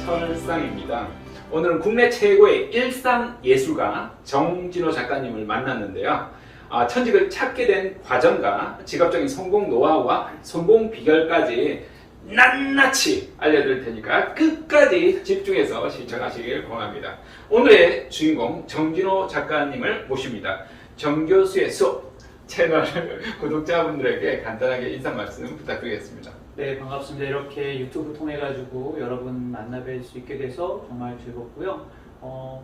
정철상입니다. 오늘은 국내 최고의 일상 예술가 정진호 작가님을 만났는데요. 천직을 찾게 된 과정과 직업적인 성공 노하우와 성공 비결까지 낱낱이 알려드릴 테니까 끝까지 집중해서 시청하시길 권합니다. 오늘의 주인공 정진호 작가님을 모십니다. 정교수의 수업 채널 구독자분들에게 간단하게 인사 말씀 부탁드리겠습니다. 네, 반갑습니다. 이렇게 유튜브 통해 가지고 여러분 만나뵐 수 있게 돼서 정말 즐겁고요.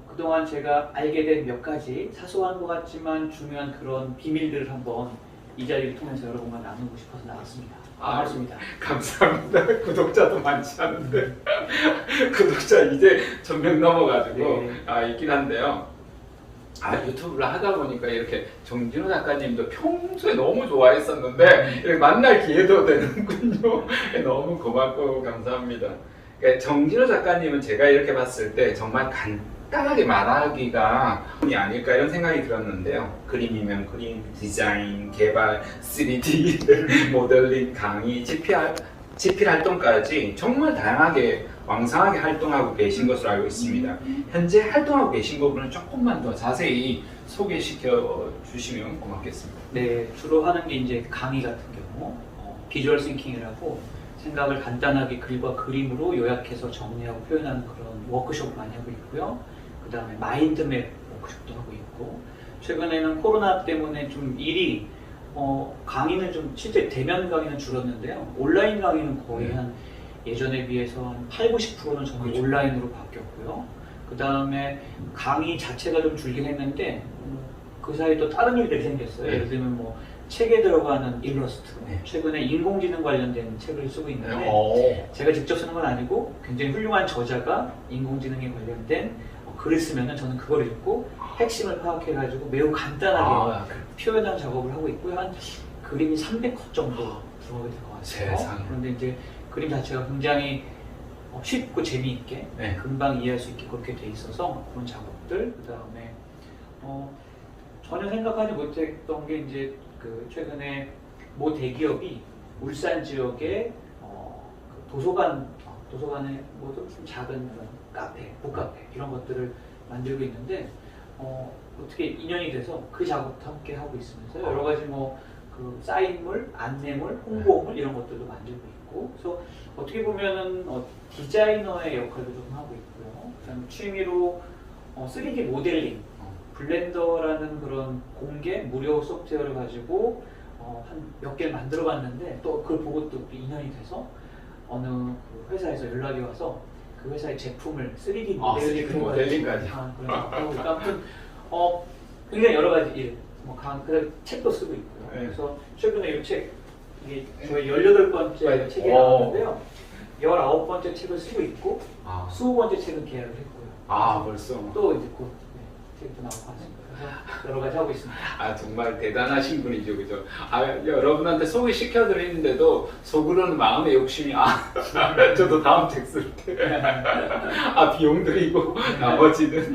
그동안 제가 알게 된 몇 가지 사소한 것 같지만 중요한 그런 비밀들을 한번 이 자리를 통해서 여러분과 나누고 싶어서 나왔습니다. 반갑습니다. 감사합니다. 구독자도 많지 않은데 구독자 이제 1000명 넘어가지고 네. 있긴 한데요. 유튜브를 하다 보니까 이렇게 정진호 작가님도 평소에 너무 좋아했었는데 이렇게 만날 기회도 되는군요. 너무 고맙고 감사합니다. 그러니까 정진호 작가님은 제가 이렇게 봤을 때 정말 간단하게 말하기가 아닐까 이런 생각이 들었는데요. 그림이면 그림, 디자인, 개발, 3D, 모델링, 강의, 집필 활동까지 정말 다양하게 왕성하게 활동하고 계신 것으로 알고 있습니다. 현재 활동하고 계신 부분을 조금만 더 자세히 소개시켜 주시면 고맙겠습니다. 네, 주로 하는 게 이제 강의 같은 경우 비주얼 싱킹이라고 생각을 간단하게 글과 그림으로 요약해서 정리하고 표현하는 그런 워크숍을 많이 하고 있고요. 그 다음에 마인드맵 워크숍도 하고 있고, 최근에는 코로나 때문에 좀 일이 강의는 좀 실제 대면 강의는 줄었는데요. 온라인 강의는 거의 한 예전에 비해서 한 80~90%는 정말 그렇죠. 온라인으로 바뀌었고요. 그 다음에 강의 자체가 좀 줄긴 했는데 그 사이에 또 다른 일들이 생겼어요. 예를 들면 뭐 책에 들어가는 일러스트, 최근에 인공지능 관련된 책을 쓰고 있는데 제가 직접 쓰는 건 아니고 굉장히 훌륭한 저자가 인공지능에 관련된 글을 쓰면은 저는 그걸 읽고 핵심을 파악해가지고 매우 간단하게 표현한 작업을 하고 있고요. 한 그림이 300컷 정도 들어가게 될 것 같아요. 세상에. 그런데 이제 그림 자체가 굉장히 쉽고 재미있게 금방 이해할 수 있게 그렇게 돼 있어서 그런 작업들, 그 다음에 전혀 생각하지 못했던 게 이제 그 최근에 모 대기업이 울산 지역에 그 도서관에 뭐 좀 작은 그런 카페, 북카페 이런 것들을 만들고 있는데 어떻게 인연이 돼서 그 작업도 함께 하고 있으면서 여러 가지 뭐 그 사인물, 안내물, 홍보물 이런 것들도 만들고 있고, 그래서 어떻게 보면은 디자이너의 역할도 좀 하고 있고요. 그다음에 취미로 3D 모델링, 블렌더라는 그런 공개 무료 소프트웨어를 가지고 한 몇 개를 만들어 봤는데 또 그걸 보고 또 인연이 돼서 어느 그 회사에서 연락이 와서 그 회사의 제품을 3D 모델링까지 그런 하고 있고, 아무튼 굉장히 여러 가지 일, 그다음에 책도 쓰고 있고요. 그래서 최근에 이 책, 이게 저희 18번째 책이 나왔는데요. 19번째 책을 쓰고 있고 20번째 책은 계약을 했고요. 벌써 또 이제 곧 책도 나오고 하니까 그래서 여러 가지 하고 있습니다. 정말 대단하신 분이죠, 그죠? 여러분한테 소개시켜드리는데도 속으로는 마음의 욕심이 저도 다음 책 쓸 때 비용 들이고 나머지는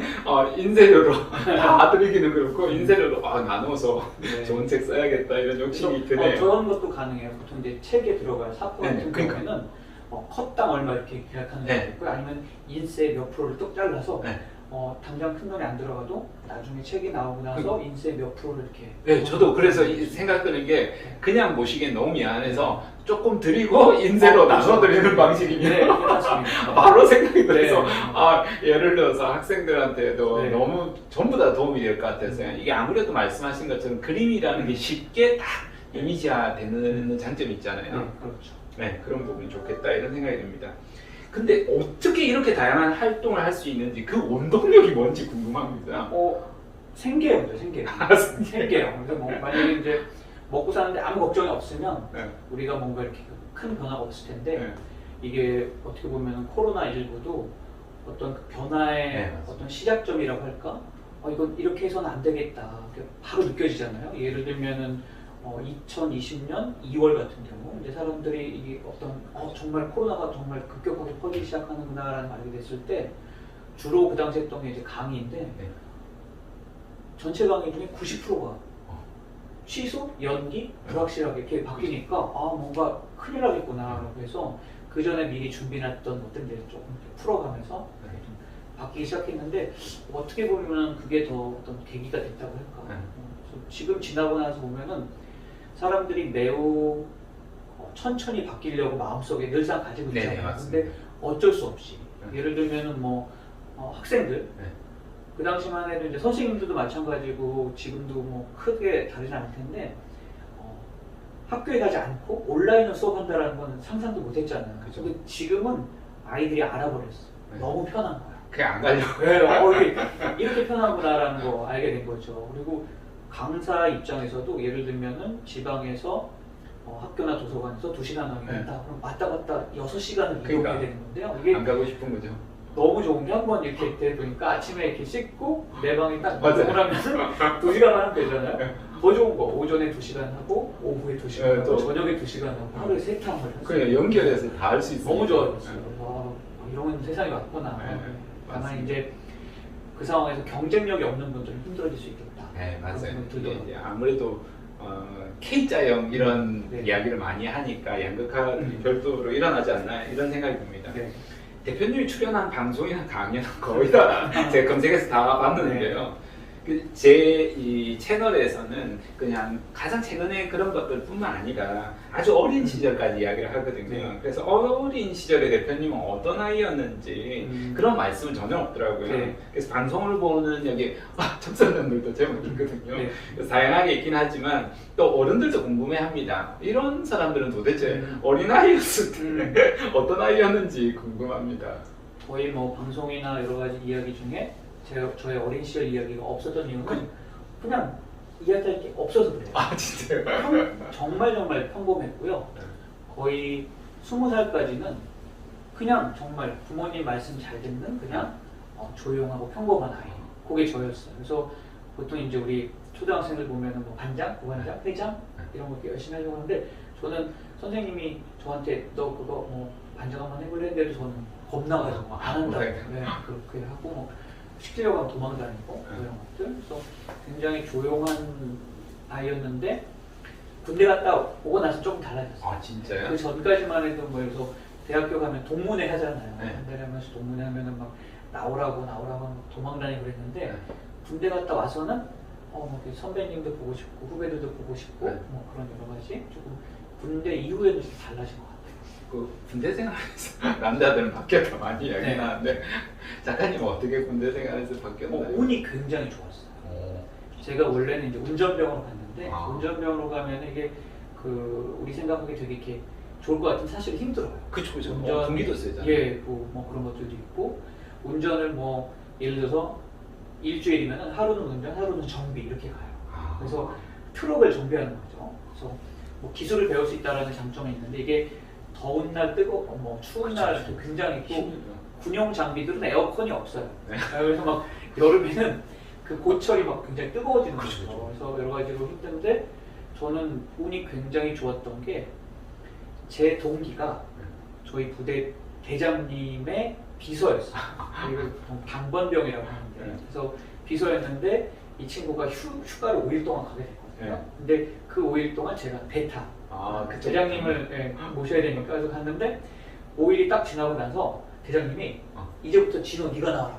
인쇄료로 다 드리기는 그렇고 인쇄료로 나눠서 좋은 책 써야겠다 이런 욕심이 드네요. 그런 것도 가능해요. 보통 이제 책에 들어갈 사건 같은 경우에는 컷당 얼마 이렇게 계약하는 경우도 있고, 아니면 인쇄 몇 프로를 뚝 잘라서 당장 큰 돈이 안 들어가도 나중에 책이 나오고 나서 인쇄 몇 프로를 이렇게. 저도 그래서 생각드는 게 그냥 모시기엔 너무 미안해서 조금 드리고 인쇄로 나눠드리는 방식이면 맞습니다. 바로 생각이 들어서 예를 들어서 학생들한테도 네. 너무 전부 다 도움이 될 것 같아서요. 이게 아무래도 말씀하신 것처럼 그림이라는 게 쉽게 딱 이미지화 되는 장점이 있잖아요. 그렇죠. 그런 부분이 좋겠다 이런 생각이 듭니다. 근데 어떻게 이렇게 다양한 활동을 할 수 있는지 그 원동력이 뭔지 궁금합니다. 생계형이죠, 생계형. 생계형. 그래서 만약에 이제 먹고 사는데 아무 걱정이 없으면 우리가 뭔가 이렇게 큰 변화가 없을 텐데 이게 어떻게 보면 코로나19도 어떤 그 변화의 어떤 시작점이라고 할까? 이건 이렇게 해서는 안 되겠다. 바로 느껴지잖아요. 예를 들면은 2020년 2월 같은 경우 이제 사람들이 이게 정말 코로나가 정말 급격하게 퍼지기 시작하는구나라는 알게 됐을 때 주로 그 당시 했던 게 이제 강의인데 전체 강의 중에 90%가 취소, 연기, 불확실하게 이렇게 바뀌니까 뭔가 큰일 나겠구나. 그래서 그 전에 미리 준비해놨던 어떤 데를 조금 풀어가면서 좀 바뀌기 시작했는데 어떻게 보면 그게 더 어떤 계기가 됐다고 할까. 그래서 지금 지나고 나서 보면은 사람들이 매우 천천히 바뀌려고 마음속에 늘상 가지고 있잖아요. 근데 어쩔 수 없이 예를 들면은 뭐 학생들 그 당시만 해도 이제 선생님들도 마찬가지고 지금도 뭐 크게 다르지 않을 텐데 학교에 가지 않고 온라인으로 수업한다는 건 상상도 못했잖아요. 그죠. 근데 지금은 아이들이 알아버렸어. 너무 편한 거야. 그냥 안 가려고. 네, 이렇게 편하구나라는 거 알게 된 거죠. 그리고 강사 입장에서도 예를 들면은 지방에서 학교나 도서관에서 2시간 하겠다. 그럼 왔다 갔다 6시간을 이동해야 되는 건데요. 이게 안 가고 싶은 거죠. 너무 좋은 게 한 번 이렇게 되보니까 아침에 이렇게 씻고 내 방에 딱 맞아요. 이동을 하면 2시간 하면 되잖아요. 더 좋은 거 오전에 2시간 하고 오후에 2시간 하고 저녁에 2시간 하고 하루에 3탕을 했어요. 그냥 연결해서 다 할 수 있어요. 너무 좋아졌어요. 이런 세상이 왔구나. 다만 이제 그 상황에서 경쟁력이 없는 분들은 힘들어질 수 있겠다. 네, 맞아요. 이제 아무래도 K자형 이런 이야기를 많이 하니까 양극화들이 별도로 일어나지 않나 이런 생각이 듭니다. 대표님이 출연한 방송이나 강연은 거의 다 제가 검색해서 다 봤는데요. 제 이 채널에서는 그냥 가장 최근에 그런 것들 뿐만 아니라 아주 어린 시절까지 이야기를 하거든요. 그래서 어린 시절에 대표님은 어떤 아이였는지 그런 말씀은 전혀 없더라고요. 그래서 방송을 보는 여기 청소년들도 제법 있거든요. 그래서 다양하게 있긴 하지만 또 어른들도 궁금해합니다. 이런 사람들은 도대체 어린아이였을 때 어떤 아이였는지 궁금합니다. 거의 뭐 방송이나 여러 가지 이야기 중에 저의 어린 시절 이야기가 없었던 이유는 그냥 이야기할 게 없어서 그래요. 아 진짜요? 정말 평범했고요. 거의 20살까지는 그냥 정말 부모님 말씀 잘 듣는 그냥 조용하고 평범한 아이. 그게 저였어요. 그래서 보통 이제 우리 초등학생들 보면은 뭐 반장, 부반장, 회장 이런 거 열심히 하려고 하는데 저는 선생님이 저한테 너 그거 뭐 반장 한번 해볼래? 했는데도 저는 겁나가지고 안 한다고 그렇게 하고 뭐 시키려고 하면 도망다니고 이런 것들. 그래서 굉장히 조용한 아이였는데 군대 갔다 오고 나서 조금 달라졌어요. 아 진짜요? 그 전까지만 해도 뭐 그래서 대학교 가면 동문회 하잖아요. 한 달에 한 번씩 동문회 하면은 막 나오라고 도망다니고 그랬는데 군대 갔다 와서는 뭐 선배님도 보고 싶고 후배들도 보고 싶고 뭐 그런 여러 가지 조금 군대 이후에는 좀 달라진 것 같아요. 그 군대 생활에서 남자들은 바뀌었다 많이 이야기하는데 작가님은 어떻게 군대 생활에서 바뀌었나요? 운이 굉장히 좋았어요. 제가 원래는 이제 운전병으로 갔는데 운전병으로 가면 이게 우리 생각하기 되게 이렇게 좋을 것 같은데 사실 힘들어요. 그쵸. 분기도 세잖아요. 뭐 그런 것들도 있고 운전을 뭐 예를 들어서 일주일이면 하루는 운전, 하루는 정비 이렇게 가요. 그래서 트럭을 정비하는 거죠. 그래서 뭐 기술을 배울 수 있다는 장점이 있는데 이게 더운 날 뭐 추운 날도 굉장히 또 군용 장비들은 에어컨이 없어요. 그래서 막 여름에는 그 고철이 막 굉장히 뜨거워지는 거죠. 그래서 여러 가지로 힘든데 저는 운이 굉장히 좋았던 게 제 동기가 저희 부대 대장님의 비서였어요. 그리고 강번병이라고 하는데 그래서 비서였는데 이 친구가 휴가를 5일 동안 가게 됐거든요. 근데 그 5일 동안 제가 대타 대장님을 모셔야 되니까 그래서 갔는데 5일이 딱 지나고 나서 대장님이 이제부터 진호 네가 나와라.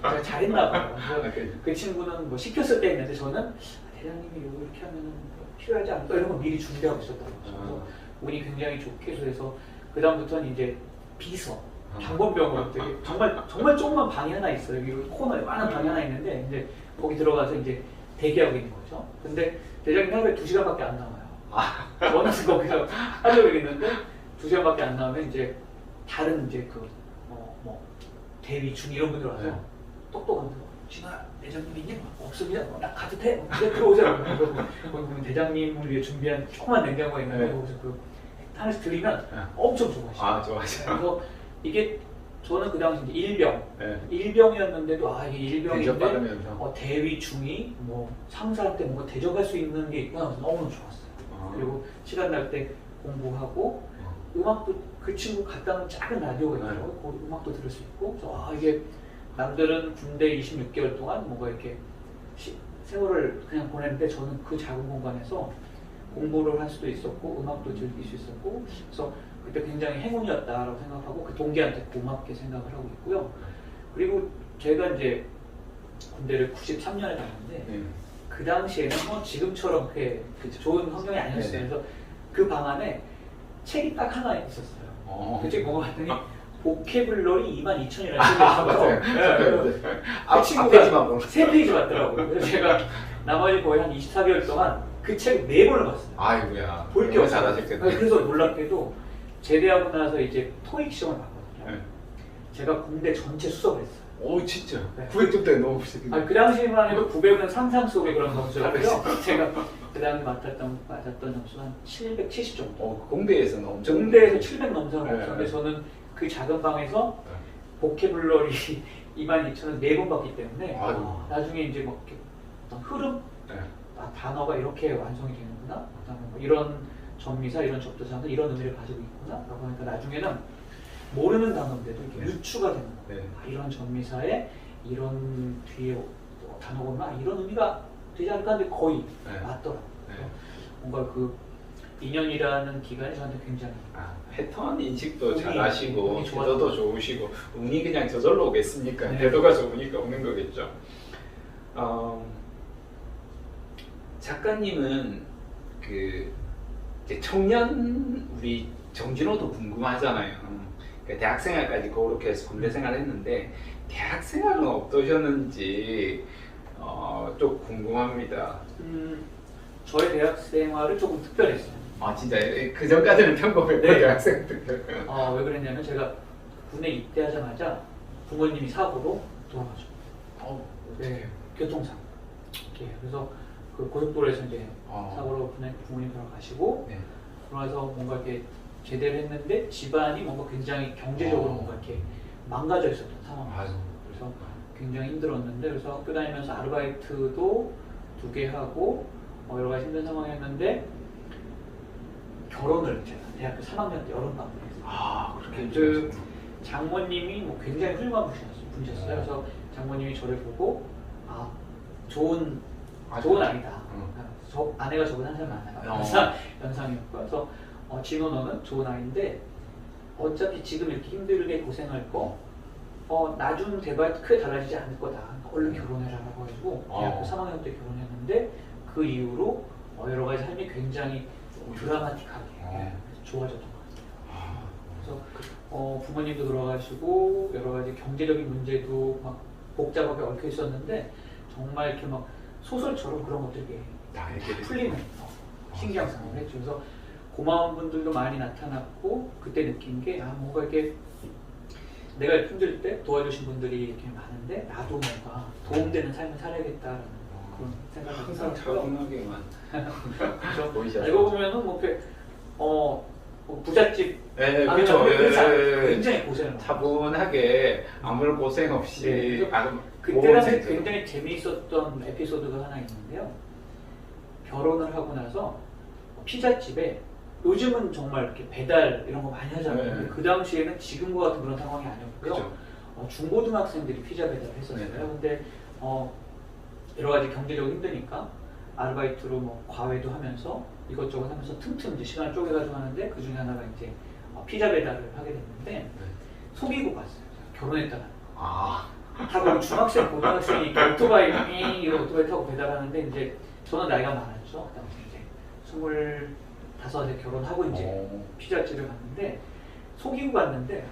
제가 잘했나 봐요. 그래서 그 친구는 뭐 시켰을 때 했는데 저는 대장님이 이렇게 하면은 필요하지 않을까 이런 거 미리 준비하고 있었던 거죠. 그래서 운이 굉장히 좋게 해서 그 다음부터는 이제 비서 장본병으로 되게 정말 조그만 방이 하나 있어요. 여기 코너에 많은 방이 하나 있는데 이제 거기 들어가서 이제 대기하고 있는 거죠. 근데 대장님 하루에 2시간밖에 안 나와요. 저는 거기서 하려고 했는데 2시간밖에 안 나오면 이제 다른 이제 뭐 대위 중 이런 분들 와서 똑똑한 진아 대장님 있니? 없습니다. 나 가도 돼? 들어오세요. 거기 보면 대장님을 위해 준비한 조그만 냉장고가 있는데 거기서 하나씩 들리면 엄청 좋아하시죠. 좋아하시죠. 그래서 이게 저는 그 당시 이제 일병이었는데도 이게 일병인데 대위 중위 뭐 상사한테 뭔가 대접할 수 있는 게 있구나 해서 너무 좋았어요. 그리고 시간 날 때 공부하고 음악도 그 친구 갔다 온 작은 라디오가 있더라고요. 그 음악도 들을 수 있고 그래서 이게 남들은 군대 26개월 동안 뭔가 이렇게 세월을 그냥 보냈는데 저는 그 작은 공간에서 공부를 할 수도 있었고 음악도 즐길 수 있었고 그래서 그때 굉장히 행운이었다라고 생각하고 그 동기한테 고맙게 생각을 하고 있고요. 그리고 제가 이제 군대를 93년에 갔는데 그 당시에는 뭐 지금처럼 그렇게 좋은 환경이 아니었어요. 네네. 그래서 그 방 안에 책이 딱 하나 있었어요. 그 책이 뭔가 봤더니 보케블러리 22,000이라는 책이 있어서 그 친구가 3페이지 봤더라고요. 그래서 제가 나머지 거의 한 24개월 동안 그 책 4번을 봤어요. 아이고야. 볼 게 없어요. 잘하셨겠네. 그래서 놀랍게도 제대하고 나서 이제 토익 시험을 봤거든요. 네. 제가 공대 전체 수석을 했어요. 오 진짜. 네. 900점 때 너무 부시겠네. 그 당시만 해도 900은 상상 속의 그런 점수였고요. 제가 그 당시 맞았던 점수가 한 770점. 공대에서는 엄청. 공대에서 700 넘는 네. 없었는데 저는 그 작은 방에서 네. 보케블러리 22,000을 4번 봤기 때문에 아이고. 나중에 이제 뭐 이렇게 어떤 흐름, 네. 단어가 이렇게 완성이 되는구나. 그다음에 뭐 이런 전미사, 이런 접두사는 이런 의미를 가지고 있구나. 라고 하니까 나중에는 모르는 단어인데도 이렇게 네. 유추가 되는 거예요. 네. 이런 전미사에 이런 뒤에 단어구나 이런 의미가 되지 않을까 하는데 거의 네. 맞더라고요. 네. 뭔가 그 2년이라는 기간이 저한테 굉장히 패턴 인식도 운이, 잘하시고 운이 태도도 좋으시고 운이 그냥 저절로 오겠습니까? 네. 태도가 좋으니까 오는 거겠죠. 작가님은 그 이제 청년 우리 정진호도 궁금하잖아요. 그러니까 대학생활까지 그렇게 해서 군대 생활했는데 대학생활은 어떠셨는지 좀 궁금합니다. 저의 대학 생활은 조금 특별했어요. 아 진짜 그 전까지는 평범했고 네. 대학생들. 왜 그랬냐면 제가 군에 입대하자마자 부모님이 사고로 돌아가셨어요. 네, 교통사고. 예, 그래서 그 고속도로에서 이제 사고로 부모님 돌아가시고 네. 그러면서 뭔가 이렇게 제대를 했는데 집안이 뭔가 굉장히 경제적으로 뭔가 이렇게 망가져 있었던 상황이었어요. 그래서 굉장히 힘들었는데 그래서 학교 다니면서 아르바이트도 2개 하고 여러 가지 힘든 상황이었는데 결혼을 제가 대학교 3학년 때 여름방학에 했어요. 그렇게 그 장모님이 뭐 굉장히 훌륭한 분이셨어요. 그래서 장모님이 저를 보고 좋은 아이다. 저 아내가 저보다 한 살 많아요. 연상이었고 그래서 진호 너는 좋은 아이인데 어차피 지금 이렇게 힘들게 고생할 거 나중 돼봐야 크게 달라지지 않을 거다. 얼른 결혼해라 라고 해가지고 대학교 3학년 때 결혼했는데 그 이후로 여러 가지 삶이 굉장히 드라마틱하게 좋아졌던 것 같아요. 그래서 부모님도 돌아가시고 여러 가지 경제적인 문제도 막 복잡하게 얽혀 있었는데 정말 이렇게 막 소설처럼 그런 것들이 다 이렇게 풀리는 신기함상을 했죠. 그래서 고마운 분들도 많이 나타났고 그때 느낀 게 뭔가 이렇게 내가 힘들 때 도와주신 분들이 이렇게 많은데 나도 뭔가 도움되는 삶을 살아야겠다라는 그런 생각을 항상 차분하게만 그래서 알고 보면은 뭐 이렇게 부잣집 네, 그렇죠. 굉장히 고생을 차분하게 아무 고생 없이 그때 당시 굉장히 재미있었던 에피소드가 하나 있는데요. 결혼을 하고 나서 피자집에 요즘은 정말 이렇게 배달 이런 거 많이 하잖아요. 근데 그 당시에는 지금과 같은 그런 상황이 아니었고요. 그렇죠. 중고등학생들이 피자 배달을 했었어요. 근데 여러 가지 경제적으로 힘드니까 아르바이트로 뭐 과외도 하면서 이것저것 하면서 틈틈 이제 시간을 쪼개가지고 하는데 그 중에 하나가 이제 피자 배달을 하게 됐는데 속이고 갔어요. 결혼했다가. 다 중학생, 고등학생이니까 오토바이 타고 배달하는데 이제 저는 나이가 많았죠. 그 당시 이제 25에 결혼하고 이제 피자집을 갔는데 속이고 갔는데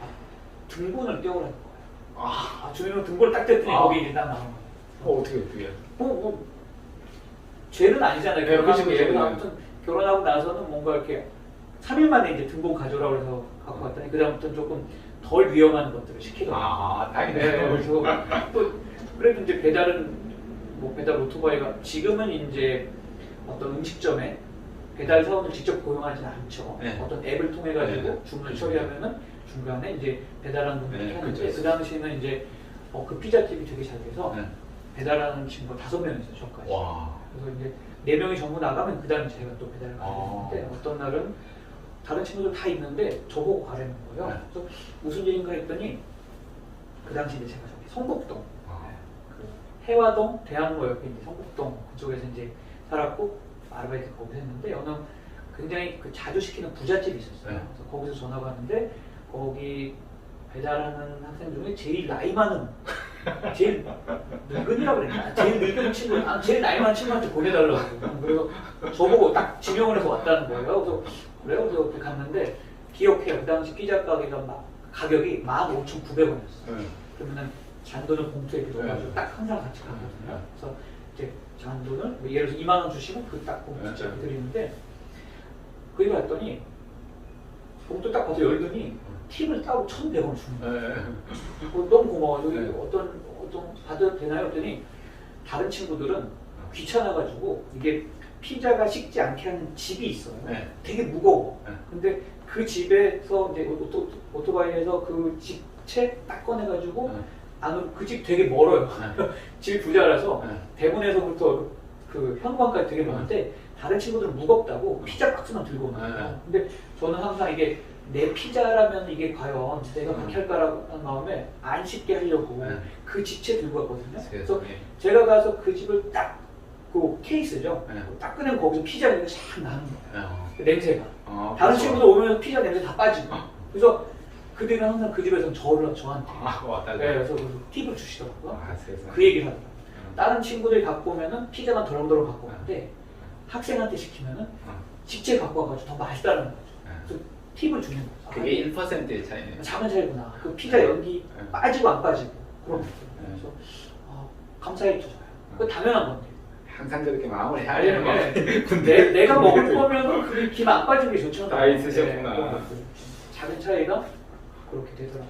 등본을 떼오라는 거예요. 주민으로 등본을 딱 뗐더니 거기 이제 딱 나오는 거예요. 어떻게 죄는 아니잖아요. 네, 결혼하고 그치. 아무튼 결혼하고 나서는 뭔가 이렇게 3일 만에 이제 등본 가져오라고 해서 갖고 갔더니 그다음부터는 조금 덜 위험한 것들을 시키더라고요. 다행이네요. 그래서 또 그래도 이제 배달은 뭐 배달 오토바이가 지금은 이제 어떤 음식점에 배달 사원을 직접 고용하지는 않죠. 어떤 앱을 통해 가지고 주문을 처리하면은 중간에 이제 배달하는 분들이 하는데 그 당시에는 이제 그 피자집이 되게 잘 돼서 배달하는 친구가 5명이 있어요. 저까지. 그래서 이제 4명이 전부 나가면 그 다음에 제가 또 배달을 가야 되는데 어떤 날은 다른 친구들 다 있는데 저보고 가라는 거예요. 그래서 무슨 일인가 했더니 그 당시 이제 제가 저기 성북동 그 해화동, 대학로 옆에 이제 성북동 그쪽에서 이제 살았고 아르바이트 거기서 했는데 어느 굉장히 그 자주 시키는 부잣집이 있었어요. 네. 그래서 거기서 전화가 왔는데 거기 배달하는 학생 중에 제일 나이 많은 제일 늙은이라고 그랬나? 제일 늙은 친구, 제일 나이 많은 친구한테 보내달라고. 그래서 저보고 딱 지명을 해서 왔다는 거예요. 그래서 그래요? 그래서 그렇게 갔는데 기억해요. 그 당시 피자 가게가 막 가격이 15,900원이었어요. 그러면은 잔돈을 봉투에 넣어가지고 딱 항상 같이 가거든요. 그래서 이제 잔돈을 뭐 예를 들어서 2만 원 주시면 그 딱 봉투째 드리는데 거기 갔더니 봉투 딱 봐서 열더니 팁을 따로 1,100원 주는 거예요. 너무 고마워. 여기 어떤 받아도 되나요? 했더니 다른 친구들은 귀찮아가지고 이게 피자가 식지 않게 하는 집이 있어요. 되게 무거워. 근데 그 집에서 이제 오토바이에서 그 집채 딱 꺼내가지고 안으로 그 집 되게 멀어요. 집이 부자라서 대문에서부터 그 현관까지 되게 먼데 다른 친구들은 무겁다고 피자 박스만 들고 오는 거예요. 근데 저는 항상 이게 내 피자라면 이게 과연 내가 그렇게 할까라는 마음에 안 씻게 하려고 그 집채 들고 왔거든요. 그래서 제가 가서 그 집을 딱 그 케이스죠. 딱 꺼내면 거기서 피자 냄새 싹 나는 거예요. 그 냄새가. 다른 친구들 오면 피자 냄새 다 빠지고. 그래서 그들은 항상 그 집에서 저한테. 네, 그래서 팁을 주시더라고요. 그 얘기를 하더라고요. 다른 친구들이 갖고 오면은 피자만 덜렁덜렁 갖고 오는데 학생한테 시키면은 직접 갖고 와가지고 더 맛있다는 거죠. 그래서 팁을 주는 거죠. 그게 1%의 차이네요. 작은 차이구나. 그 피자 연기 빠지고 안 빠지고 그런 거죠. 그래서 감사히 줘요. 그 당연한 건데. 항상 그렇게 마음을 해야 되는 거예요. 근데 내가 먹을 거면은 그게 김 안 빠지는 게 좋죠. 다 있으셨구나. 작은 차이가 그렇게 되더라고요.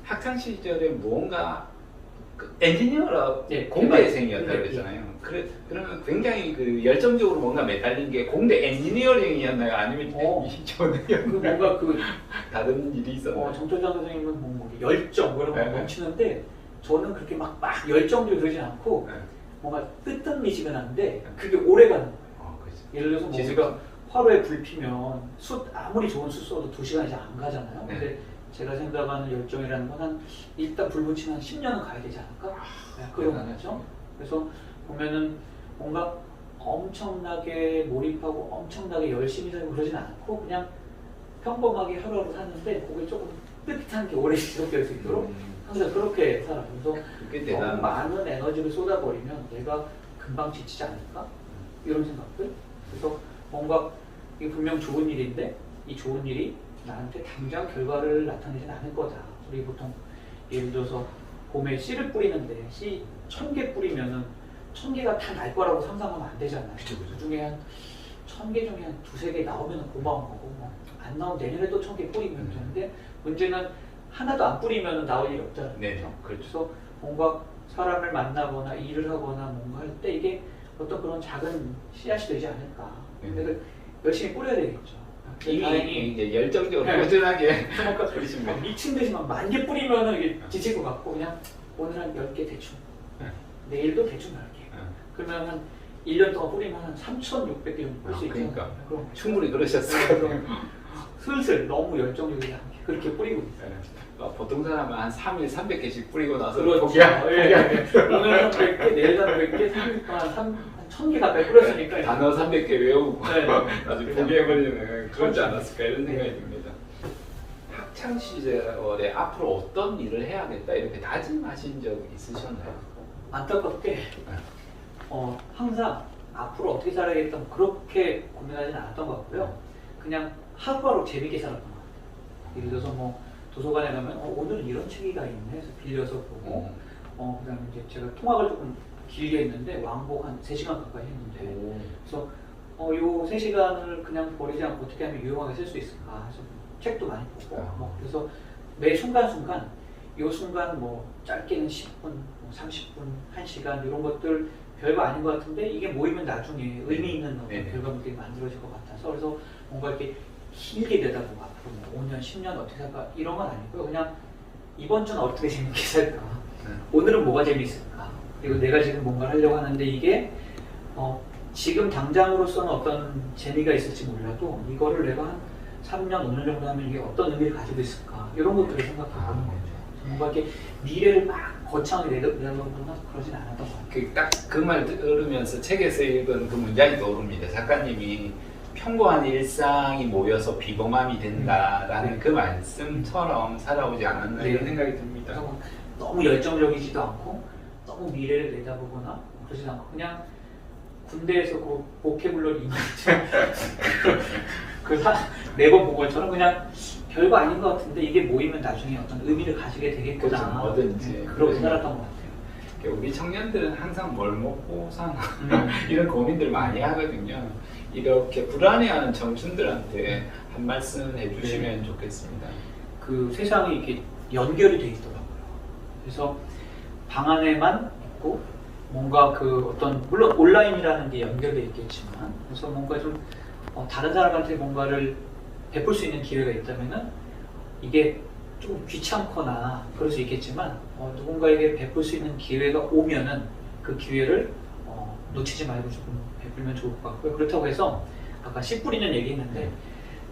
학창 시절에 무언가 그 엔지니어라 네, 공대생이었다고 그랬잖아요. 그러면 굉장히 그 열정적으로 뭔가 매달린 게 공대 엔지니어링이었나요? 아니면 저는요? 그 뭔가 그 다른 일이 있었나요? 정철장 선생님은 뭐 열정 뭐 이런 거 넘치는데 저는 그렇게 막 열정적으로 그러진 않고 뭔가 뜨뜻미지근한데 그게 오래 가는 거예요. 예를 들어서 뭐 우리가 화로에 불 피면 숯 아무리 좋은 숯 써도 2시간 이상 안 가잖아요. 근데 제가 생각하는 열정이라는 건 한 일단 불 붙이면 한 10년은 가야 되지 않을까? 그런 거죠. 그래서 보면은 뭔가 엄청나게 몰입하고 엄청나게 열심히 살고 그러진 않고 그냥 평범하게 하루하루 사는데 그게 조금 뜻한 게 오래 지속될 수 있도록 항상 그렇게 살아요. 그래서 너무 많은 에너지를 쏟아버리면 내가 금방 지치지 않을까? 이런 생각들. 그래서 뭔가 이게 분명 좋은 일인데 이 좋은 일이 나한테 당장 결과를 나타내지는 않을 거다. 우리 보통 예를 들어서 봄에 씨를 뿌리는데 씨 1,000개 뿌리면은 1,000개가 다 날 거라고 상상하면 안 되잖아요. 그 중에 한 1,000개 중에 한 2~3개 나오면 고마운 거고 안 나오면 내년에 또 1,000개 뿌리면 되는데 문제는 하나도 안 뿌리면 나올 일이 없잖아요. 그래서 뭔가 사람을 만나거나 일을 하거나 뭔가 할 때 이게 어떤 그런 작은 씨앗이 되지 않을까. 그래서 열심히 뿌려야 되겠죠. 이미 이제 열정적으로 꾸준하게 뿌리시면 미친 듯이 막 10,000개 뿌리면 이게 지칠 것 같고 그냥 오늘 한 10개 대충 내일도 대충 10개 그러면 한 1년 동안 뿌리면 한 3,600개 정도 뿌릴 수 있잖아요. 그러니까 충분히 그러셨을 거예요. 슬슬 너무 열정적이지 않게 그렇게 뿌리고 있어요. 보통 사람은 한 3일 300개씩 뿌리고 나서 그렇죠. 오늘 한 100개, 내일 한 100개, 3일 동안 한 1,000개 가까이 뿌렸으니까 단어 300개 외우고 나중에 포기해버리는 그렇지 않았을까 이런 생각이 듭니다. 학창 시절에 앞으로 어떤 일을 해야겠다 이렇게 다짐하신 적 있으셨나요? 안타깝게 항상 앞으로 어떻게 살아야겠다 그렇게 고민하지는 않았던 것 같고요. 그냥 하루하루 재밌게 살았던 것 같아요. 예를 들어서 뭐 도서관에 가면 오늘은 이런 책이가 있네 해서 빌려서 보고 그다음에 이제 제가 통학을 조금 길게 했는데 왕복 한 3시간 가까이 했는데 그래서 요 3시간을 그냥 버리지 않고 어떻게 하면 유용하게 쓸 수 있을까 해서 책도 많이 보고 그래서 매 순간순간 요 순간 뭐 짧게는 10분, 뭐 30분, 1시간 이런 것들 별거 아닌 것 같은데 이게 모이면 나중에 의미 있는 결과물들이 만들어질 것 같아서 그래서 뭔가 이렇게 길게 내다보고 앞으로 5년, 10년 어떻게 살까 이런 건 아니고요. 그냥 이번 주는 어떻게 재밌게 살까 오늘은 뭐가 재밌을까 그리고 내가 지금 뭔가를 하려고 하는데 이게 지금 당장으로서는 어떤 재미가 있을지 몰라도 이거를 내가 한 3년, 5년 정도 하면 이게 어떤 의미를 가지고 있을까 이런 것들을 생각해 보는 거죠. 뭔가 이렇게 미래를 막 거창하게 내다보거나 그러진 않았던 것 같아요. 딱 그 말 들으면서 책에서 읽은 그 문장이 떠오릅니다. 작가님이 평범한 일상이 모여서 비범함이 된다라는 네. 그 말씀처럼 살아오지 않았나 네. 이런 생각이 듭니다. 그래서 너무 열정적이지도 않고 너무 미래를 내다보거나 그러지 않고 그냥 군대에서 그 보케블러리 이미지 네번 본 것처럼 그냥 별거 아닌 것 같은데 이게 모이면 나중에 어떤 의미를 가지게 되겠구나. 그렇죠. 뭐든지. 그렇게 네. 살았던 것 같아요. 우리 청년들은 항상 뭘 먹고 사나 이런 고민들 많이 하거든요. 이렇게 불안해하는 청춘들한테 한 말씀 해주시면 좋겠습니다. 그 세상이 이렇게 연결이 돼 있더라고요. 그래서 방 안에만 있고 뭔가 그 어떤 물론 온라인이라는 게 연결돼 있겠지만 그래서 뭔가 좀 다른 사람한테 뭔가를 베풀 수 있는 기회가 있다면은 이게 좀 귀찮거나 그럴 수 있겠지만 누군가에게 베풀 수 있는 기회가 오면은 그 기회를 놓치지 말고 조금 베풀면 좋을 것 같고요. 그렇다고 해서 아까 씨 뿌리는 얘기했는데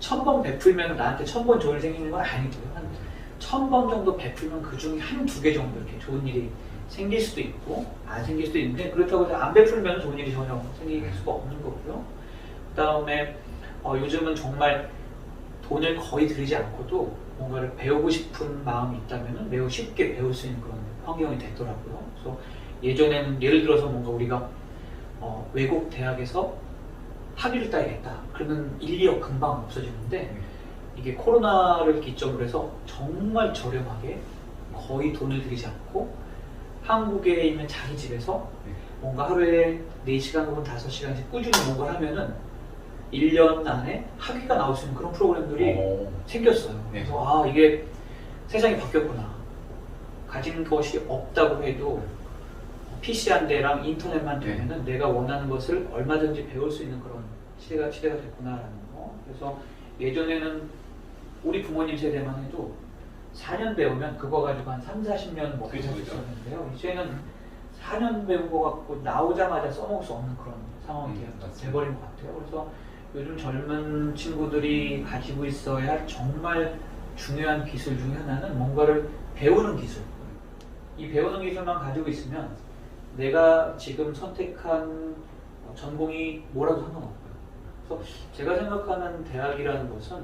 1000번 베풀면 나한테 1000번 좋은 일 생기는 건 아니고요. 한 1000번 정도 베풀면 그 중에 한두 개 정도 이렇게 좋은 일이 생길 수도 있고 안 생길 수도 있는데 그렇다고 해서 안 베풀면 좋은 일이 전혀 생길 수가 없는 거고요. 그 다음에 요즘은 정말 돈을 거의 들이지 않고도 뭔가를 배우고 싶은 마음이 있다면 매우 쉽게 배울 수 있는 그런 환경이 되더라고요. 그래서 예전에는 예를 들어서 뭔가 우리가 외국 대학에서 학위를 따야겠다. 그러면 1, 2억 금방 없어지는데 이게 코로나를 기점으로 해서 정말 저렴하게 거의 돈을 들이지 않고 한국에 있는 자기 집에서 뭔가 하루에 4시간 혹은 5시간씩 꾸준히 뭔가 하면은 1년 안에 학위가 나올 수 있는 그런 프로그램들이 생겼어요. 네. 그래서 이게 세상이 바뀌었구나. 가진 것이 없다고 해도 PC 한 대랑 인터넷만 되면은 내가 원하는 것을 얼마든지 배울 수 있는 그런 시대가 됐구나라는 거. 그래서 예전에는 우리 부모님 세대만 해도 4년 배우면 그거 가지고 한 3, 40년 먹고 살 수 있었는데요. 이제는 4년 배운 거 갖고 나오자마자 써먹을 수 없는 그런 상황이 돼버린 것 같아요. 그래서 요즘 젊은 친구들이 가지고 있어야 할 정말 중요한 기술 중에 하나는 뭔가를 배우는 기술. 이 배우는 기술만 가지고 있으면 내가 지금 선택한 전공이 뭐라도 상관없고요. 그래서 제가 생각하는 대학이라는 것은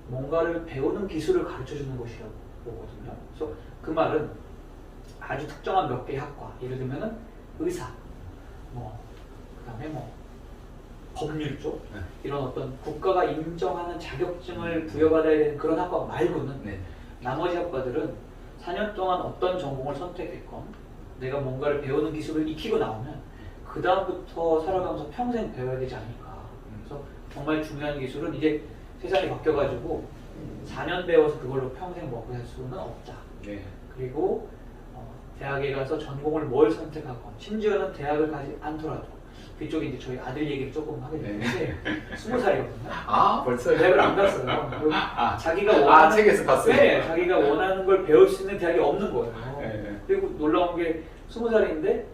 뭔가를 배우는 기술을 가르쳐주는 곳이라고 보거든요. 그래서 그 말은 아주 특정한 몇 개의 학과, 예를 들면은 의사, 그다음에 법률 쪽 이런 어떤 국가가 인정하는 자격증을 부여받아야 되는 그런 학과 말고는 나머지 학과들은 4년 동안 어떤 전공을 선택했건 내가 뭔가를 배우는 기술을 익히고 나오면 그 다음부터 살아가면서 평생 배워야 되지 않을까. 그래서 정말 중요한 기술은 이제 세상이 바뀌어가지고 4년 배워서 그걸로 평생 먹고 살 수는 없다. 그리고 대학에 가서 전공을 뭘 선택하건 심지어는 대학을 가지 않더라도 그쪽에 이제 저희 아들 얘기를 조금 하게 됐는데 20살이거든요. 벌써요? 대학을 안 갔어요. 그리고 자기가 원하는 책에서 봤어요. 네, 자기가 원하는 걸 배울 수 있는 대학이 없는 거예요. 그리고 놀라운 게 20살인데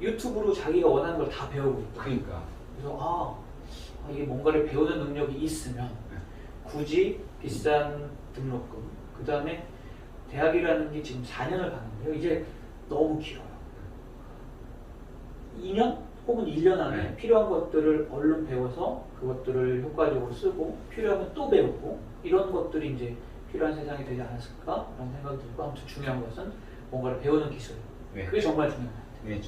유튜브로 자기가 원하는 걸 다 배우고 있다. 그러니까. 그래서 이게 뭔가를 배우는 능력이 있으면 굳이 비싼 등록금, 그 다음에 대학이라는 게 지금 4년을 가는데요. 이제 너무 길어요. 2년 혹은 1년 안에 필요한 것들을 얼른 배워서 그것들을 효과적으로 쓰고 필요하면 또 배우고 이런 것들이 이제 필요한 세상이 되지 않았을까라는 생각이 들고 아무튼 중요한 것은 뭔가를 배우는 기술. 그게 정말 중요합니다.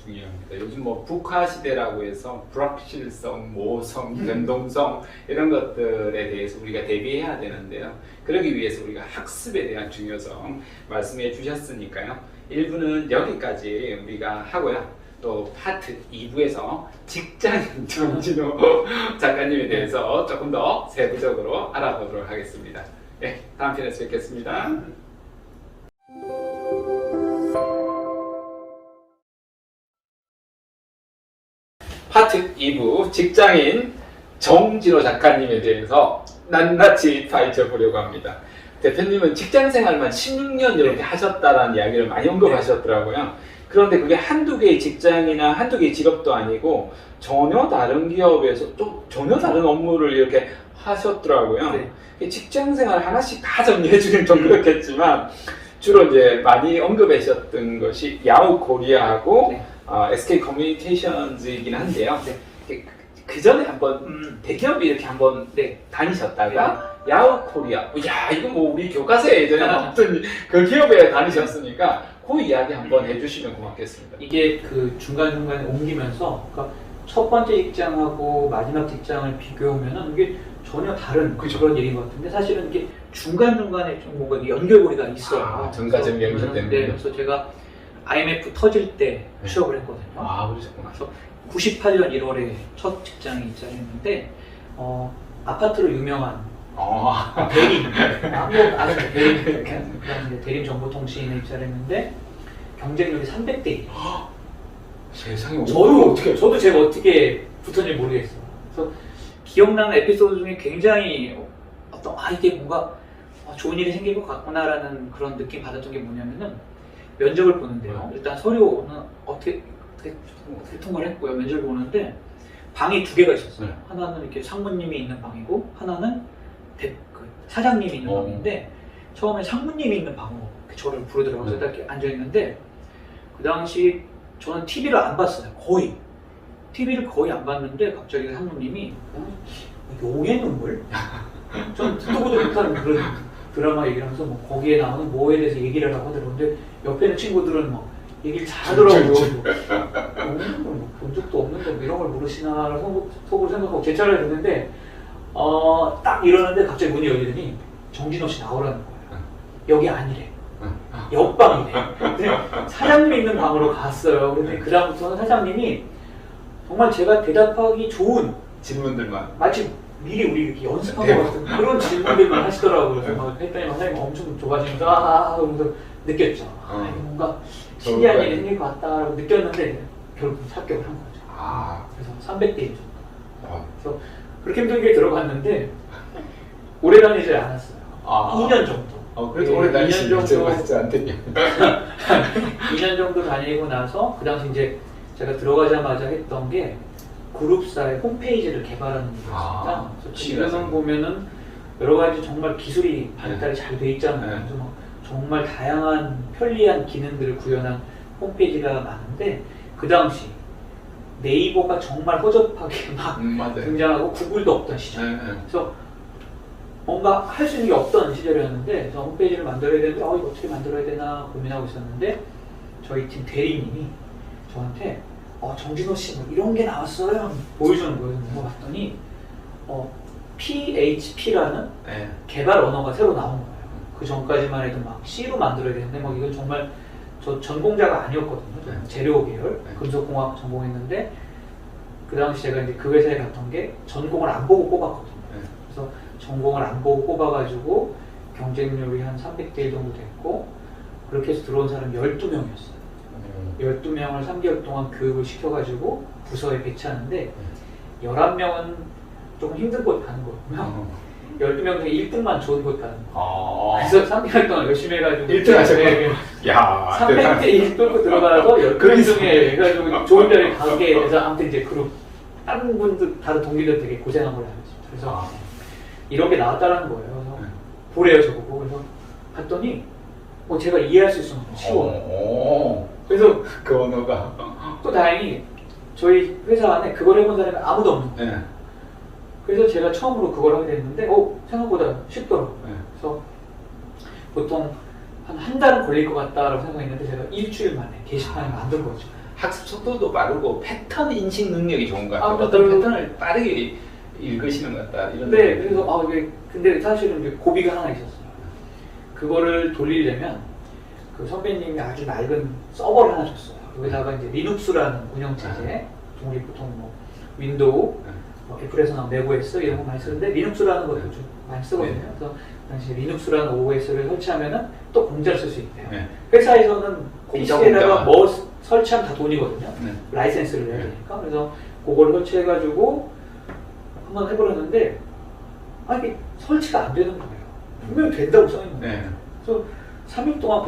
중요합니다. 요즘 북화 시대라고 해서 불확실성, 모성, 변동성 이런 것들에 대해서 우리가 대비해야 되는데요. 그러기 위해서 우리가 학습에 대한 중요성 말씀해 주셨으니까요. 1부는 여기까지 우리가 하고요. 또 파트 2부에서 직장인 정진호 작가님에 대해서 조금 더 세부적으로 알아보도록 하겠습니다. 다음 편에서 뵙겠습니다. 파트 2부 직장인 정진호 작가님에 대해서 낱낱이 파헤쳐 보려고 합니다. 대표님은 직장 생활만 16년 이렇게 하셨다라는 이야기를 많이 언급하셨더라고요. 그런데 그게 한두 개의 직장이나 한두 개의 직업도 아니고 전혀 다른 기업에서 또 전혀 다른 업무를 이렇게 하셨더라고요. 직장 생활 하나씩 다 정리해 주긴 좀 그렇겠지만 주로 이제 많이 언급하셨던 것이 야후 코리아하고 네. SK 커뮤니케이션즈이긴 한데요. 네. 그 전에 한번 대기업이 이렇게 한번 다니셨다가 야후 코리아, 야 이거 뭐 우리 교과서에 예전에 나왔던 그 기업에 다니셨으니까 그 이야기 한번 해주시면 고맙겠습니다. 이게 그 중간중간에 옮기면서 그러니까 첫 번째 직장하고 마지막 직장을 비교하면은 이게 전혀 다른 그죠. 그런 일인 것 같은데 사실은 이게 중간중간에 좀 뭔가 연결고리가 있어요. 전과점 연결되는 네, 그래서 제가 IMF 터질 때 네. 취업을 했거든요. 그러셨구나. 그래서 98년 1월에 첫 직장에 입사했는데 아파트로 유명한 대림, 한국 아는 대림, 대림 정보통신에 입사를 했는데 경쟁률이 300대 1. 세상에 저도 제가 어떻게 붙었는지 모르겠어요. 그래서 기억나는 에피소드 중에 굉장히 어떤 이게 뭔가 좋은 일이 생길 것 같구나라는 그런 느낌 받았던 게 뭐냐면은 면접을 보는데요. 일단 서류는 어떻게 통과를 했고요. 면접을 보는데 방이 두 개가 있었어요. 네. 하나는 이렇게 상무님이 있는 방이고 하나는 사장님이 있는 방인데 처음에 상무님이 있는 방으로 저를 부르더라고요. 그래서 딱 이렇게 앉아 있는데 그 당시 저는 TV를 안 봤어요. 거의 TV를 거의 안 봤는데 갑자기 상무님이 용의 눈물? 전 듣도 보도 못하는 그런 드라마 얘기를 하면서 뭐 거기에 나오는 뭐에 대해서 얘기를 하고 하더라고요. 근데 옆에 있는 친구들은 막 얘기를 잘하더라고요. 본 적도 없는데 뭐 이런 걸 모르시나 속으로 생각하고 제 차례를 듣는데 딱 이러는데 갑자기 문이 열리더니 정진호 씨 나오라는 거예요. 여기 아니래. 옆방이래. 근데 사장님이 있는 방으로 갔어요. 근데 그다음부터는 사장님이 정말 제가 대답하기 좋은 질문들만 마치 미리 우리 이렇게 연습한 것 같은 그런 질문들만 하시더라고요. 그래서 막 했더니 사장님 엄청 좋아하시면서 그러면서 느꼈죠. 이게 뭔가 신기한 일이 생길 것 같다라고 느꼈는데 결국 합격을 한 거죠. 그래서 300대 1 정도. 그래서 그렇게 힘들게 들어갔는데 오래 다니지 않았어요. 2년 정도. 그래도 오래 다니시면 제가 안 되냐. 2년 정도 다니고 나서 그 당시 이제 제가 들어가자마자 했던 게 그룹사의 홈페이지를 개발하는 일이었습니다. 그래서 지금은 보면은 여러 가지 정말 기술이 발달이 잘 돼 있잖아요. 그래서 막 정말 다양한 편리한 기능들을 구현한 홈페이지가 많은데 그 당시 네이버가 정말 허접하게 막 등장하고 구글도 없던 시절. 그래서 뭔가 할 수 있는 게 없던 시절이었는데 그래서 홈페이지를 만들어야 되는데 이거 어떻게 만들어야 되나 고민하고 있었는데 저희 팀 대리님이 저한테 정진호 씨 뭐 이런 게 나왔어요 보여주는 거예요. 그거 봤더니 PHP라는 개발 언어가 새로 나온 거예요. 그 전까지만 해도 막 C로 만들어야 되는데 막 이건 정말 저 전공자가 아니었거든요. 재료 계열 금속공학 전공했는데 그 당시 제가 이제 그 회사에 갔던 게 전공을 안 보고 뽑았거든요. 그래서 전공을 안 보고 뽑아가지고 경쟁률이 한 300대 1 정도 됐고 그렇게 해서 들어온 사람이 12명이었어요. 12명을 3개월 동안 교육을 시켜가지고 부서에 배치하는데 11명은 조금 힘든 곳 가는 거고요. 12명 중에 1등만 좋은 곳 가는 거. 그래서 3개월 동안 열심히 해가지고 1등 하셨고. 야, 300대 1 뚫고 들어가서 12명 중에 해가지고 좋은 자리에 가게 돼서 아무튼 이제 그룹 다른 분들, 다른 동기들 되게 고생한 걸 알고 있습니다. 그래서 이런 게 나왔다는 거예요. 그래서 보래요 저보고. 그래서 봤더니 제가 이해할 수 있으면 쉬워요. 그래서 그 언어가 또 다행히 저희 회사 안에 그걸 해본 사람이 아무도 없는 거예요. 그래서 제가 처음으로 그걸 하게 됐는데 생각보다 쉽더라고요. 그래서 보통 한 달은 걸릴 것 같다라고 생각했는데 제가 일주일 만에 게시판을 만든 거죠. 학습 속도도 빠르고 패턴 인식 능력이 좋은 것 같아요. 어떤 패턴을 빠르게 읽으시는 것 같다. 이런 네, 그래서 근데 사실은 이제 고비가 하나 있었어요. 그거를 돌리려면 그 선배님이 아주 낡은 서버를 하나 줬어요. 여기다가 이제 리눅스라는 운영체제, 우리 보통 뭐 윈도우, 애플에서 나온 맥OS 이런 거 많이 쓰는데 리눅스라는 것도 좀 많이 쓰거든요. 그래서 당시 리눅스라는 OS를 설치하면은 또 공짜로 쓸 수 있대요. 회사에서는 PC에다가 뭐 설치하면 다 돈이거든요. 라이센스를 내야 되니까. 그래서 그걸 설치해가지고 한번 해보려는데 이게 설치가 안 되는 거예요. 분명히 된다고 써있는데. 그래서 3일 동안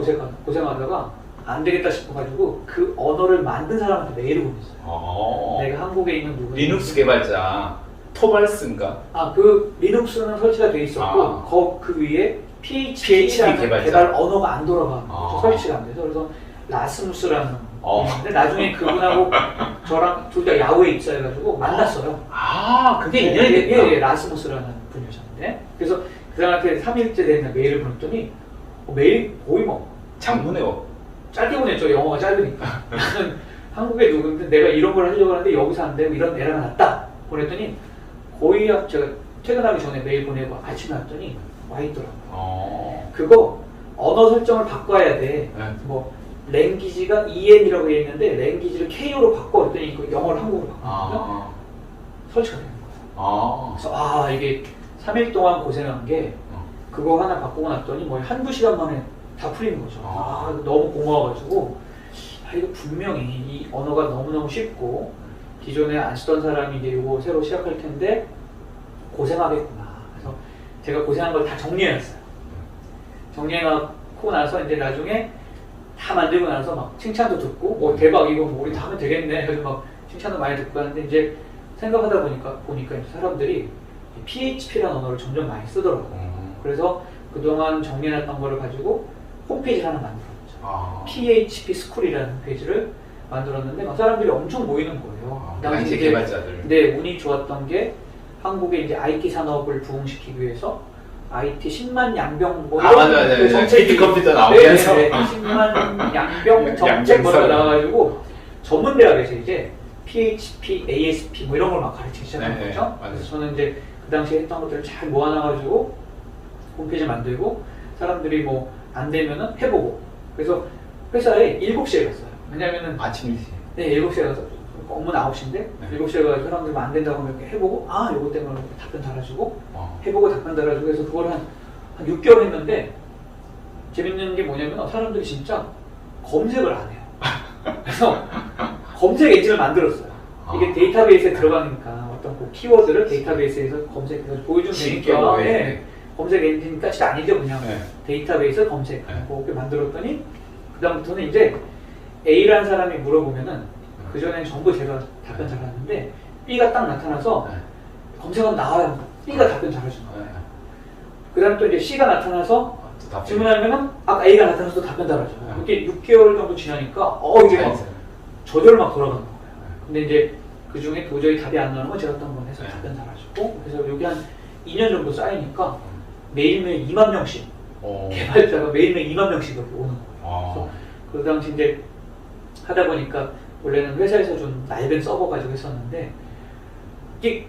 고생하다가 안 되겠다 싶어가지고 그 언어를 만든 사람한테 메일을 보냈어요. 내가 한국에 있는 누구 리눅스 개발자 토발스인가? 그 리눅스는 설치가 돼 있었고 그 위에 PHP라는 개발자. 개발 언어가 안 돌아가는 거죠. 아. 설치가 안 돼서. 그래서 라스무스라는 근데 나중에 그분하고 저랑 둘 다 야후에 입사해가지고 만났어요. 아, 그게 인연이 예, 됐구나. 예, 라스무스라는 분이셨는데 그래서 그 사람한테 3일째 되는 메일을 보냈더니 메일 거의 뭐 장문해요. 짧게 보냈죠. 영어가 짧으니까. 나는 한국에 누군데 내가 이런 걸 하려고 하는데 여기서 안 되고 이런 에러가 났다. 보냈더니 거의 제가 퇴근하기 전에 메일 보내고 아침에 왔더니 와 있더라고요. 그거 언어 설정을 바꿔야 돼. 네. 뭐 랭귀지가 EM이라고 돼 있는데 랭귀지를 KO로 바꿔 그랬더니 그 영어를 한국어로 바꾸거든요. 설치가 되는 거예요. 그래서 이게 3일 동안 고생한 게 그거 하나 바꾸고 났더니 뭐 한두 시간 만에 다 풀리는 거죠. 너무 고마워가지고 이거 분명히 이 언어가 너무너무 쉽고 기존에 안 쓰던 사람이 이제 이거 새로 시작할 텐데 고생하겠구나. 그래서 제가 고생한 걸 다 정리해놨어요. 정리해놓고 나서 이제 나중에 다 만들고 나서 막 칭찬도 듣고 대박 이거 뭐 우리 다 하면 되겠네. 그래서 막 칭찬도 많이 듣고 하는데 이제 생각하다 보니까 이제 사람들이 PHP라는 언어를 점점 많이 쓰더라고요. 그래서 그동안 정리해놨던 거를 가지고 홈페이지를 하나 만들었죠. PHP 스쿨이라는 홈페이지를 만들었는데 막 사람들이 엄청 모이는 거예요. 당시 개발자들. 네, 운이 좋았던 게 한국의 이제 IT 산업을 부흥시키기 위해서 IT 10만 양병 뭐 이런 맞아요. 정책이 컴퓨터 나오면서 10만 양병 정책 뭐 나와가지고 전문 대학에서 이제 PHP, ASP 뭐 이런 걸 막 가르치기 시작한 거죠. 그래서 저는 이제 그 당시에 했던 것들을 잘 모아놔가지고 홈페이지 만들고 사람들이 뭐 안 되면은 해보고 그래서 회사에 7시에 갔어요. 왜냐면은 아침 10시. 네, 7시에 가서 업무는 9시인데 7시에 가서 사람들 안 된다고 하면 이렇게 해보고 요거 때문에 답변 달아주고 해보고 답변 달아주고 해서 그걸 한 6개월 했는데 재밌는 게 뭐냐면 사람들이 진짜 검색을 안 해요. 그래서 검색 엔진을 만들었어요. 이게 데이터베이스에 들어가니까 어떤 그 키워드를 데이터베이스에서 검색해서 보여주면 되니까 검색 엔진까지 아니죠. 그냥 데이터베이스 검색 그렇게 만들었더니 그 다음부터는 이제 A라는 사람이 물어보면은 그 전엔 전부 제가 답변 잘하는데 B가 딱 나타나서 검색하면 나와요. B가 답변 잘해주는 거예요. 그 다음 또 이제 C가 나타나서 질문하면은 A가 나타나서 또 답변 잘해줘요. 이렇게 6개월 정도 지나니까 이제 막 저절로 막 돌아가는 거예요. 근데 이제 그 중에 도저히 답이 안 나오는 건 제가 또 한번 해서 답변 잘해주고 그래서 여기 한 2년 정도 쌓이니까 매일매일 2만 명씩 개발자가 매일매일 2만 명씩 이렇게 오는 거예요. 그래서 그 당시 이제 하다 보니까 원래는 회사에서 좀 낡은 서버 가지고 했었는데 이게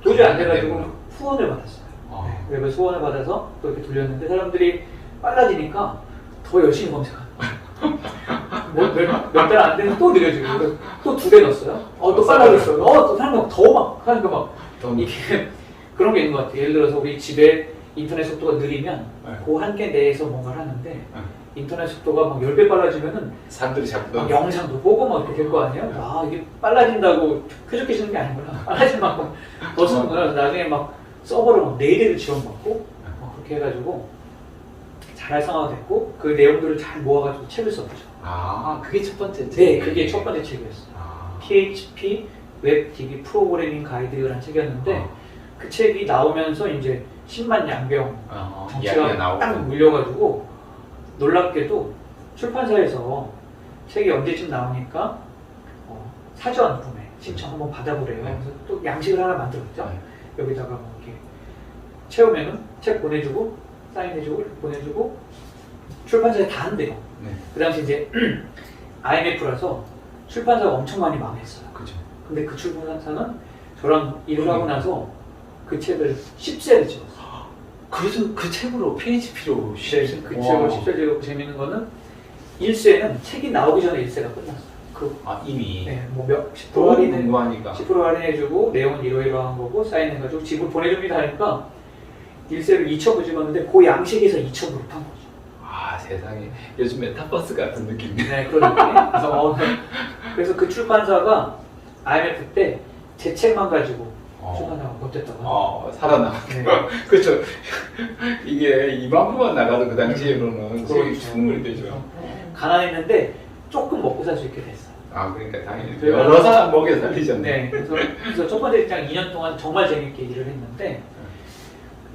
도저히 안 돼가지고 후원을 받았어요. 웹에 후원을 받아서 또 이렇게 돌렸는데 사람들이 빨라지니까 더 열심히 검색하는 거예요. 몇 달 안 되면 또 느려지고 또 2배 넣었어요. 또 빨라졌어요. 또 사람들 더 막 하니까 막 이게 그런 게 있는 것 같아요. 예를 들어서 우리 집에 인터넷 속도가 느리면 그 한계 내에서 뭔가를 하는데 인터넷 속도가 막 10배 빨라지면은 사람들이 자꾸 막 영상도 보고 막 이렇게 될 거 아니에요? 이게 빨라진다고 쾌적해지는 게 아니구나. 빨라진 만큼 더 쓰는구나. 나중에 막 서버를 막 4대를 지원받고 그렇게 해가지고 잘 활성화가 됐고 그 내용들을 잘 모아가지고 책을 썼죠. 그게 첫 번째 책? 네, 그게 첫 번째 책이었어요. PHP 웹 DB 프로그래밍 가이드라는 책이었는데 그 책이 나오면서 이제 10만 양병 정치가 딱 물려가지고 놀랍게도 출판사에서 책이 언제쯤 나오니까 사전 구매 신청 한번 받아보래요. 그래서 또 양식을 하나 만들었죠. 여기다가 뭐 이렇게 채우면은 책 보내주고 사인해주고 보내주고 출판사에 다 한대요. 그 당시 이제 IMF라서 출판사가 엄청 많이 망했어요. 근데 그 출판사는 저랑 일을 하고 나서 그 책을 10세를 찍었어요. 그래서 그 책으로 PHP로 그 책을 10세를 찍었고 재밌는 거는 1세는 책이 나오기 전에 1세가 끝났어요. 이미? 네, 뭐 10% 할인해, 궁금하니까 10% 할인해주고 내용은 이러이러한 거고 사인해가지고 집을 보내줍니다 하니까 1세를 2,000부 찍었는데 그 양식에서 2,000부를 판 거죠. 세상에 요즘 메타버스 같은 느낌이네. 네, 그런 느낌. 그래서 그 출판사가 IMF 때 제 책만 가지고 출판사가 못됐다고 살아남았. 그렇죠. 이게 2만 부만 나가도 그 당시에는 거의 충분히 되죠. 가난했는데 조금 먹고 살 수 있게 됐어요. 그러니까 당연히 여러 사람 먹여 살리셨네. 네, 그래서 첫 번째 직장 2년 동안 정말 재밌게 일을 했는데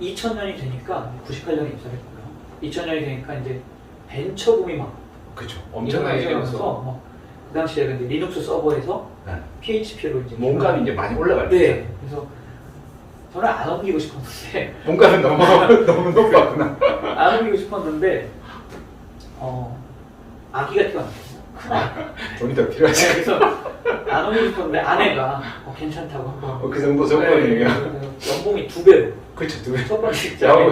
2000년이 되니까 98년에 입사를 했고요. 2000년이 되니까 이제 벤처붐이 막 그렇죠. 엄청나게 일어나면서 일어나서 그 당시에 이제 리눅스 서버에서 네. PHP로 이제 몸값이 이제 많이 올라갈 때. 네. 그래서 저는 안 옮기고 싶었는데 몸값은 너무 너무 높았구나. 안 옮기고 싶었는데 아기가 태어났어요. 큰 아기. 돈이 더 필요하지. 네, 그래서 안 옮기고 싶었는데 아내가 괜찮다고 한번. 그 정도 조건이에요. 연봉이 2배로. 그렇죠. 두 배. 첫 번째 직장에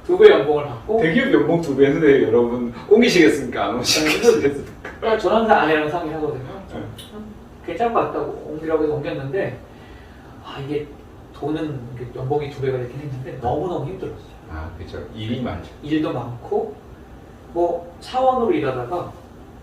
2배 연봉을 받고. 대기업 연봉 2배인데 여러분 옮기시겠습니까? 안 옮기시겠습니까? 저는 항상 아내랑 상의를 하거든요. 괜찮을 것 같다고 옮기라고 해서 옮겼는데 이게 돈은 연봉이 2배가 되긴 했는데 너무너무 힘들었어요. 아 그렇죠. 일이 많죠. 일도 많고 뭐 사원으로 일하다가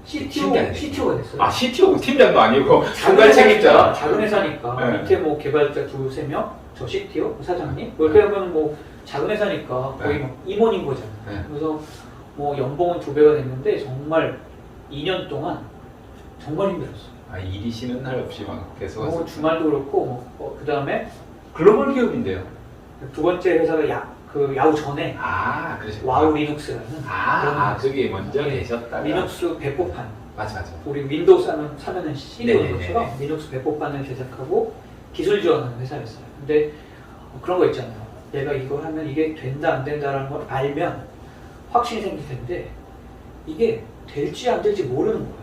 CTO가 됐어요. 아 CTO 팀장도 아니고 작은 중간 회사니까, 책임자. 작은 회사니까 네. 밑에 뭐 개발자 2-3명, 저 CTO, 사장님 이렇게 하면 뭐 작은 회사니까 거의 네. 뭐 임원인 거잖아요. 네. 그래서 뭐 연봉은 2배가 됐는데 정말 2년 동안 정말 힘들었어요. 아 일이 쉬는 날 없이 막 계속 뭐 하셨어요. 주말도 그렇고 그 다음에 글로벌 기업인데요. 두 번째 회사가 야후 전에 아 그러죠. 와우 리눅스라는 그런 그게 먼저 네. 계셨다가 리눅스 배포판 맞아. 우리 윈도우 사면은 CD 오는 네네네. 것처럼 리눅스 배포판을 제작하고 기술 지원하는 회사였어요. 근데 그런 거 있잖아요. 내가 이걸 하면 이게 된다 안 된다라는 걸 알면 확신이 생길 텐데 이게 될지 안 될지 모르는 거예요.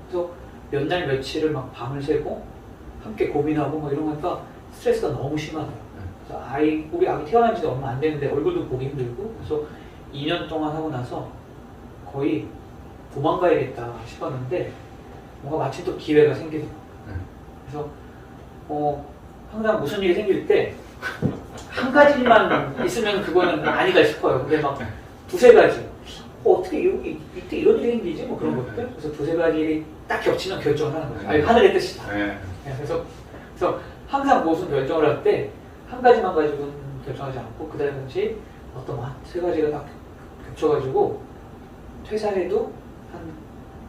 그래서 몇 날 며칠을 막 밤을 새고 함께 고민하고 뭐 이런 거니까 스트레스가 너무 심하더라고요. 그래서 우리 아기 태어난 지도 얼마 안 되는데 얼굴도 보기 힘들고 그래서 2년 동안 하고 나서 거의 도망가야겠다 싶었는데 뭔가 마침 또 기회가 생기더라고요. 그래서 항상 무슨 일이 생길 때 한 가지만 있으면 그거는 아니다 싶어요. 근데 막 2-3가지 어떻게 이때 이런 일이 생기지? 뭐 그런 것들. 그래서 2-3가지 일이 딱 겹치면 결정을 하는 거죠. 하늘의 뜻이다. 네. 그래서 항상 무슨 결정을 할 때 한 가지만 가지고는 결정하지 않고 그 다음에 어떤 3가지가 딱 겹쳐가지고 퇴사해도 한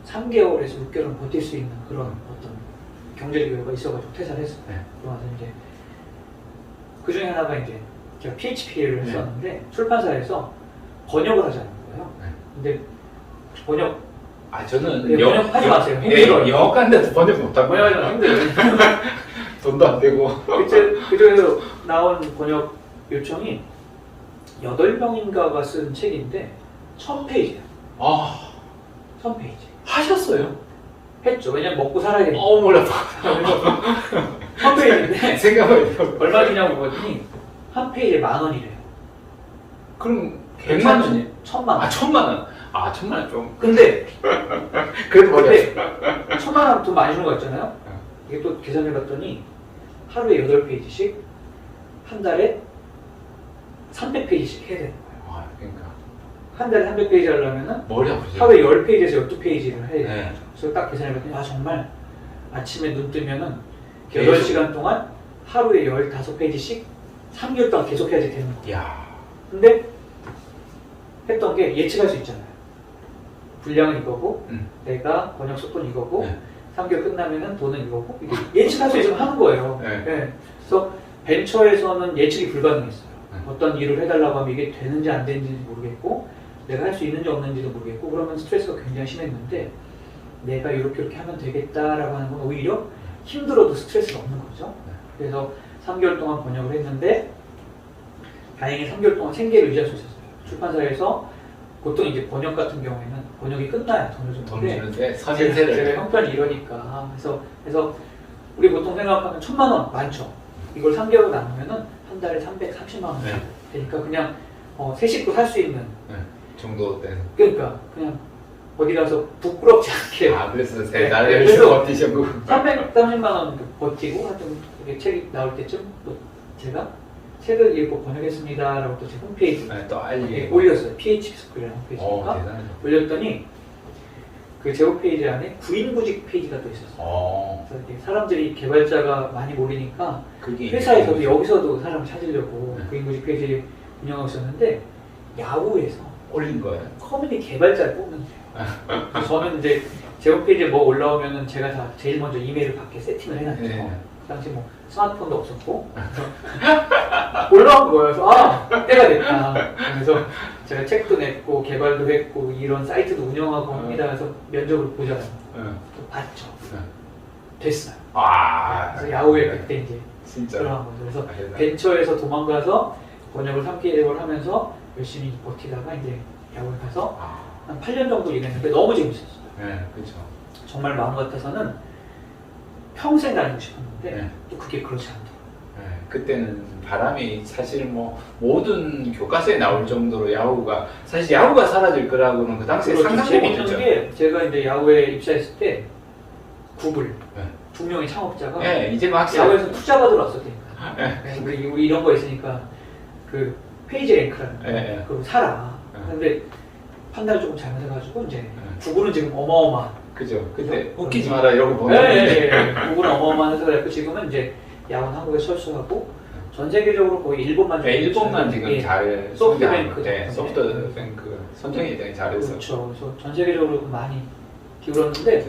3개월에서 6개월은 버틸 수 있는 그런 어떤 경제적 여유가 있어가지고 퇴사를 했어요. 네. 그러면서 이제 그 중에 하나가 이제 제가 PHP를 네. 했었는데 출판사에서 번역을 하자는 거예요. 네. 근데 번역 저는 네, 번역하지 마세요. 예, 힘들어요. 영어과인데도 번역 못하고 번역하지 힘들어요. 돈도 안 되고. 그중에서 나온 번역 요청이 8명인가가 쓴 책인데 1000페이지야. 1000페이지. 하셨어요? 했죠. 왜냐면 먹고 살아야 되니까. 몰라. 1000페이지인데 생각을 얼마 주냐고 물었더니 한 페이지에 10,000원이래요. 그럼 100만 원이? 1000만 원. 1000만 원. 1000만 원 좀. 근데 그래도 버렸어. 1000만 원 돈 많이 주는 거 있잖아요. 이게 또 계산해 봤더니 하루에 8페이지씩 한 달에 300페이지씩 해야 되는 거예요. 그러니까 한 달에 300페이지 하려면은 머리 아프죠. 하루에 10페이지에서 12페이지를 해야 돼요. 네. 그래서 딱 계산해 봤더니 정말 아침에 눈 뜨면은 계속. 8시간 동안 하루에 15페이지씩 3개월 동안 계속 해야지 되는 거예요. 이야. 근데 했던 게 예측할 수 있잖아요. 분량은 이거고 내가 번역 속도는 이거고 네. 3개월 끝나면은 돈은 이거고 이게 예측할 수 있으면 하는 거예요. 네. 네. 그래서 벤처에서는 예측이 불가능했어요. 네. 어떤 일을 해달라고 하면 이게 되는지 안 되는지 모르겠고 내가 할 수 있는지 없는지도 모르겠고 그러면 스트레스가 굉장히 심했는데 내가 이렇게 하면 되겠다라고 하는 건 오히려 힘들어도 스트레스가 없는 거죠. 그래서 3개월 동안 번역을 했는데 다행히 3개월 동안 생계를 유지할 수 있었어요. 출판사에서 보통 이제 번역 같은 경우에는 번역이 끝나야 돈을 돈 주는데 주는데 서신세를. 제가 형편이 이러니까 그래서 우리 보통 생각하면 1,000만 원 많죠. 이걸 3개월 나누면은 한 달에 330만 원 네. 되니까 그냥 새 식구 살 수 있는 정도 된. 그러니까 그냥 어디 가서 부끄럽지 않게 그래서 네. 3달에 그래서 버티셨고. 330만 원 버티고 하여튼 이게 책이 나올 때쯤 또 제가 책을 읽고 번역했습니다라고 또 제 홈페이지 또 알리. 올렸어요. PHP 스쿨이라는 홈페이지니까 대단하죠. 올렸더니 그 제 홈페이지 안에 구인구직 페이지가 또 있었어요. 그래서 이렇게 사람들이 개발자가 많이 몰리니까 회사에서도 여기서도 사람을 찾으려고 구인구직 페이지 운영하고 있었는데 야후에서 올린 거예요. 커뮤니티 개발자를 뽑는 거예요. 저는 이제 제 홈페이지에 뭐 올라오면은 제가 다 제일 먼저 이메일을 받게 세팅을 해놨죠. 네. 그 당시 뭐 스마트폰도 없었고 그래서 올라온 거예요. 그래서 때가 됐다. 그래서 제가 책도 냈고 개발도 했고 이런 사이트도 운영하고 합니다. 그래서 면접을 보잖아요. 또 봤죠. 됐어요. 그래서 야후에 그때 이제 진짜 들어간 거죠. 그래서 벤처에서 도망가서 번역을 3개월 하면서 열심히 버티다가 이제 야후에 가서 한 8년 정도 일했는데 너무 재밌었어요. 그렇죠. 정말 마음 같아서는 평생 다니고 싶었는데 또 그게 그렇지 않더라고요. 그때는 바람이 사실 뭐 모든 교과서에 나올 정도로 야후가 사실 야후가 사라질 거라고는 그 당시에 상상도 재밌는 못했죠. 게 제가 이제 야후에 입사했을 때 구글 두 명의 창업자가 이제 막 야후에서 투자가 들어왔었대니까. 우리 이런 거 있으니까 그 페이지 랭크라는 거 그거 사라. 근데 판단을 조금 잘못해가지고 이제 구글은 지금 어마어마한. 그죠. 그때 웃기지 마라 이러고 보내는데. 구글은 어마어마한 회사가 됐고 지금은 이제 야후는 한국에 철수하고 전 세계적으로 거의 일본만 일본만 지금 잘 소프트뱅크 소프트뱅크 선정이 되게 잘해서. 그렇죠. 그래서 전 세계적으로 많이 기울었는데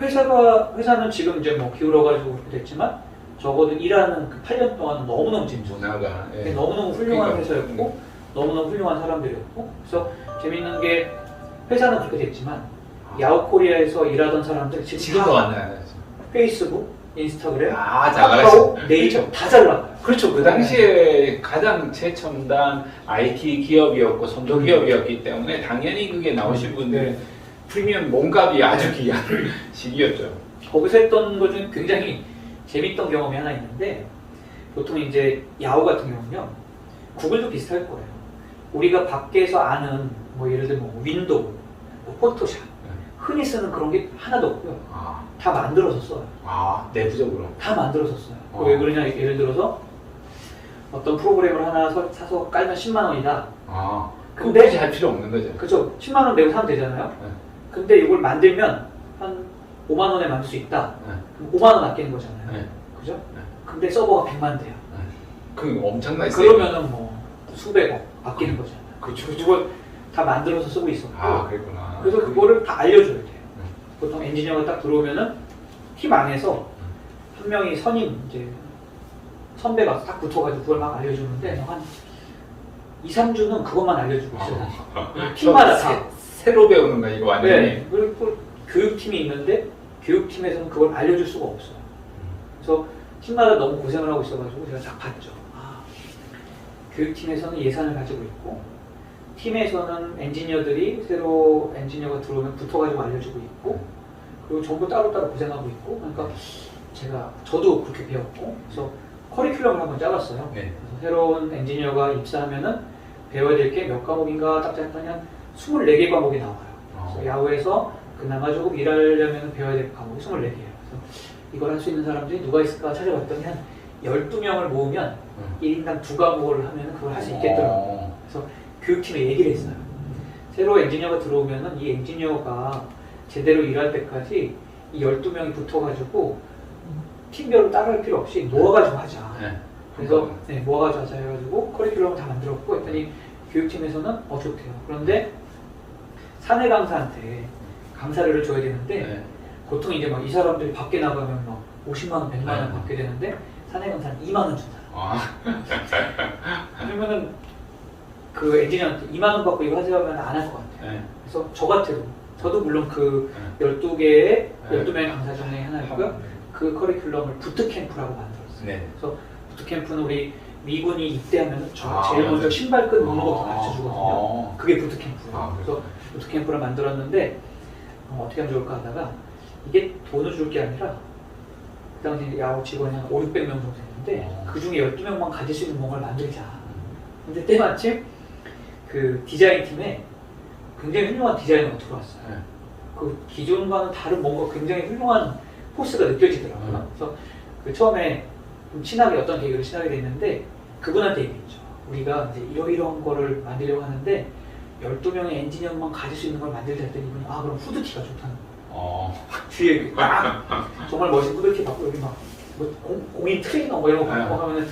회사는 지금 이제 뭐 기울어가지고 그렇게 됐지만 적어도 일하는 그 8년 동안 너무너무 재밌었어요. 문화가 너무너무 훌륭한 회사였고 너무너무 훌륭한 사람들이었고 그래서 재밌는 게 회사는 그렇게 됐지만 야후 코리아에서 일하던 사람들 지금도 만나요. 페이스북, 인스타그램, 카카오, 네이버 다 잘 나가요. 그렇죠. 그 당시에 가장 최첨단 IT 기업이었고 선도 기업이었기 때문에 당연히 그게 나오신 분들 프리미엄 몸값이 아주 귀한 시기였죠. 거기서 했던 것 중에 굉장히 재밌던 경험이 하나 있는데 보통 이제 야후 같은 경우는요 구글도 비슷할 거예요. 우리가 밖에서 아는 뭐 예를 들면 뭐 윈도우, 뭐 포토샵 흔히 쓰는 그런 게 하나도 없고요. 다 만들어서 써요. 내부적으로? 다 만들어서 써요. 왜 그러냐 예를 들어서 어떤 프로그램을 하나 사서 깔면 10만 원이다. 근데 굳이 할 필요 없는 거죠. 그렇죠. 10만 원 내고 사면 되잖아요. 근데 이걸 만들면 한 5만 원에 만들 수 있다. 그럼 5만 원 아끼는 거잖아요. 그죠? 근데 서버가 100만 대야. 그 엄청나게 그러면은 뭐 수백억 아끼는 거잖아요. 그렇죠. 그걸 다 만들어서 쓰고 있었고. 그랬구나. 그래서 그거를 다 알려줘야 돼요. 보통 엔지니어가 딱 들어오면은 팀 안에서 한 명이 선임 이제 선배가 딱 붙어가지고 그걸 막 알려주는데 한 2, 3주는 그것만 알려주고 있어요. 팀마다 다. 새로 배우는 거 이거 완전히. 네. 그리고 교육팀이 있는데 교육팀에서는 그걸 알려줄 수가 없어요. 그래서 팀마다 너무 고생을 하고 있어가지고 제가 딱 봤죠. 교육팀에서는 예산을 가지고 있고 팀에서는 엔지니어들이 새로 엔지니어가 들어오면 붙어가지고 알려주고 있고 그리고 전부 따로따로 고생하고 있고 그러니까 저도 그렇게 배웠고 그래서 커리큘럼을 한번 짜봤어요. 그래서 새로운 엔지니어가 입사하면은 배워야 될 게 몇 과목인가 딱 짰더니 한 24개 과목이 나와요. 그래서 야후에서 그나마 조금 일하려면 배워야 될 과목이 24개예요. 그래서 이걸 할 수 있는 사람들이 누가 있을까 찾아봤더니 한 12명을 모으면 1인당 2과목을 하면 그걸 할 수 있겠더라고요. 그래서 교육팀에 얘기를 했어요. 새로 엔지니어가 들어오면은 이 엔지니어가 제대로 일할 때까지 이 12명이 붙어가지고 팀별로 따라할 필요 없이 모아가지고 하자. 그래서 모아가지고 하자 해가지고 커리큘럼을 다 만들었고 했더니 교육팀에서는 좋대요. 그런데 사내 강사한테 강사료를 줘야 되는데 보통 이제 막 이 사람들이 밖에 나가면 막 50만 원, 100만 원 받게 되는데 사내 강사는 2만 원 준다. 그러면은 그 엔지니어한테 2만 원 받고 이거 하세요 하면 안 할 것 같아요. 그래서 저 같아도 저도 물론 그 12개의 12명의 강사 중에 하나였고요. 그 커리큘럼을 부트캠프라고 만들었어요. 그래서 부트캠프는 우리 미군이 입대하면 제일 먼저 신발끈 묶는 것부터 가르쳐주거든요. 그게 부트캠프예요. 그래서 부트캠프를 만들었는데 어떻게 하면 좋을까 하다가 이게 돈을 줄 게 아니라 그 당시 야후 직원이 한 5, 600명 정도 됐는데 그 중에 12명만 가질 수 있는 뭔가를 만들자. 근데 때마침 그 디자인 팀에 굉장히 훌륭한 디자이너가 들어왔어요. 그 기존과는 다른 뭔가 굉장히 훌륭한 포스가 느껴지더라고요. 그래서 그 처음에 좀 친하게 어떤 계기로 친하게 됐는데 그분한테 얘기했죠. 우리가 이제 이러이러한 거를 만들려고 하는데 12명의 엔지니어만 가질 수 있는 걸 만들자 했더니 이분이 그럼 후드티가 좋다는 거예요. 뒤에 정말 멋진 후드티 받고 여기 막 뭐 공인 트레이너 뭐 이런 거 받고 하면은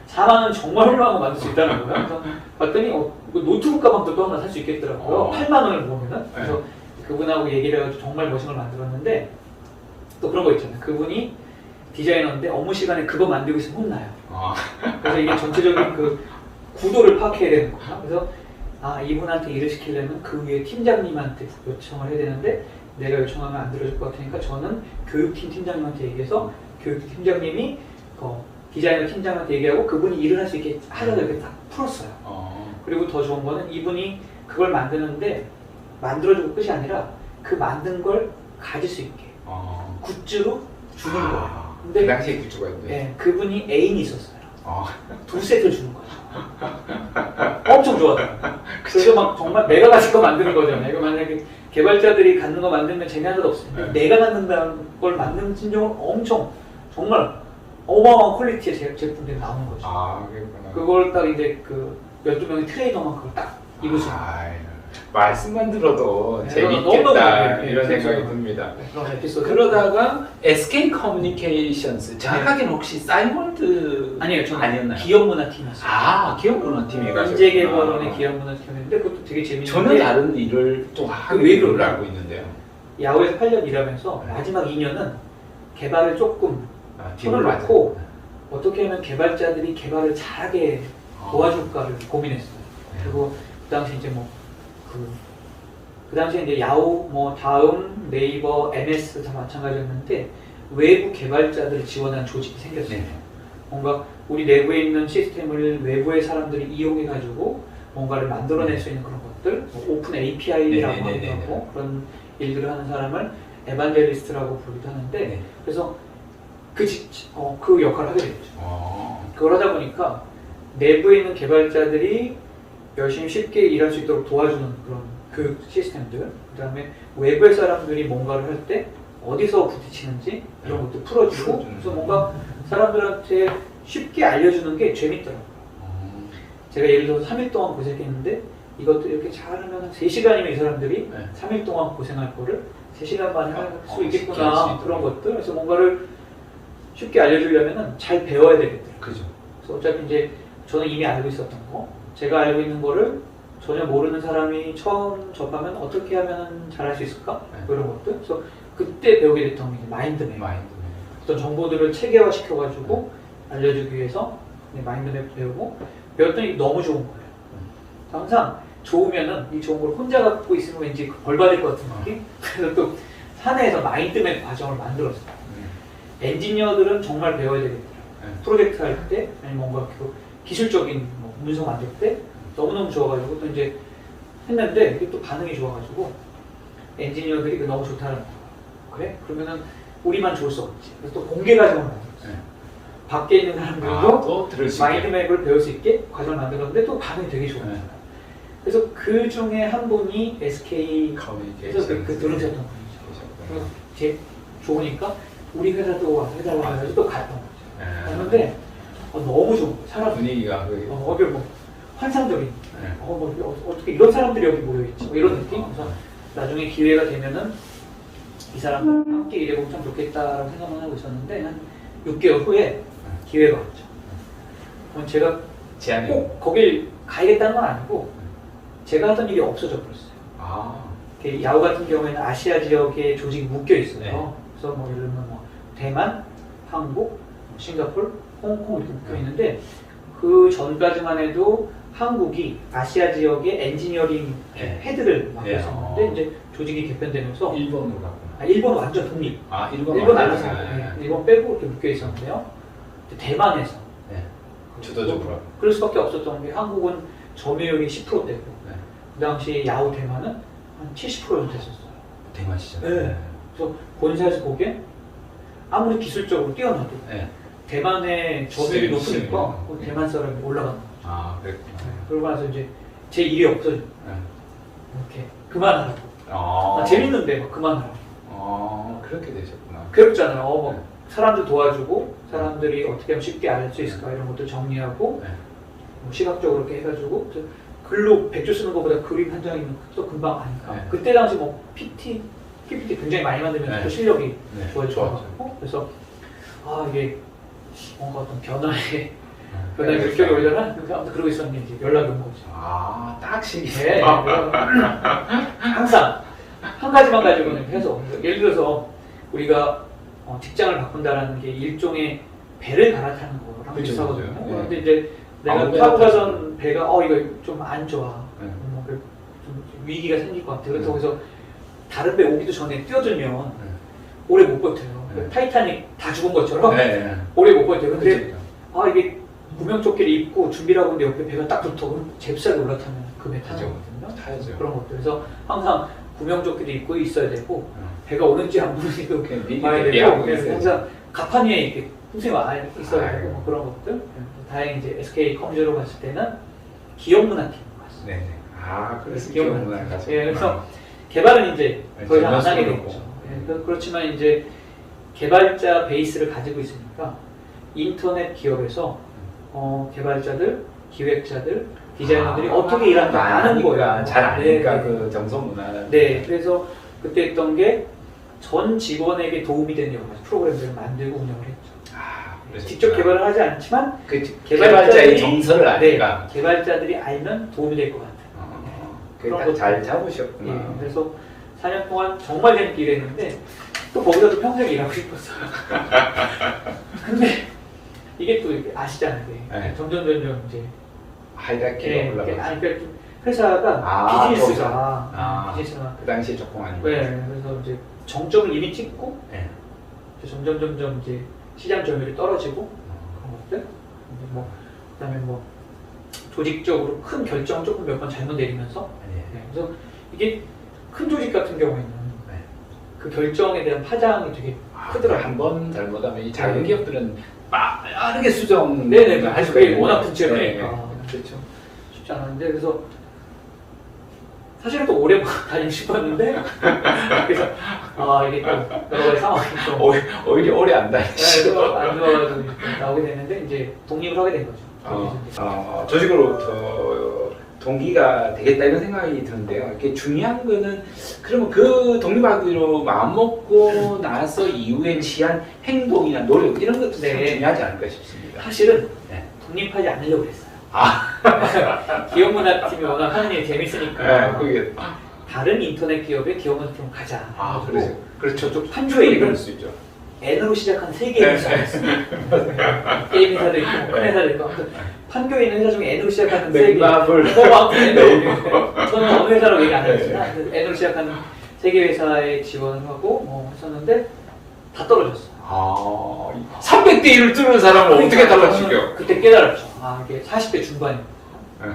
4만 원 정말 훌륭한 거 만들 수 있다는 거예요. 그래서 봤더니 노트북 가방도 또 하나 살 수 있겠더라고요. 8만 원을 모으면은. 그래서 그분하고 얘기를 해가지고 정말 멋진 걸 만들었는데 또 그런 거 있잖아요. 그분이 디자이너인데 업무 시간에 그거 만들고 있으면 혼나요. 아, 그래서 이게 전체적인 그 구도를 파악해야 되는 거야. 그래서 이분한테 일을 시키려면 그 위에 팀장님한테 요청을 해야 되는데 내가 요청하면 안 들어줄 것 같으니까 저는 교육팀 팀장님한테 얘기해서 교육팀 팀장님이 디자이너 팀장한테 얘기하고 그분이 일을 할 수 있게 하려고 이렇게 딱 풀었어요. 그리고 더 좋은 거는 이분이 그걸 만드는데 만들어주고 끝이 아니라 그 만든 걸 가질 수 있게 굿즈로 주는 거예요. 그 근데 당시에 굿즈가 있는데. 네, 그분이 애인이 있었어요. 두 세트를 주는 거예요. 엄청 좋아요. 그래서 막 정말 내가 가진 거 만드는 거잖아요. 이거 만약에 개발자들이 갖는 거 만들면 재미하나도 없어요. 내가 만든다는 걸 만드는 심정을 엄청 정말 어마어마한 퀄리티의 제품들이 나오는 거죠. 그랬구나. 그걸 딱 이제 그 12명의 트레이너만 그걸 딱 입으시는 거예요. 말씀만 들어도 네, 재밌겠다 너무 이런 재밌어요. 생각이 듭니다. 그런 에피소드. 그러다가 SK 커뮤니케이션스 정확하게는 혹시 사이먼드 아니에요. 저는 아니었나요? 기업문화팀이었어요. 기업문화팀에 가셨구나. 인재개발원의 기업문화팀이었는데 그것도 되게 재밌는데 저는 다른 일을 또 하는 왜 걸로 그럴까요? 알고 있는데요. 야후에서 8년 일하면서 네. 마지막 2년은 개발을 조금 뒤로 손을 맞아요. 놓고 어떻게 하면 개발자들이 개발을 잘하게 도와줄까를 고민했어요. 그리고 그 당시 이제 그 당시에 이제 야후, 다음, 네이버, MS 다 마찬가지였는데 외부 개발자들을 지원하는 조직이 생겼어요. 네. 뭔가 우리 내부에 있는 시스템을 외부의 사람들이 이용해가지고 뭔가를 만들어낼 수 있는 그런 것들, 오픈 API라고 하기도 하고 그런 일들을 하는 사람을 에반젤리스트라고 부르기도 하는데 네. 그래서 그 역할을 하게 됐죠. 그걸 하다 보니까 내부에 있는 개발자들이 열심히 쉽게 일할 수 있도록 도와주는 그런 교육 시스템들, 그 다음에 외부의 사람들이 뭔가를 할 때 어디서 부딪히는지 이런 것도 풀어주고, 그래서 뭔가 사람들한테 쉽게 알려주는 게 재밌더라고요. 제가 예를 들어서 3일 동안 고생했는데 이것도 이렇게 잘하면 3시간이면 이 사람들이 3일 동안 고생할 거를 3시간 만에 할 수 있겠구나, 그런 것들. 그래서 뭔가를 쉽게 알려주려면 잘 배워야 되겠더라고요. 그죠. 그래서 어차피 이제 저는 이미 알고 있었던 거, 제가 알고 있는 거를 전혀 모르는 사람이 처음 접하면 어떻게 하면 잘할 수 있을까? 이런 것들. 그래서 그때 배우게 됐던 게 마인드맵. 어떤 정보들을 체계화 시켜가지고 알려주기 위해서 마인드맵 배우고 배웠더니 너무 좋은 거예요. 항상 좋으면은 이 좋은 걸 혼자 갖고 있으면 왠지 벌 받을 것 같은 느낌? 그래서 또 사내에서 마인드맵 과정을 만들었어요. 엔지니어들은 정말 배워야 되겠더라고요. 프로젝트 할 때, 아니면 뭔가 기술적인 문서 만들 때 너무너무 좋아가지고 또 이제 했는데 이게 또 반응이 좋아가지고 엔지니어들이 너무 좋다는 거예요. 그래? 그러면은 우리만 좋을 수 없지. 그래서 또 공개 과정을 만들었어요. 밖에 있는 사람들도 또 들을 수 마인드맵을 배울 수 있게 과정을 만들었는데 또 반응이 되게 좋았어요. 그래서 그 중에 한 분이 SK 커뮤니케이션 그 들으셨던 분이죠. 그래서 제 좋으니까 우리 회사도 와서 해달라고 해서 또 갔던 거죠. 갔는데 너무 좋은 거예요. 사람 분위기가 환상적인 어떻게 이런 사람들이 여기 모여있지 이런 느낌. 그래서 나중에 기회가 되면은 이 사람들 함께 일해보면 참 좋겠다라고 생각만 하고 있었는데 한 6개월 후에 기회가 왔죠. 그럼 제가 꼭 거길 가야겠다는 건 아니고 제가 하던 일이 없어져 버렸어요. 야후 같은 경우에는 아시아 지역에 조직이 묶여 있어요. 그래서 예를 들면 대만, 한국, 싱가포르, 홍콩 이렇게 묶여 있는데 그 전까지만 해도 한국이 아시아 지역의 엔지니어링 헤드를 맡고 있었는데 이제 조직이 개편되면서 일본으로 갔구나. 일본은 완전 독립. 일본 알아서 일본 빼고 이렇게 묶여 있었는데요. 대만에서 주도적으로 그럴 수밖에 없었던 게 한국은 점유율이 10%대고 그 당시 야후 대만은 한 70% 정도 됐었어요. 대만 시절. 그래서 본사에서 보기엔 아무리 기술적으로 뛰어나도 대만의 점유율이 높으니까 대만 사람이 올라가는 거죠. 그랬구나. 그러고 나서 이제 제 일이 없어져. 이렇게 그만하라고. 재밌는데 막 그만하라고. 그렇게 되셨구나. 그렇잖아요. 사람들 도와주고 사람들이 어떻게 하면 쉽게 알 수 있을까 이런 것도 정리하고 시각적으로 이렇게 해가지고 글로 100줄 쓰는 것보다 그림 한 장이면 또 금방 하니까 그때 당시 PPT 굉장히 많이 만들면 또 실력이 좋아졌고 그래서 이게 뭔가 어떤 변화의 물결이 올려나? 아무튼 그러고 있었는데 이제 연락이 온 거죠. 딱 시기네. 네. 항상 한 가지만 가지고는 계속 예를 들어서 우리가 직장을 바꾼다라는 게 일종의 배를 갈아타는 거랑 그쵸, 비슷하거든요. 그쵸. 그런데 이제 내가 아무 타고 배나 가던 배가 이거 좀 안 좋아. 네. 좀 위기가 생길 것 같아. 그래서 네. 거기서 다른 배 오기도 전에 뛰어들면 네. 오래 못 버텨요. 네. 타이타닉 다 죽은 것처럼 네. 오래 못 버텨요. 근데 그렇죠. 이게 구명조끼를 입고 준비를 하고 있는데 옆에 배가 딱 붙어. 그럼 잽싸게 올라타면 그 배 타는 그죠. 거거든요. 타야죠. 그런 것들. 그래서 항상 구명조끼를 입고 있어야 되고 배가 오는지 안 오는지도 그냥 미리 봐야 대비하고 되고 있어야지. 항상 가판 위에 이렇게 풍선이 와 있어야 아이고. 되고 뭐 그런 것들. 다행히 이제 SK 컴퓨터로 갔을 때는 기업문화팀으로 갔어요. 네네. 그래서 기업 기업 문화 가서. 예, 그래서 개발은 이제 네, 더 이상 안 하게 재미없고. 됐죠. 그렇지만 이제 개발자 베이스를 가지고 있으니까 인터넷 기업에서 개발자들, 기획자들, 디자이너들이 어떻게 일하는지 아는 거예요. 잘 아니까 네. 그 정서 문화는. 네, 그래서 그때 했던 게 전 직원에게 도움이 되는 여러 가지 프로그램들을 만들고 운영을 했죠. 그래서 직접 개발을 하지 않지만 그 개발자의 정서를 네, 아니까. 개발자들이 알면 도움이 될 것 같아요. 그런 그걸 잘 것들. 잡으셨구나. 예, 그래서 4년 동안 정말 재밌게 일했는데 또 거기서도 평생 일하고 싶었어요. 근데 이게 또 이렇게 아시잖아요. 네. 점점 이제 하이라키가 올라가서. 아니 그러니까 회사가 비즈니스가 비즈니스가 그 당시에 조금 아니고. 네, 그래서 이제 정점을 이미 찍고 네. 이제 점점 이제 시장 점유율이 떨어지고 그런 것들 이제 뭐 그다음에 뭐 조직적으로 큰 결정 조금 몇 번 잘못 내리면서 네. 그래서 이게 큰 조직 같은 경우에는 네. 그 결정에 대한 파장이 되게 크더라고요. 한번 잘못하면 이 작은 기업들은 빠르게 수정 네네 할 수가 그게 있는 워낙 거죠. 분치가 네. 크니까 그렇죠. 쉽지 않았는데 그래서 사실은 또 오래 다니고 싶었는데 그래서 이게 또 여러 가지 상황이 좀 오히려 오래 안 다니시고 안 좋아가지고 나오게 됐는데 이제 독립을 하게 된 거죠. 조직으로부터 동기가 되겠다 이런 생각이 드는데요. 이게 중요한 거는 그러면 그 독립하기로 마음먹고 나서 이후에 취한 행동이나 노력 이런 것도 참 네. 중요하지 않을까 싶습니다. 사실은 네. 독립하지 않으려고 그랬어요. 기업문화팀이 워낙 하는 일이 재밌으니까 그게 다른 인터넷 기업의 기업문화팀으로 가자. 그렇죠. 좀 판교에 그럴 있는 수 있죠. N으로 시작한 세 개의 회사가 있어요. 게임 회사도 있고 큰 회사도 있고 판교에 있는 회사 중에 N으로 시작하는 세 개. 맥마블. 저는 어느 회사라고 얘기 안 했지만 N으로 시작하는 세 개 회사에 지원을 하고 했었는데 다 떨어졌어요. 300대 1을 뚫는 사람은 어떻게 달라지게요? 그때 깨달았죠. 이게 40대 중반이에요. 네.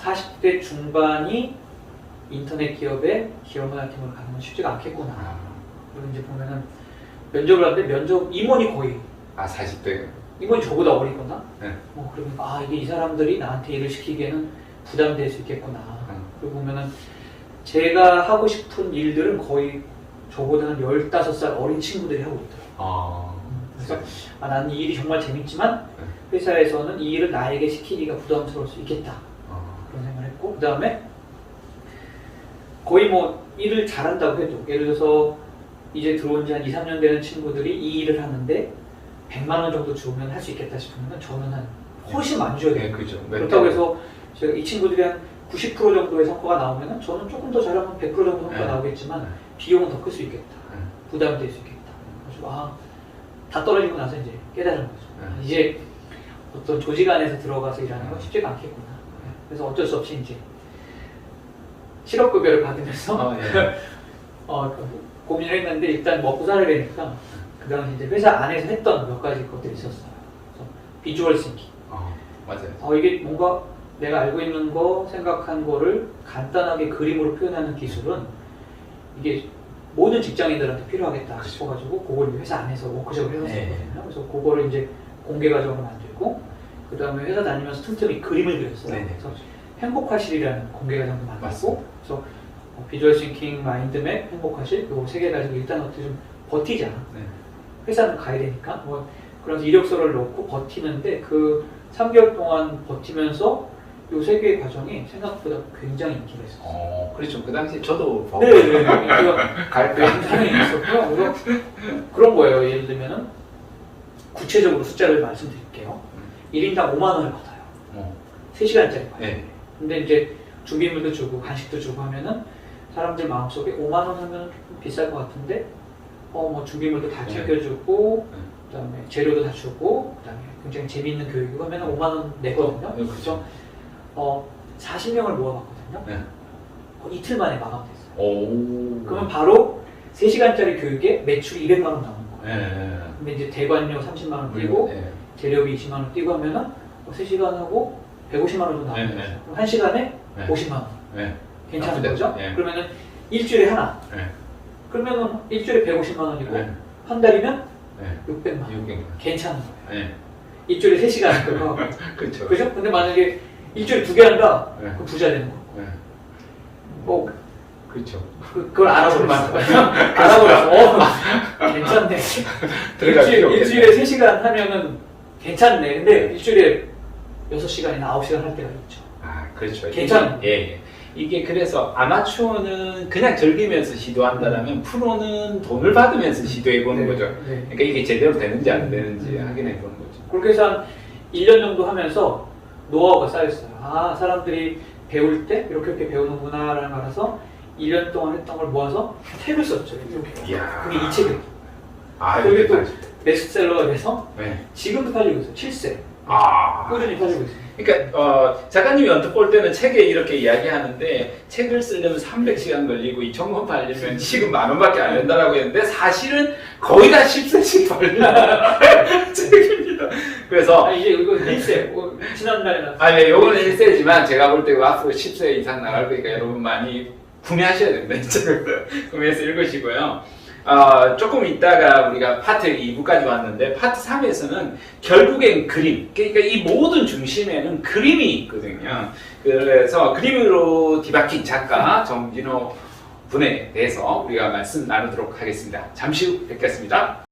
40대 중반이 인터넷 기업의 기업문화팀으로 가는 건 쉽지가 않겠구나. 그리고 이제 보면은 면접을 하는데 임원이 거의 40대. 임원이 저보다 어리거나 네. 그러니까 이게 이 사람들이 나한테 일을 시키기에는 부담될 수 있겠구나. 그리고 보면은 제가 하고 싶은 일들은 거의 저보다 한 15살 어린 친구들이 하고 있더라고요. 그래서 나는 이 일이 정말 재밌지만 회사에서는 이 일을 나에게 시키기가 부담스러울 수 있겠다. 그런 생각을 했고 그 다음에 거의 일을 잘한다고 해도 예를 들어서 이제 들어온 지 한 2, 3년 되는 친구들이 이 일을 하는데 100만 원 정도 주면 할 수 있겠다 싶으면 저는 한 훨씬 많이 줘야 돼요. 그죠. 그렇다고 해서 제가 이 친구들이 한 90% 정도의 성과가 나오면 저는 조금 더 잘하면 100% 정도 성과가 나오겠지만 비용은 더 클 수 있겠다. 부담될 수 있겠다. 그래서 다 떨어지고 나서 이제 깨달은 거죠. 이제 어떤 조직 안에서 들어가서 일하는 건 쉽지가 않겠구나. 그래서 어쩔 수 없이 이제 실업급여를 받으면서 고민을 했는데 일단 먹고 살아야 되니까 그 당시 이제 회사 안에서 했던 몇 가지 것들이 있었어요. 그래서 비주얼 싱킹. 맞아요. 이게 뭔가 내가 알고 있는 거, 생각한 거를 간단하게 그림으로 표현하는 기술은 이게 모든 직장인들한테 필요하겠다 싶어가지고 그걸 회사 안에서 워크숍을 해봤었거든요. 그래서 그거를 이제 공개 과정을 만들고 그 다음에 회사 다니면서 틈틈이 그림을 그렸어요. 그래서 행복하실이라는 공개 과정도 만들고 그래서 비주얼 싱킹, 마인드맵, 행복하실 요 세 개 가지고 일단 어떻게 좀 버티자. 회사는 가야 되니까 그래서 이력서를 넣고 버티는데 그 3개월 동안 버티면서 요 세 개의 과정이 생각보다 굉장히 인기가 있었어요. 그렇죠. 그 당시 저도 네네. 인기가 굉장히 있었고요. 그래서 그런 거예요. 예를 들면은 구체적으로 숫자를 말씀드릴게요. 1인당 5만 원을 받아요. 3시간짜리 받아요. 근데 이제 준비물도 주고 간식도 주고 하면은 사람들 마음속에 5만 원 하면 좀 비쌀 것 같은데 뭐 준비물도 다 챙겨주고 네. 그다음에 재료도 다 주고 그다음에 굉장히 재미있는 교육이고 하면 5만 원 내거든요. 네, 그렇죠. 40명을 모아봤거든요. 네. 이틀 만에 마감됐어요. 오. 그러면 바로 3시간짜리 교육에 매출이 200만 원 나오는 거예요. 네. 근데 이제 대관료 30만 원 띄고 네. 재료비 20만 원 띄고 하면은 3시간하고 150만 원 정도 나오는 네, 거죠. 네. 그럼 1시간에 네. 50만 원. 네. 괜찮은 나쁘지 거죠? 않죠. 네. 그러면은 일주일에 하나. 네. 그러면은 일주일에 150만 원이고 네. 한 달이면 네. 600만 원. 600만. 괜찮은 거예요. 네. 일주일에 3시간 그거. 그렇죠. 그죠? 근데 만약에 일주일에 2개 한다? 네. 그럼 부자 되는 거. 네. 뭐 그렇죠. 그걸 알아버렸어. 알아버렸어. 괜찮네. 들어갈 필요 없겠네. 일주일에 3시간 하면은 괜찮네. 근데 일주일에 6시간이나 9시간 할 때가 있죠. 아, 그렇죠. 괜찮아요. 예. 이게 그래서 아마추어는 그냥 즐기면서 시도한다라면 프로는 돈을 받으면서 시도해보는 거죠. 네. 그러니까 이게 제대로 되는지 안 되는지 확인해보는 거죠. 그렇게 해서 한 1년 정도 하면서 노하우가 쌓였어요. 아, 사람들이 배울 때 이렇게 배우는구나라는 걸 알아서 1년 동안 했던 걸 모아서 책을 썼죠. 이렇게. 이야. 그게 이 책이에요. 아, 그게 또 이게 베스트셀러가 돼서 네. 지금도 팔리고 있어요. 7세. 아. 꾸준히 팔리고 있어요. 그러니까 작가님이 언뜻 볼 때는 책에 이렇게 이야기하는데 책을 쓰려면 300시간 걸리고 2,000권 팔리면 지금 10,000원밖에 안 된다라고 했는데 사실은 거의 다 10세씩 팔리는 책입니다. 그래서 이제 이거 1세. 지난달에 나왔어요. 네, 요거는 1세지만 제가 볼 때 앞으로 10세 이상 나갈 거니까 여러분 많이 구매하셔야 됩니다. 이 책을 구매해서 읽으시고요. 조금 있다가 우리가 파트 2부까지 왔는데 파트 3에서는 결국엔 그림, 그러니까 이 모든 중심에는 그림이 있거든요. 그래서 그림으로 뒤바뀐 작가 정진호 분에 대해서 우리가 말씀 나누도록 하겠습니다. 잠시 후 뵙겠습니다.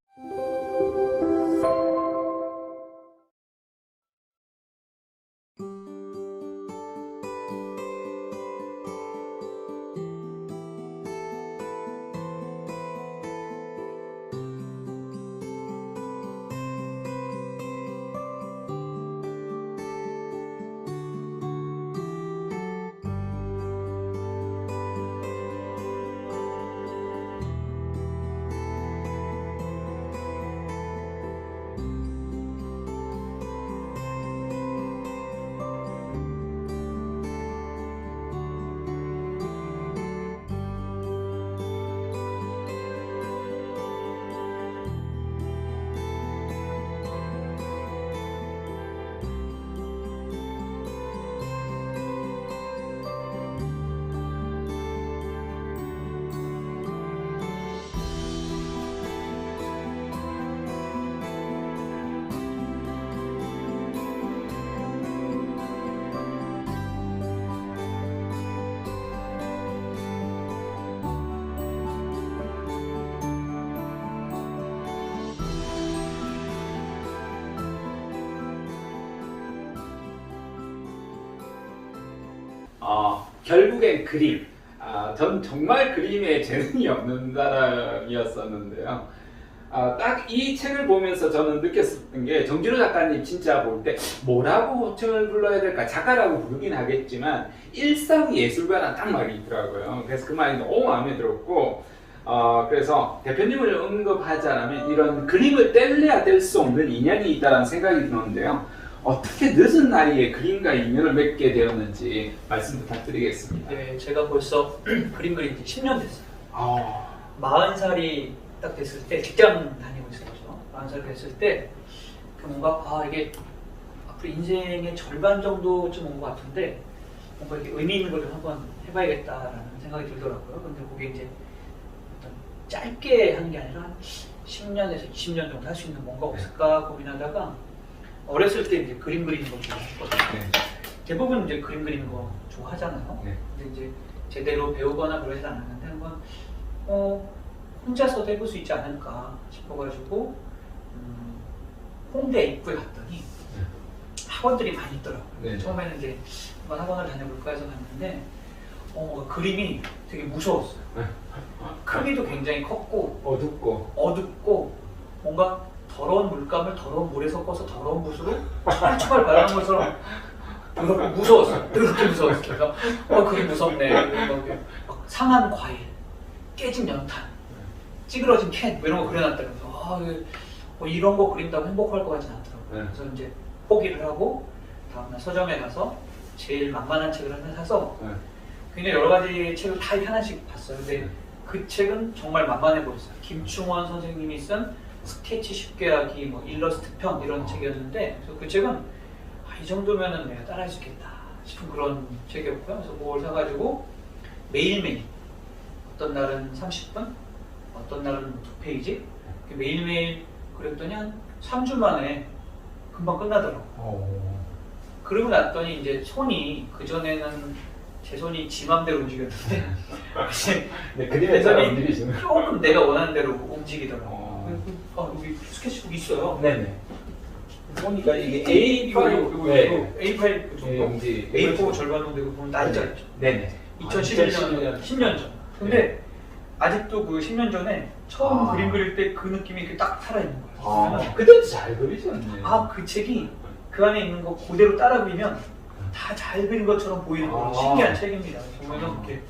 결국엔 그림. 전 정말 그림에 재능이 없는 사람이었었는데요. 딱 이 책을 보면서 저는 느꼈었던 게 정진호 작가님 진짜 볼 때 뭐라고 저를 불러야 될까? 작가라고 부르긴 하겠지만 일상예술가라는 딱 말이 있더라고요. 그래서 그 말이 너무 마음에 들었고 그래서 대표님을 언급하자면 이런 그림을 뗄래야 뗄 수 없는 인연이 있다는 생각이 드는데요. 어떻게 늦은 나이에 그림과 인연을 맺게 되었는지 말씀 부탁드리겠습니다. 네, 제가 벌써 그림 그린 지 10년 됐어요. 40살이 딱 됐을 때 직장 다니고 있었죠. 40살 됐을 때 뭔가 이게 앞으로 인생의 절반 정도쯤 온 것 같은데 뭔가 이렇게 의미 있는 걸 좀 한번 해봐야겠다라는 생각이 들더라고요. 근데 그게 이제 어떤 짧게 하는 게 아니라 한 10년에서 20년 정도 할 수 있는 뭔가 없을까 고민하다가 어렸을 때 이제 그림 그리는 거 좋아했거든요. 네. 대부분 이제 그림 그리는 거 좋아하잖아요. 네. 근데 이제 제대로 배우거나 그러진 않았는데 한번 혼자서도 해볼 수 있지 않을까 싶어가지고 홍대 입구에 갔더니 학원들이 많이 있더라고요. 네. 처음에는 이제 한번 학원을 다녀볼까 해서 갔는데 그림이 되게 무서웠어요. 크기도 굉장히 컸고 어둡고 뭔가 더러운 물감을 더러운 물에 섞어서 더러운 붓으로 빨치빨 바르는 것처럼 무서웠어요. 그렇게 무서웠어요. 그래서 그게 무섭네. 막 상한 과일, 깨진 연탄, 찌그러진 캔 뭐 이런 거 그려놨더라고요. 이런 거 그린다고 행복할 것 같진 않더라고요. 네. 그래서 이제 포기를 하고 다음날 서점에 가서 제일 만만한 책을 하나 사서 네. 굉장히 여러 가지 책을 다 하나씩 봤어요. 근데 그 책은 정말 만만해 보였어요. 김충원 선생님이 쓴 스케치 쉽게 하기, 뭐 일러스트 편 이런 책이었는데, 그래서 그 책은 이 정도면은 내가 따라할 수 있겠다 싶은 그런 책이었고요. 그래서 그걸 사가지고 매일매일 어떤 날은 30분, 어떤 날은 2페이지 매일매일 그랬더니 한 3주 만에 금방 끝나더라고요. 그러고 났더니 이제 손이 그전에는 제 손이 지 맘대로 움직였는데 이제 네, 그림에 따라 움직이시는. 조금 내가 원하는 대로 움직이더라고요. 여기 스케치북 있어요. 네네. 보니까 이게 A4 네. A5 정도, A4 절반 정도 이거 보면 날짜 있죠. 네네. 2011년 10년 전. 근데 아직도 그 10년 전에 처음 그림 그릴 때 그 느낌이 이렇게 딱 살아있는 거예요. 그때도 잘 그리셨네. 그 책이 그 안에 있는 거 그대로 따라 그리면 다 잘 그린 것처럼 보이는 그런 신기한 책입니다. 보면은 이렇게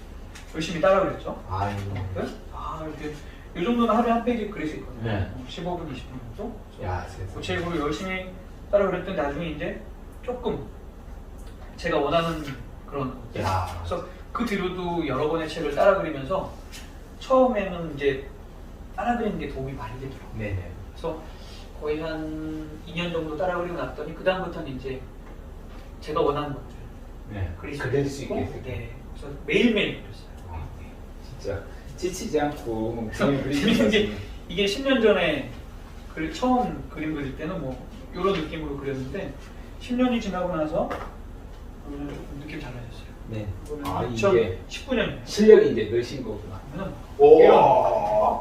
열심히 따라 그렸죠. 이렇게 이 정도는 하루에 한 페이지 그릴 수 있거든요. 네. 15분, 20분 정도. 야, 그 책으로 열심히 따라 그랬더니 나중에 이제 조금 제가 원하는 그런. 그래서 그 뒤로도 여러 권의 책을 따라 그리면서 처음에는 이제 따라 그리는 게 도움이 많이 되더라고요. 네네. 그래서 거의 한 2년 정도 따라 그리고 났더니 그 다음부터는 이제 제가 원하는 것들 그릴 수 있게. 네. 그래서 매일매일 그렸어요. 진짜 지치지 않고 그림 재밌는 게 그리는 이게 10년 전에 처음 그림 그릴 때는 뭐 이런 느낌으로 그렸는데 10년이 지나고 나서 조금 느낌이 달라졌어요. 네. 이게 2019년 실력이 이제 느신 거구나. 이런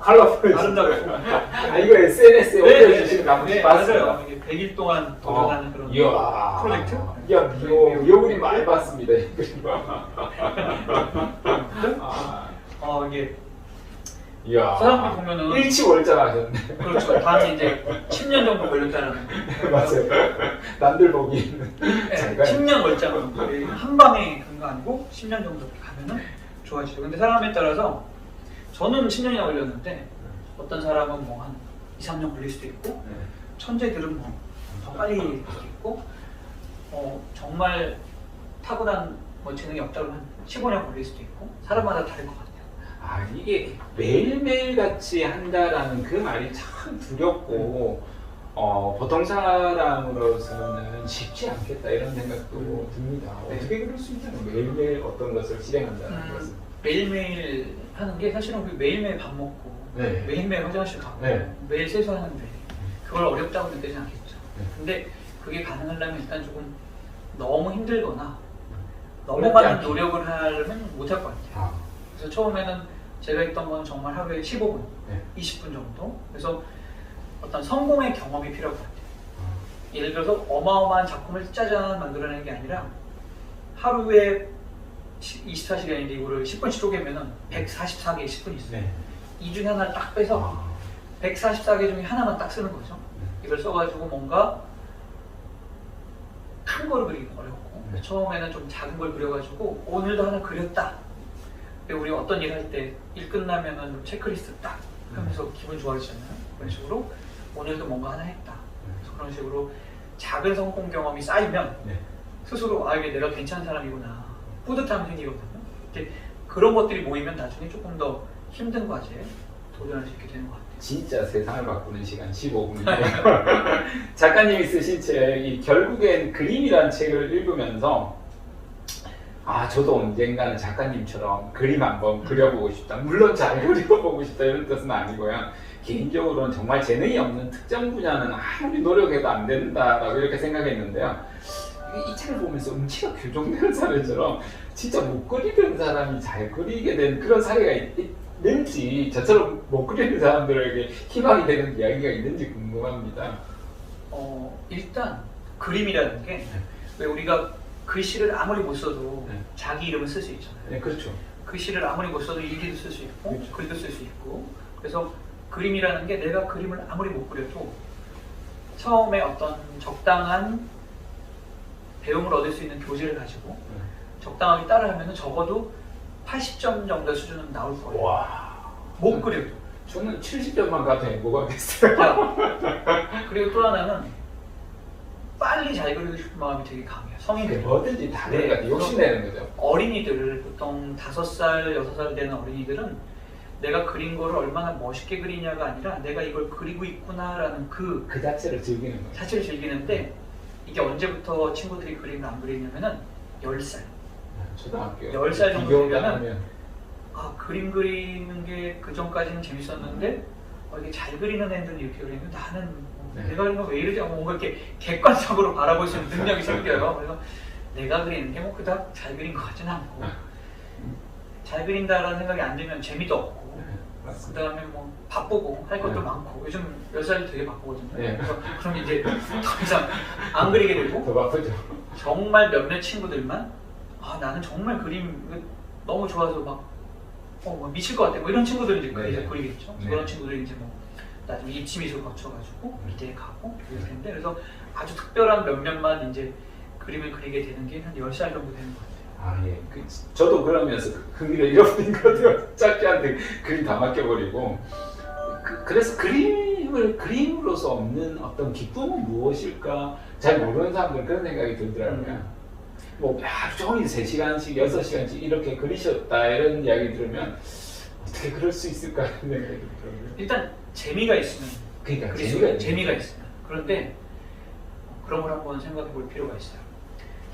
컬러풀. 아름답고. 이거 SNS에 올려주시는 거 한번 봤어요. 맞아요. 이게 100일 동안 도전하는 그런 프로젝트. 이 그림 많이 봤습니다. 이 그림. 이게 사람들 보면은 일치월장하셨네. 그렇죠. 다음에 이제 10년 정도 걸렸다는. 맞아요. 남들 보기에는. 네, 10년 걸자면 한 방에 그런 거 아니고 10년 정도 이렇게 가면은 좋아지죠. 근데 사람에 따라서 저는 10년이나 걸렸는데 어떤 사람은 뭐 한 2, 3년 걸릴 수도 있고 천재들은 뭐 더 빨리 할 수도 있고 정말 타고난 뭐 재능이 없다고 한 15년 걸릴 수도 있고 사람마다 다를 것 같아요. 이게 매일매일 같이 한다라는 그 말이 참 두렵고 보통 사람으로서는 쉽지 않겠다 이런 생각도 듭니다. 어떻게 그럴 수 있나요? 매일매일 어떤 것을 실행한다는 것은. 매일매일 하는 게 사실은 매일매일 밥 먹고 매일매일 화장실 가고 매일 세수하는데 그걸 어렵다고 느끼지 않겠죠. 근데 그게 가능하려면 일단 조금 너무 힘들거나 너무 많은 노력을 하려면 못할 것 같아요. 그래서 처음에는 제가 했던 건 정말 하루에 15분, 20분 정도. 그래서 어떤 성공의 경험이 필요할 것 같아요. 예를 들어서 어마어마한 작품을 짜잔 만들어내는 게 아니라 하루에 24시간인데 이거를 10분씩 쪼개면은 144개의 10분이 있어요. 이 중에 하나를 딱 빼서 144개 중에 하나만 딱 쓰는 거죠. 이걸 써가지고 뭔가 큰 거를 그리기 어렵고 처음에는 좀 작은 걸 그려가지고 오늘도 하나 그렸다. 우리 어떤 일 할 때 일 끝나면은 체크리스트 딱 하면서 기분 좋아지잖아요. 그런 식으로 오늘도 뭔가 하나 했다. 그래서 그런 식으로 작은 성공 경험이 쌓이면 스스로 이게 내가 괜찮은 사람이구나 뿌듯함이 생기거든요. 그런 것들이 모이면 나중에 조금 더 힘든 과제에 도전할 수 있게 되는 것 같아요. 진짜 세상을 바꾸는 시간 15분이에요. 작가님이 쓰신 책이 결국엔 그림이라는 책을 읽으면서 저도 언젠가는 작가님처럼 그림 한번 그려보고 싶다. 물론 잘 그려보고 싶다 이런 뜻은 아니고요. 개인적으로는 정말 재능이 없는 특정 분야는 아무리 노력해도 안 된다라고 이렇게 생각했는데요. 이 책을 보면서 음치가 교정되는 사례처럼 진짜 못 그리는 사람이 잘 그리게 된 그런 사례가 있는지 저처럼 못 그리는 사람들에게 희망이 되는 이야기가 있는지 궁금합니다. 일단 그림이라는 게 왜 우리가 글씨를 아무리 못 써도 자기 이름을 쓸 수 있잖아요. 네, 그렇죠. 글씨를 아무리 못 써도 일기도 쓸 수 있고 그렇죠. 글도 쓸 수 있고 그래서 그림이라는 게 내가 그림을 아무리 못 그려도 처음에 어떤 적당한 배움을 얻을 수 있는 교재를 가지고 적당하게 따라하면 적어도 80점 정도 수준은 나올 거예요. 못 그려도 저는 70점만 가도 행복하겠어요. 그리고 또 하나는 빨리 잘 그리고 싶은 마음이 되게 강해요. 성인들. 뭐든지 다 그런 것 같아요. 욕심내는 거죠. 어린이들, 보통 5살, 6살 되는 어린이들은 내가 그린 거를 얼마나 멋있게 그리냐가 아니라 내가 이걸 그리고 있구나라는 그 자체를 즐기는 거예요. 자체를 즐기는데, 이게 언제부터 친구들이 그림을 안 그리냐면은 10살. 초등학교 10살 정도 비교가 되면은 하면 아, 그림 그리는 게 그 전까지는 재밌었는데 이게 잘 그리는 애들은 이렇게 그리는데 나는 네. 내가 그린 거 왜 이러지? 뭔가 이렇게 객관적으로 바라볼 수 있는 능력이 생겨요. 그래서 내가 그리는 게 뭐 그닥 잘 그린 것 같지는 않고, 잘 그린다라는 생각이 안 들면 재미도 없고, 그 다음에 뭐 바쁘고 할 것도 네. 많고, 요즘 10살이 되게 바쁘거든요. 네. 그래서 그럼 이제 더 이상 안 그리게 되고, 더 바쁘죠. 정말 몇몇 친구들만 나는 정말 그림 너무 좋아서 막 미칠 것 같아. 뭐 이런 친구들은 이제 네. 그리겠죠. 네. 그런 친구들이 이제 뭐 나중에 입시미술 거쳐가지고 미대에 가고 이럴 텐데, 그래서 아주 특별한 몇몇만 이제 그림을 그리게 되는 게 한 10살 정도 되는 것 같아요. 아, 예. 저도 그러면서 흥미를 잃어버린 것 같아요. 짝지한테 그림 다 맡겨버리고. 그래서 그림으로서 없는 어떤 기쁨은 무엇일까? 잘 모르는 사람들은 그런 생각이 들더라고요. 뭐 하루 종일 3시간씩, 6시간씩 이렇게 그리셨다 이런 이야기 들으면 어떻게 그럴 수 있을까 이런 생각이 들더라고요. 일단 재미가 있으면 그러니까 재미가 있으면. 그런데 그런 걸 한번 생각해 볼 필요가 있어요.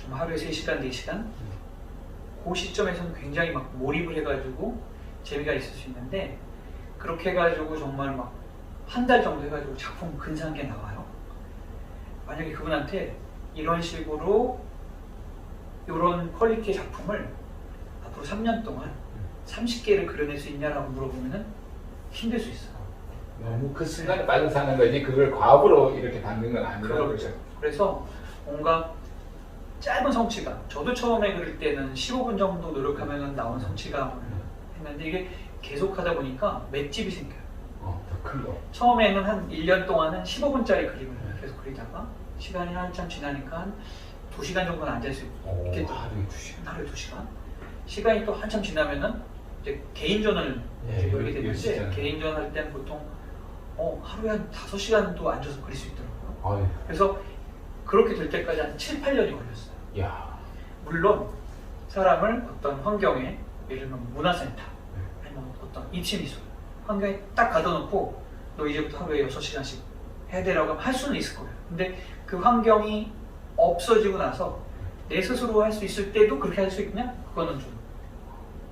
좀 하루에 3시간, 4시간 그 시점에서는 굉장히 막 몰입을 해가지고 재미가 있을 수 있는데, 그렇게 해가지고 정말 막 한 달 정도 해가지고 작품 근사한 게 나와요. 만약에 그분한테 이런 식으로 이런 퀄리티의 작품을 앞으로 3년 동안 30개를 그려낼 수 있냐라고 물어보면은 힘들 수 있어요. 너무 그 순간에 빠져 사는 거지 그걸 과업으로 이렇게 받는 건 아니라고 그렇죠. 그래서 뭔가 짧은 성취감, 저도 처음에 그릴 때는 15분 정도 노력하면 나온 성취감을 했는데, 이게 계속 하다 보니까 맷집이 생겨요. 더 큰 거. 처음에는 한 1년 동안은 15분짜리 그림을 계속 그리다가 시간이 한참 지나니까 한 2시간 정도는 앉을 수 있겠죠. 하루에 2시간. 하루에 2시간. 시간이 또 한참 지나면은 이제 개인전을 예, 열게 이거 되는데, 진짜. 개인전 할 때는 보통 하루에 한 5시간도 앉아서 그릴 수 있더라고요. 아유, 그래서 그렇게 될 때까지 한 7, 8년이 걸렸어요. 야. 물론 사람을 어떤 환경에, 예를 들면 문화센터 아니면 어떤 입시미술 환경에 딱 가둬놓고 너 이제부터 하루에 6시간씩 해야 되라고 하면 할 수는 있을 거예요. 근데 그 환경이 없어지고 나서 내 스스로 할 수 있을 때도 그렇게 할 수 있냐? 그거는 좀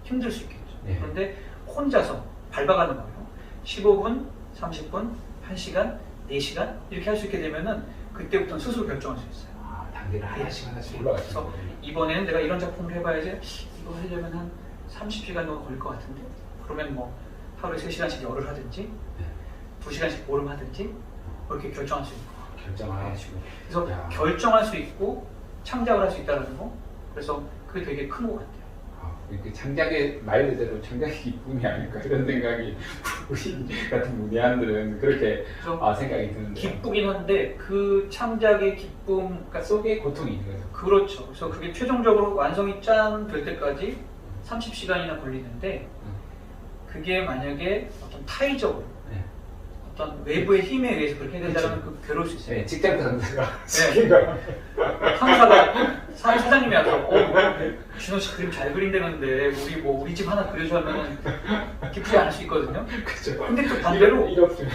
힘들 수 있겠죠. 네. 그런데 혼자서 밟아가는 거예요. 15분, 30분, 1시간, 4시간 이렇게 할 수 있게 되면은 그때부터는 스스로 결정할 수 있어요. 단계를 하나씩 올라가시는 그래서 거예요. 이번에는 내가 이런 작품을 해봐야지, 이거 하려면 한 30시간 정도 걸릴 것 같은데, 그러면 뭐 하루에 3시간씩 열을 하든지 2시간씩 보름 하든지 그렇게 결정할 수 있고, 결정하시고. 그래서 야. 결정할 수 있고 창작을 할 수 있다는 거, 그래서 그게 되게 큰 것 같아요. 이렇게 창작의 말 그대로 창작의 기쁨이 아닐까 이런 생각이 우리 같은 문외한들은 그렇게 그래서 생각이 드는데 기쁘긴 한데 그 창작의 기쁨, 그러니까 속에 고통이 있는 거죠. 그렇죠. 그래서 그게 최종적으로 완성이 짠 될 때까지 30시간이나 걸리는데, 그게 만약에 어떤 타의적으로 네. 어떤 외부의 힘에 의해서 그렇게 된다면 그 괴로울 수 있어요. 네, 직장 상사가 네. 상사가 사장님이 와서 준호 씨 그림 잘 그린다는데 우리 집 하나 그려줘 하면 기쁘지 않을 수 있거든요. 그렇죠. 근데 또 반대로 이렇게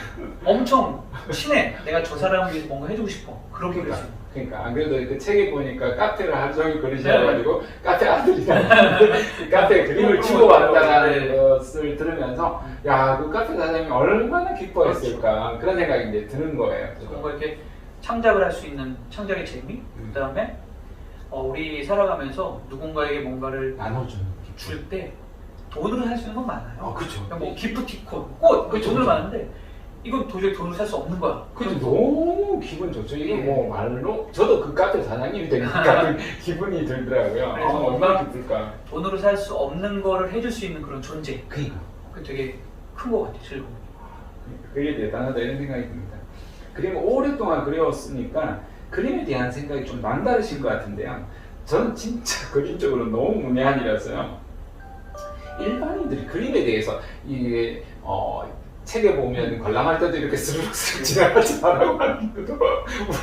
엄청 친해. 내가 저 사람을 위해서 뭔가 해주고 싶어. 그렇게 그릴 수 있어요. 그러니까 안 그래도 그 책에 보니까 카페를 하루 종일 그리셔가지고 카페 아들이 그 카페에 그림을 치고 왔다는 것을 들으면서 야, 그 카페 사장님이 얼마나 기뻐했을까 그런 생각이 이제 드는 거예요. 뭔가 이렇게 창작을 할 수 있는 창작의 재미, 그다음에 우리 살아가면서 누군가에게 뭔가를 나눠주는 줄 때 돈으로 살 수 있는 건 많아요. 그렇죠. 그러니까 뭐 기프티콘, 꽃, 그쵸, 돈으로 그쵸. 많은데 이건 도저히 돈으로 살 수 없는 거야. 그죠. 너무 기분 좋죠. 이게 네. 뭐 말로 저도 그 카페 사장님이 되니까 기분이 들더라고요. 그래서 얼마나 기쁠까. 돈으로 살 수 없는 거를 해줄 수 있는 그런 존재. 그니까. 그 되게 큰 것 같아요, 즐거움이. 그게 대단하다 이런 생각이 듭니다. 그림을 오랫동안 그려왔으니까 그림에 대한 생각이 좀 남다르신 것 같은데요. 저는 진짜 그림 쪽으로 너무 문외한이라서요. 일반인들이 그림에 대해서 이게 책에 보면 관람할 때도 이렇게 스르륵 지나가지 않아고 하는데도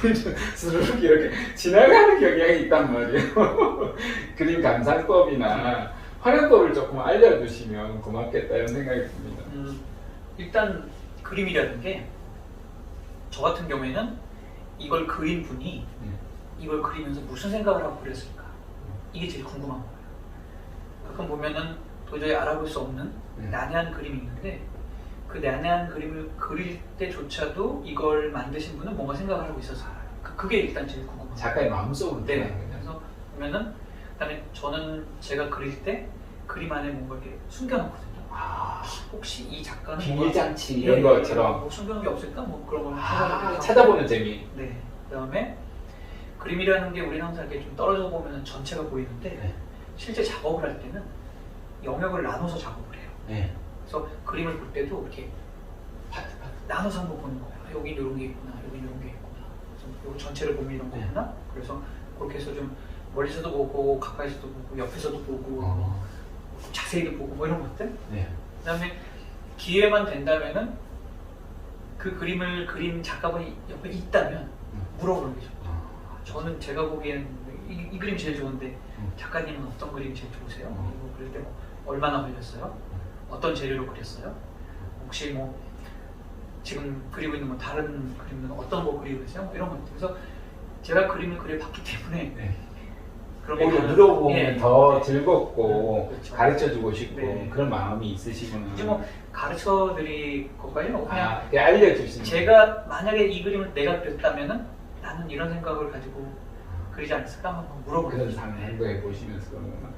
우리는 스르륵 이렇게 지나가는 경향이 있단 말이에요. 그림 감상법이나 활용법을 조금 알려주시면 고맙겠다 이런 생각이 듭니다. 일단 그림이라는 게 저 같은 경우에는 이걸 그린 분이 이걸 그리면서 무슨 생각을 하고 그렸을까, 이게 제일 궁금한 거예요. 가끔 보면은 도저히 알아볼 수 없는 난해한 그림이 있는데 그 난해한 그림을 그릴 때조차도 이걸 만드신 분은 뭔가 생각을 하고 있었어요. 그게 일단 제일 궁금해요. 작가의 마음속으로 네. 그래서 보면은 그다음에 저는 제가 그릴 때 그림 안에 뭔가 이렇게 숨겨놓거든요. 혹시 이 작가는 비밀장치 이런 것처럼 뭐 숨겨놓은 게 없을까? 뭐 그런 걸 찾아보는 재미. 네. 그다음에 그림이라는 게 우리는 항상 이렇게 좀 떨어져 보면 전체가 보이는데 실제 작업을 할 때는 영역을 나눠서 작업을 해요. 그래서 그림을 볼 때도 이렇게 파트 나눠서 한번 보는 거예요. 여기 이런 게 있구나, 여기 이런 게 있구나. 그래서 요 전체를 보면 이런 거구나. 그래서 그렇게 해서 좀 멀리서도 보고 가까이서도 보고 옆에서도 보고 자세히도 보고 뭐 이런 것들. 그다음에 기회만 된다면은 그 그림을 그린 작가분이 옆에 있다면 물어보는 거죠. 저는 제가 보기엔 이 그림 제일 좋은데 작가님은 어떤 그림이 제일 좋으세요? 그리고 그릴 때 뭐 얼마나 걸렸어요? 어떤 재료로 그렸어요? 혹시 뭐 지금 그리고 있는 뭐 다른 그림은 어떤 거 그리고 계세요? 뭐 이런 것들. 그래서 제가 그림을 그려봤기 때문에 그런 거 물어보면 더 즐겁고 그렇죠. 가르쳐주고 싶고 그런 마음이 있으시구나. 이제 뭐 가르쳐 드릴 것까지는 그냥 알려주시는. 제가 만약에 이 그림을 내가 그렸다면은 나는 이런 생각을 가지고 그리지 않았을까 한번 물어보는 그런 상상도 보시면서 그런 거만.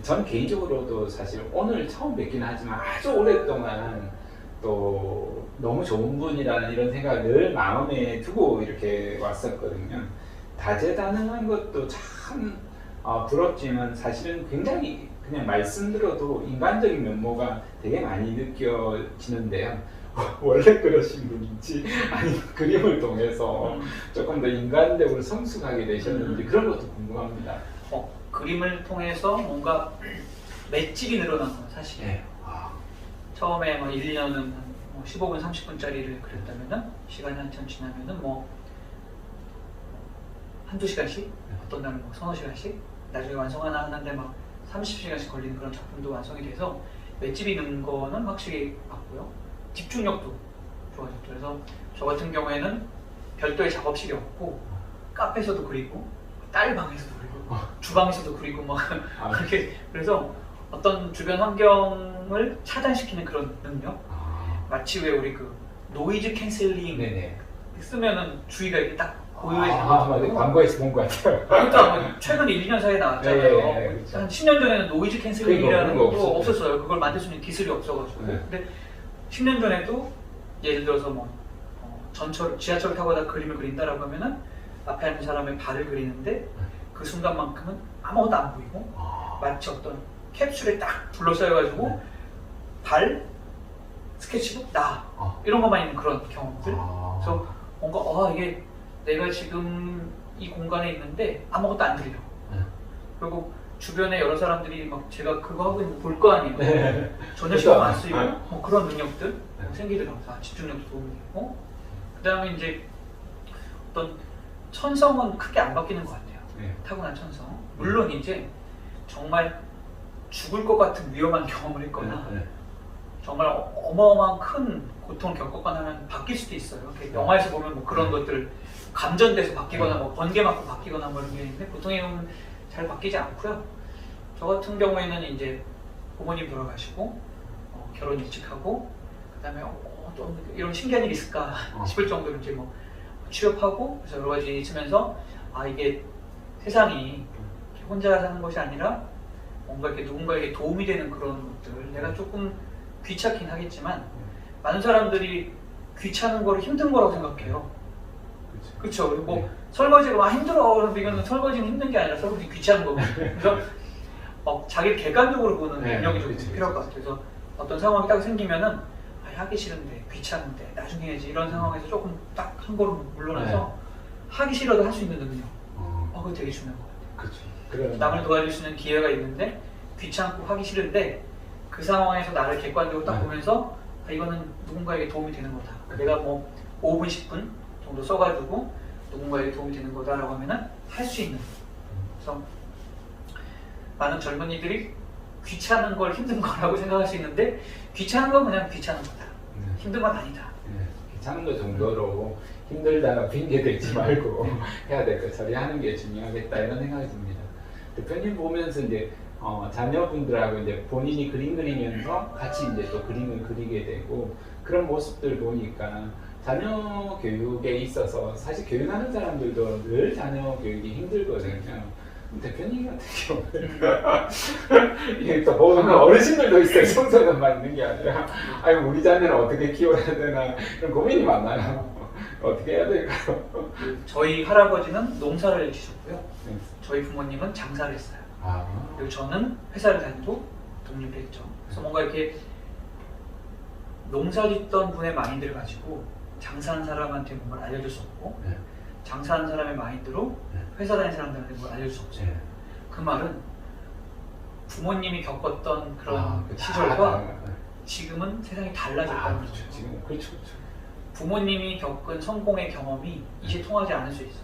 저는 개인적으로도 사실 오늘 처음 뵙긴 하지만 아주 오랫동안 또 너무 좋은 분이라는 이런 생각을 늘 마음에 두고 이렇게 왔었거든요. 다재다능한 것도 참 부럽지만 사실은 굉장히 그냥 말씀 들어도 인간적인 면모가 되게 많이 느껴지는데요. 원래 그러신 분인지 아니면 그림을 통해서 조금 더 인간적으로 성숙하게 되셨는지 그런 것도 궁금합니다. 그림을 통해서 뭔가 맷집이 늘어난 건 사실이에요. 처음에 뭐 1, 2년은 뭐 15분, 30분짜리를 그렸다면은 시간이 한참 지나면은 뭐 한두 시간씩, 어떤 날은 뭐 서너 시간씩, 나중에 완성하나 하는데 막 30시간씩 걸리는 그런 작품도 완성이 돼서 맷집이 는 거는 확실히 맞고요. 집중력도 좋아졌죠. 그래서 저 같은 경우에는 별도의 작업실이 없고 카페에서도 그리고 딸 방에서도 그리고 주방에서도 그리고 막 그렇게, 그래서 어떤 주변 환경을 차단시키는 그런 능력. 마치 왜 우리 그 노이즈 캔슬링 쓰면은 주의가 이렇게 딱 고요해지는 광고에서 본 것 같아요. 그러니까 최근 1, 2년 사이에 나왔잖아요. 그렇죠. 한 10년 전에는 노이즈 캔슬링이라는 것도 없었어요. 그걸 만들 수 있는 기술이 없어가지고. 근데 10년 전에도 예를 들어서 뭐 지하철 타고 그림을 그린다라고 하면은 앞에 앉은 사람의 발을 그리는데 그 순간만큼은 아무것도 안 보이고 마치 어떤 캡슐에 딱 둘러싸여가지고 발, 스케치북, 나 이런 것만 있는 그런 경험들. 그래서 뭔가 이게 내가 지금 이 공간에 있는데 아무것도 안 들려. 그리고 주변에 여러 사람들이 막 제가 그거 하고 있는 거 볼 거 아니에요. 전혀 신경 안 쓰이고 뭐 그런 능력들 생기더라고요. 집중력도 도움이 되고. 그 다음에 이제 어떤 천성은 크게 안 바뀌는 것 같아요. 타고난 천성. 물론 이제 정말 죽을 것 같은 위험한 경험을 했거나 정말 어마어마한 큰 고통을 겪었거나 하면 바뀔 수도 있어요. 영화에서 보면 뭐 그런 것들 감전돼서 바뀌거나 뭐 번개 맞고 바뀌거나 뭐 이런 게 있는데 보통의 경우는 잘 바뀌지 않고요. 저 같은 경우에는 이제 부모님 돌아가시고 결혼 일찍 하고 그다음에 또 이런 신기한 일이 있을까 싶을 정도로 이제 뭐 취업하고 그래서 여러 가지 있으면서 이게 세상이 혼자 사는 것이 아니라 뭔가 이렇게 누군가에게 도움이 되는 그런 것들. 내가 조금 귀찮긴 하겠지만 많은 사람들이 귀찮은 거를 힘든 거라고 생각해요. 그렇죠. 뭐 설거지가 막 힘들어. 이거는 설거지는 힘든 게 아니라 설거지 귀찮은 거고. 그래서 자기를 객관적으로 보는 능력이 좀 필요할 것 같아요. 그래서 어떤 상황이 딱 생기면은 하기 싫은데 귀찮은데 나중에 해야지 이런 상황에서 조금 딱 한 걸음 물러나서 하기 싫어도 할 수 있는 능력. 그거 되게 중요한 것 같아요. 그렇죠. 남을 도와줄 수 있는 기회가 있는데 귀찮고 하기 싫은데 그 상황에서 나를 객관적으로 딱 보면서 이거는 누군가에게 도움이 되는 거다. 내가 뭐 5분, 10분 정도 써가지고 누군가에게 도움이 되는 거다라고 하면은 할 수 있는. 그래서 많은 젊은이들이 귀찮은 걸 힘든 거라고 생각할 수 있는데 귀찮은 건 그냥 귀찮은 거다. 힘든 건 아니다. 귀찮은 거 정도로 힘들다가 핑계 대지 말고 해야 될 거 처리하는 게 중요하겠다 이런 생각이 듭니다. 대표님 보면서 이제 자녀분들하고 이제 본인이 그림 그리면서 같이 이제 또 그림을 그리게 되고 그런 모습들 보니까 자녀 교육에 있어서 사실 교육하는 사람들도 늘 자녀 교육이 힘들거든요. 대표님 같은 경우는 이게 또 보면 어르신들도 있어요. 청소년만 있는 게 아니라 아니 우리 자녀는 어떻게 키워야 되나 그런 고민이 많아요. 어떻게 해야 될까요? 저희 할아버지는 농사를 지셨고요. 저희 부모님은 장사를 했어요. 그리고 저는 회사를 다니고 독립을 했죠. 그래서 뭔가 이렇게 농사 짓던 분의 마인드를 가지고 장사하는 사람한테 뭔가를 알려줄 수 없고 장사하는 사람의 마인드로 회사 다니는 사람들한테 뭘 알려줄 수 없어요. 그 말은 부모님이 겪었던 그런 시절과 지금은 세상이 달라졌다는 거죠. 지금 그렇죠. 부모님이 겪은 성공의 경험이 이제 통하지 않을 수 있어.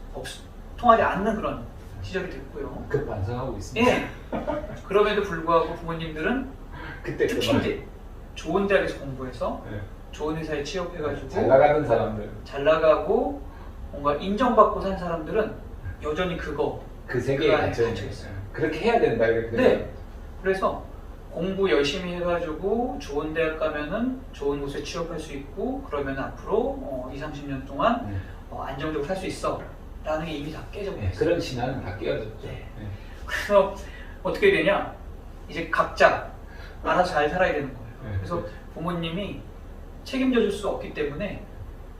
통하지 않는 그런 시절이 됐고요. 그 반성하고 있습니다. 예. 그럼에도 불구하고 부모님들은 그때 특히 이제 좋은 대학에서 공부해서 좋은 회사에 취업해가지고 잘 나가는 사람들, 잘 나가고 뭔가 인정받고 산 사람들은 여전히 그 세계에 갇혀 있어요. 그렇게 해야 된다 이렇게. 네. 그래서 공부 열심히 해가지고 좋은 대학 가면은 좋은 곳에 취업할 수 있고 그러면 앞으로 20, 30년 동안 안정적으로 살 수 있어 라는 게 이미 다 깨져버렸어요. 그런 신화는 다 깨어졌죠. 그래서 어떻게 되냐 이제 각자 알아서 잘 살아야 되는 거예요. 그래서 부모님이 책임져 줄 수 없기 때문에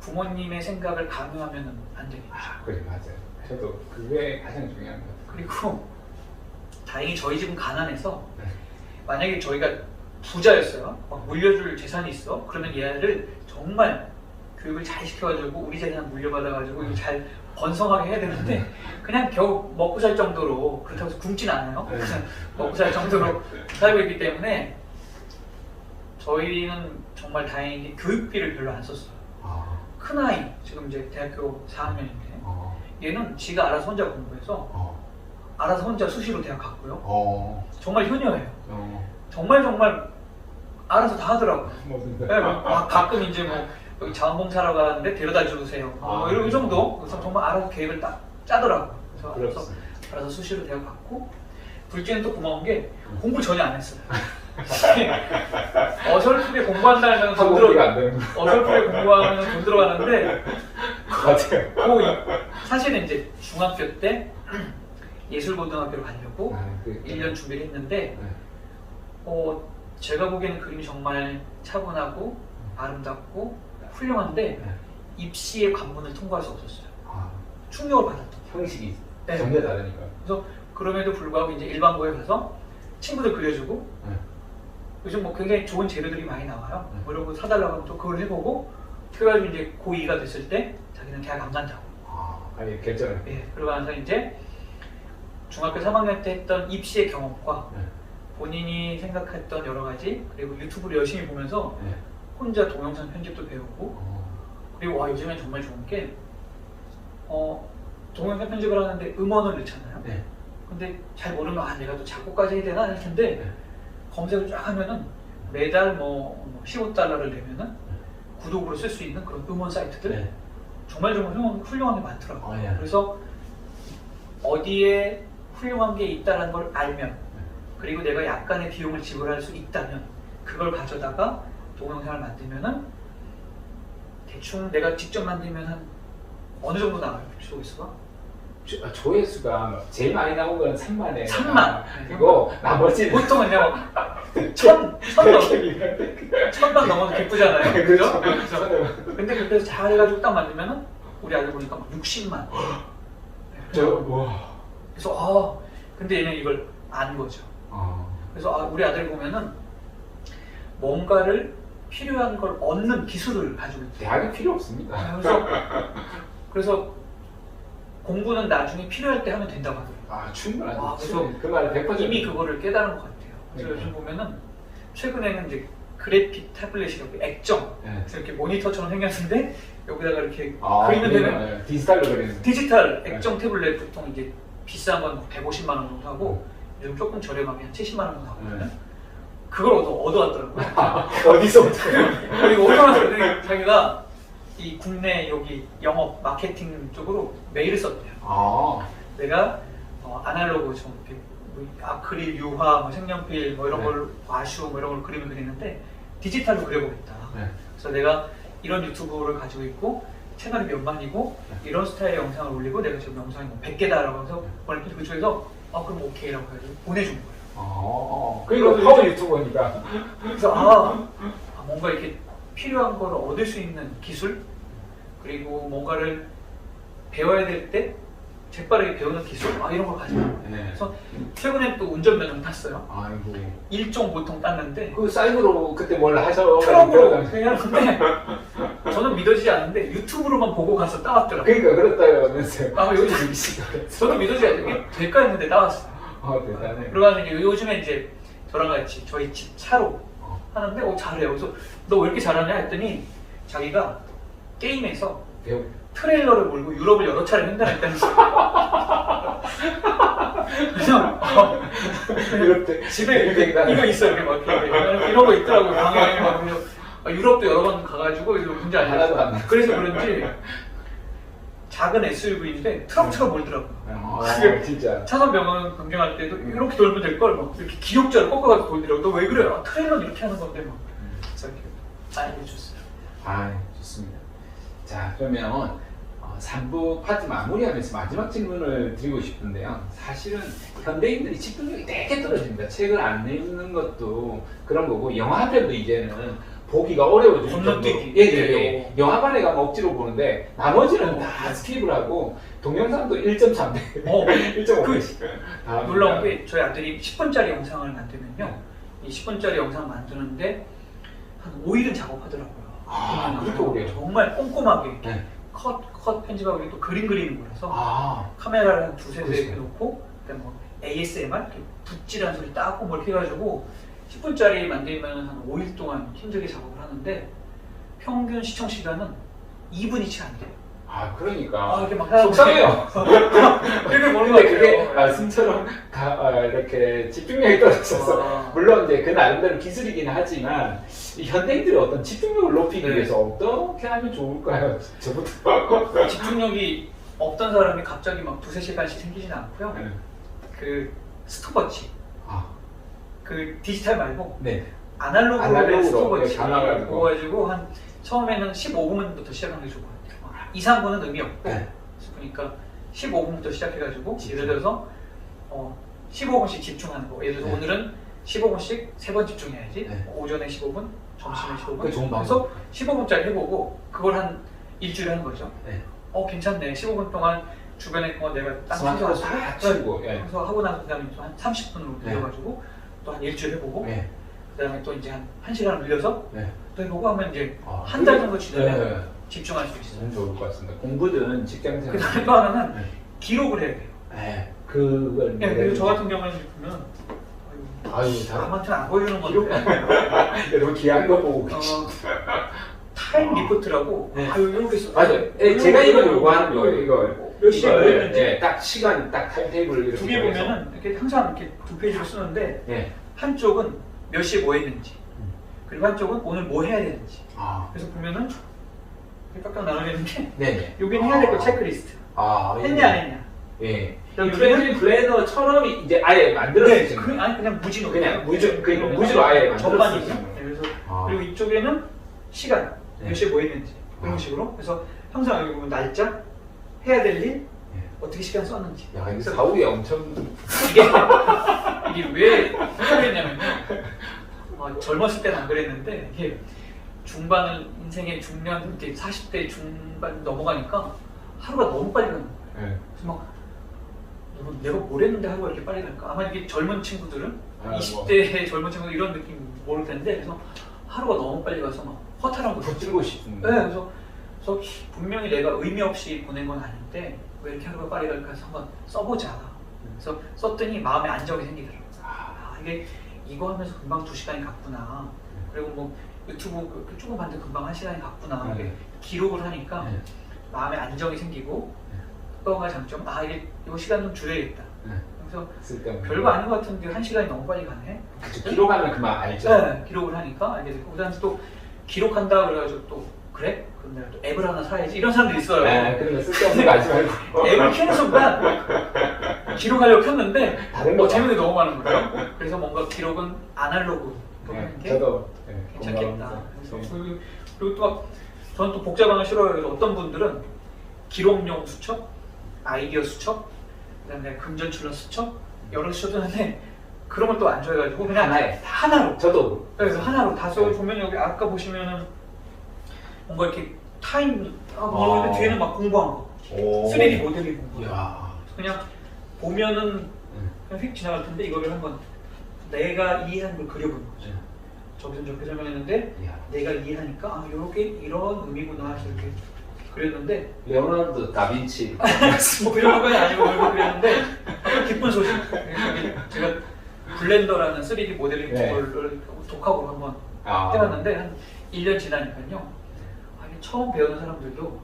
부모님의 생각을 강요하면 안 되겠죠. 그래 맞아요. 저도 그게 가장 중요한 것 같아요. 그리고 다행히 저희 집은 가난해서 만약에 저희가 부자였어요. 막 물려줄 재산이 있어. 그러면 얘를 정말 교육을 잘 시켜가지고 우리 재산 물려받아가지고 이거 잘 번성하게 해야 되는데 그냥 겨우 먹고 살 정도로 그렇다고 해서 굶진 않아요. 그냥 먹고 살 정도로 살고 있기 때문에 저희는 정말 다행히 교육비를 별로 안 썼어요. 큰아이 지금 이제 대학교 4학년인데 얘는 지가 알아서 혼자 공부해서 알아서 혼자 수시로 대학 갔고요. 정말 효녀예요. 정말 알아서 다 하더라고요. 네, 가끔 이제 뭐 여기 자원봉사로 가는데 데려다 주세요. 이 정도. 그래서 정말 알아서 계획을 딱 짜더라고요. 그래서 알아서 수시로 대학 갔고 둘째는 또 고마운 게 공부 전혀 안 했어요. 어설프게 공부한다면 돈 어설프게 공부하면 돈 들어가는데 맞아요. 사실은 이제 중학교 때 예술고등학교를 가려고 1년 준비를 했는데 제가 보기에는 그림이 정말 차분하고 아름답고 훌륭한데 입시의 관문을 통과할 수 없었어요. 충격을 받았던 형식이 전혀 다르니까. 그래서 그럼에도 불구하고 이제 일반고에 가서 친구들 그려주고 요즘 뭐 굉장히 좋은 재료들이 많이 나와요. 뭐 이런 거 사달라고 하면 또 그걸 해보고 그래가지고 이제 고2가 됐을 때 자기는 대학 안 간다고. 아니 결정을. 그러고 나서 이제 중학교 3학년 때 했던 입시의 경험과 본인이 생각했던 여러 가지 그리고 유튜브를 열심히 보면서 혼자 동영상 편집도 배우고 그리고 요즘엔 정말 좋은 게 동영상 편집을 하는데 음원을 넣잖아요. 근데 잘 모르면 내가 또 작곡까지 해야 되나 할 텐데 검색을 쫙 하면은 매달 뭐 $15를 내면은 구독으로 쓸 수 있는 그런 음원 사이트들 정말 훌륭한 게 많더라고요. 그래서 어디에 훌륭한 게 있다는 걸 알면 그리고 내가 약간의 비용을 지불할 수 있다면 그걸 가져다가 동영상을 만들면은 대충 내가 직접 만들면 한 어느 정도 나와요? 조회수가? 조회수가 제일 많이 나온 건 3만에 3만! 그리고 나머지 보통은 그냥 1000만 넘어도 기쁘잖아요. 그죠? 근데 그렇게 해서 잘 해가지고 딱 만들면은 우리 아들 보니까 막 60만. 그래서 근데 얘는 이걸 안 거죠. 그래서 우리 아들이 보면은 뭔가를 필요한 걸 얻는 기술을 가지고 있대요. 대학이 필요 없습니다. 그래서 공부는 나중에 필요할 때 하면 된다고 하더라고요. 충분하죠. 그래서 그 말을 100% 이미 그거를 깨달은 것 같아요. 그래서 요즘 보면은 최근에는 이제 그래픽 태블릿이라고 액정. 네. 그래서 이렇게 모니터처럼 생겼는데 여기다가 이렇게 아, 그리면 되는 네. 디지털로 그리는. 디지털 액정 태블릿 보통 이제 비싼 건 150만 원 정도 하고 요즘 조금 저렴하게 한 70만 원 정도 하거든요. 그걸 얻어왔더라고요. 어디서부터? 그리고 얻어왔더니 자기가 이 국내 여기 영업 마케팅 쪽으로 메일을 썼대요. 아, 내가 아날로그 좀 이렇게 뭐 아크릴, 유화, 뭐 색연필 뭐 이런 네. 걸 과슈 뭐 이런 걸 그림을 그리는데 디지털로 그려보겠다. 네. 그래서 내가 이런 유튜브를 가지고 있고 채널이 몇만이고 이런 스타일의 영상을 올리고 내가 지금 영상이 뭐 100개다라고 해서 보냈더니 그쪽에서 그럼 오케이라고 해가지고 보내준 거예요. 그리고 파워 유튜버니까. 그래서 뭔가 이렇게 필요한 거를 얻을 수 있는 기술 그리고 뭔가를 배워야 될 때 재빠르게 배우는 기술 이런 걸 가지고 있는 거예요. 네. 그래서 최근에 또 운전면허 땄어요. 아이고. 일종 보통 땄는데 그 사이버로 그때 뭘 하셔? 트럭으로 그냥 근데 저는 믿어지지 않는데 유튜브로만 보고 가서 따왔더라고요. 그러니까 그렇다면서요. 여기 저도 믿어지지 않는데 될까 했는데 따왔어요. 대단해. 그러고 이제 요즘에 이제 저랑 같이 저희 집 차로 하는데 잘해요. 그래서 너 왜 이렇게 잘하냐 했더니 자기가 게임에서 배우. 트레일러를 몰고 유럽을 여러 차례 횡단했다는 거예요. 그래서 이렇게 집에 이거 있어요. 이렇게 막 이렇게 이런 거 있더라고요. 방에 막 그래서 유럽도 여러 번 가가지고 이거 문제 하나도 안 아니었어요. 나. 그래서 그런지 작은 SUV인데 트럭처럼 몰더라고요. 그게 진짜. 차선 변경할 때도 이렇게 돌면 될 걸 막 이렇게 기역자를 꺾어가지고 돌더라고. 너 왜 그래? 트레일러는 이렇게 하는 건데 막. 그래서 이렇게 알려줬어요. 좋습니다. 자, 그러면 3부 파트 마무리하면서 마지막 질문을 드리고 싶은데요. 사실은 현대인들이 집중력이 되게 떨어집니다. 책을 안 읽는 것도 그런 거고 영화들도 이제는 보기가 어려워지고 건너뛰기. 예. 영화관에 가면 억지로 보는데 나머지는 다 스킵을 하고 동영상도 1.3배, 1.5배씩 놀라운 게 저희 아들이 10분짜리 영상을 만들면요. 이 10분짜리 영상 만드는데 한 5일은 작업하더라고요. 그렇게 오래요? 정말 꼼꼼하게 네. 컷 편집하고 또 그림 그리는 거라서 카메라를 한 두세 대 이렇게 놓고 그다음에 뭐 ASMR 이렇게 붓질한 소리 따고 뭐 이렇게 해가지고 10분짜리 만들면 한 5일 동안 힘들게 작업을 하는데 평균 시청 시간은 2분이 채 안 돼요. 그러니까 이렇게 막 속상해요. 그렇게 보는 근데 그게 거예요. 말씀처럼 이렇게 집중력이 떨어져서 물론 이제 그 나름대로 기술이긴 하지만 이 현대인들의 어떤 집중력을 높이기 위해서 어떻게 하면 좋을까요? 저부터. 집중력이 없던 사람이 갑자기 막 두세 시간씩 생기지는 않고요. 네. 그 스톱워치 그 디지털 말고 네. 아날로그의 스톱워치 가나가지고. 그거 가지고 한 처음에는 15분부터 시작하는 게 좋을 것 같아요. 2, 3분은 의미 없고 네. 그러니까 15분부터 시작해가지고 예를 들어서 15분씩 집중하는 거. 예를 들어서 네. 오늘은 15분씩 3번 집중해야지. 네. 오전에 15분, 점심에 15분. 그게 좋은 그래서 방법. 15분짜리 해보고 그걸 한 일주일에 하는 거죠. 네. 괜찮네. 15분 동안 주변에 거 내가 딱 스마트폰 챙겨가지고 다 치우고. 그래서 하고 나서 그다음에 또 한 30분으로 네. 늘려가지고 또 한 일주일 해보고 네. 그다음에 또 이제 한 1시간을 늘려서 네. 또 해보고 하면 이제 한 달 정도 지나면 네. 집중할 수 있어요. 너무 좋을 것 같습니다. 공부든 직장생활. 그다음에 또 하나는 네. 기록을 해야 돼요. 네. 그걸. 네, 그래서 저 같은 경우는 보면 남한테는 안 보여주는 건데 여러분 귀한 거 보고 타임 리포트라고 네. 이렇게 써. 맞아요. 제가 이걸 요구하는 거예요. 이걸. 몇 시에 뭐 했는지. 네, 딱 시간, 딱 타임테이블을 이렇게. 두 개 정해서. 보면은 이렇게 항상 이렇게 두 페이지로 쓰는데 네. 한쪽은 몇 시에 뭐 했는지 그리고 한쪽은 오늘 뭐 해야 되는지. 그래서 보면은 이렇게 깍깍 나눠지는 게 네네. 여기는 해야 될 거 체크리스트. 했냐 안 했냐. 예. 그다음에 트래블 플래너처럼 이제 아예 만들어주시는 거예요. 아니 그냥 무지로. 그냥 무지로 아예 전반이죠. 만들어주시는 네, 그래서 거예요. 그리고 이쪽에는 시간 네. 몇 시에 뭐 했는지 그런 식으로. 그래서 항상 여기 보면 날짜, 해야 될 일, 어떻게 시간 썼는지. 야, 이거 사후에 엄청. 이게 왜 그랬냐면요. 젊었을 때는 안 그랬는데 이게 중반을 인생의 중년 이렇게 40대 중반 넘어가니까 하루가 너무 빨리 가는 거예요. 네. 그래서 막 내가 뭘 했는데 하루가 이렇게 빨리 갈까? 아마 이게 젊은 친구들은 20대의 젊은 친구들 이런 느낌 모를 텐데 그래서 하루가 너무 빨리 가서 막 허탈한 거죠. 붙들고 싶은. 네, 그래서 분명히 내가 의미 없이 보낸 건 아닌데 왜 이렇게 하루가 빨리 갈까 해서 한번 써보자. 그래서 썼더니 마음에 안정이 생기더라고요. 이게 이거 하면서 금방 2시간이 갔구나. 그리고 뭐 유튜브 그 조금 봤는데 금방 1시간이 갔구나. 네. 기록을 하니까 네. 마음에 안정이 생기고 또 하나 장점, 이거 시간 좀 줄여야겠다. 네. 그래서 쓸데없는 별거 아닌 것 같은데 1시간이 너무 빨리 가네. 그쵸, 기록하면 그만 알죠. 네, 기록을 하니까 알게 되고 그다음에 또 기록한다 그래가지고 또 그래? 그럼 내가 또 앱을 하나 사야지 이런 사람들이 있어요. 네, 그러면 쓸데없는 거 하지 말고 앱을 켜는 순간 기록하려고 켰는데 다른 거 재밌는 게 너무 많은 거예요. 그래서 뭔가 기록은 아날로그로 하는 게 저도 괜찮겠다. 공감합니다. 그래서 그리고 또 막 저는 또 복잡한 걸 싫어해요. 그래서 어떤 분들은 기록용 수첩, 아이디어 수첩, 그다음에 금전출연 수첩 여러 수첩인데 그런 걸 또 안 좋아해가지고 그냥 하나로. 저도 그래서 하나로 다 보면 여기 아까 보시면은 뭔가 이렇게 타임 이렇게 뒤에는 막 공부한 거, 3D 모델링 공부. 이야. 그냥 보면은 그냥 휙 지나갈 텐데 이거를 한번 내가 이해한 걸 그려보는 거죠. 저기서 저렇게 설명했는데 내가 이해하니까 요렇게 이런 의미구나 해서 이렇게 그렸는데 레오나르도 다빈치 뭐 그런 건 아니고 이렇게 그렸는데 기쁜 소식. 제가 블렌더라는 3D 모델링 툴을 독학으로 한번 해봤는데 한 1년 지나니까요. 이게 처음 배우는 사람들도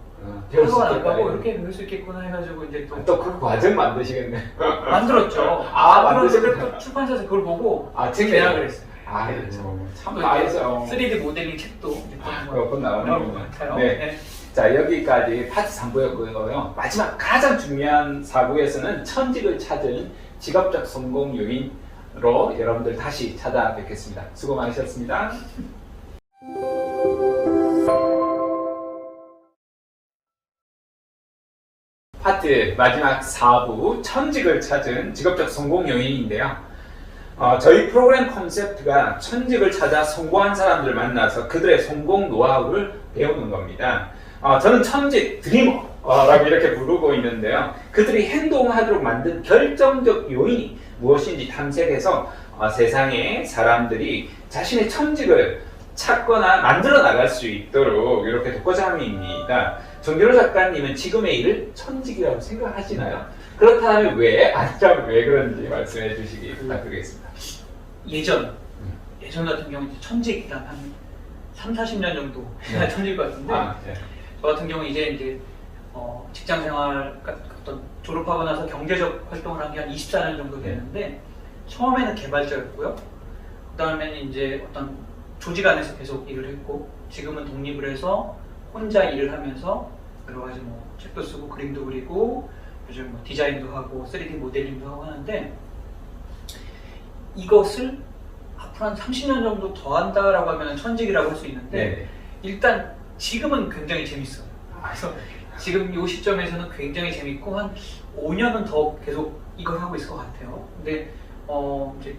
배울 수 학원 안 있겠다. 가고 이렇게 배울 수 있겠구나 해가지고 이제 또 그 과정 만드시겠네. 만들었죠. 만들었는데 또 출판사에서 그걸 보고 책 내라 그랬어요. 참 많이죠. 3D 모델링 책도 몇 번 나올 것 나오는군요. 같아요. 네. 자, 여기까지 파트 3부였고요. 마지막 가장 중요한 4부에서는 천직을 찾은 직업적 성공 요인으로 여러분들 다시 찾아뵙겠습니다. 수고 많으셨습니다. 파트 마지막 4부 천직을 찾은 직업적 성공 요인인데요. 저희 프로그램 컨셉트가 천직을 찾아 성공한 사람들을 만나서 그들의 성공 노하우를 배우는 겁니다. 저는 천직 드리머라고 이렇게 부르고 있는데요. 그들이 행동하도록 만든 결정적 요인이 무엇인지 탐색해서 세상의 사람들이 자신의 천직을 찾거나 만들어 나갈 수 있도록 이렇게 독과점입니다. 정준호 작가님은 지금의 일을 천직이라고 생각하시나요? 그렇다면 왜? 아니라면 왜 그런지 말씀해 주시기 부탁드리겠습니다. 예전 같은 경우는 천직이란 한 3, 40년 정도 천직 같은데 저 같은 경우 이제 직장 생활 어떤 졸업하고 나서 경제적 활동을 한 게 한 24년 정도 됐는데 처음에는 개발자였고요. 그 다음에는 이제 어떤 조직 안에서 계속 일을 했고 지금은 독립을 해서 혼자 일을 하면서 여러 가지 뭐 책도 쓰고 그림도 그리고 요즘 뭐 디자인도 하고 3D 모델링도 하고 하는데 이것을 앞으로 한 30년 정도 더 한다라고 하면 천직이라고 할 수 있는데 일단 지금은 굉장히 재밌어요. 그래서 지금 이 시점에서는 굉장히 재밌고 한 5년은 더 계속 이걸 하고 있을 것 같아요. 근데 이제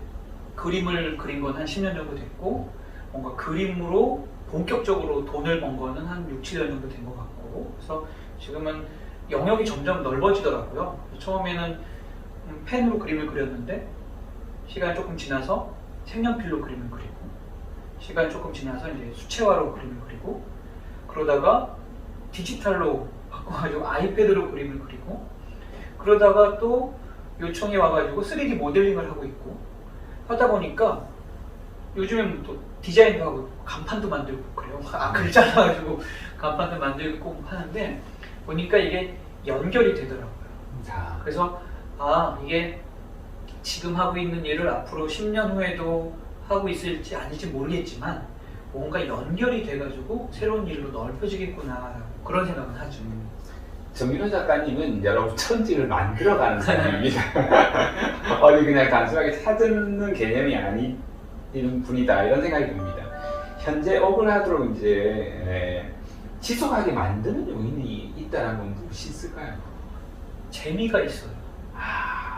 그림을 그린 건 한 10년 정도 됐고 뭔가 그림으로 본격적으로 돈을 번 거는 한 6, 7년 정도 된 것 같고 그래서 지금은 영역이 점점 넓어지더라고요. 처음에는 펜으로 그림을 그렸는데 시간이 조금 지나서 색연필로 그림을 그리고 시간이 조금 지나서 이제 수채화로 그림을 그리고 그러다가 디지털로 바꿔가지고 아이패드로 그림을 그리고 그러다가 또 요청이 와가지고 3D 모델링을 하고 있고 하다 보니까 요즘엔 또 디자인도 하고 간판도 만들고 그래요. 글자 나가지고 간판도 만들고 하는데 보니까 이게 연결이 되더라고요. 그래서 이게 지금 하고 있는 일을 앞으로 10년 후에도 하고 있을지 아닐지 모르겠지만 뭔가 연결이 돼가지고 새로운 일로 넓혀지겠구나 그런 생각은 하죠. 정민호 작가님은 여러분 천직을 만들어가는 사람입니다. 어디 그냥 단순하게 찾는 개념이 아닌 분이다 이런 생각이 듭니다. 현재 억울하도록 이제 지속하게 만드는 요인이 있다는 건 무엇이 있을까요? 재미가 있어요.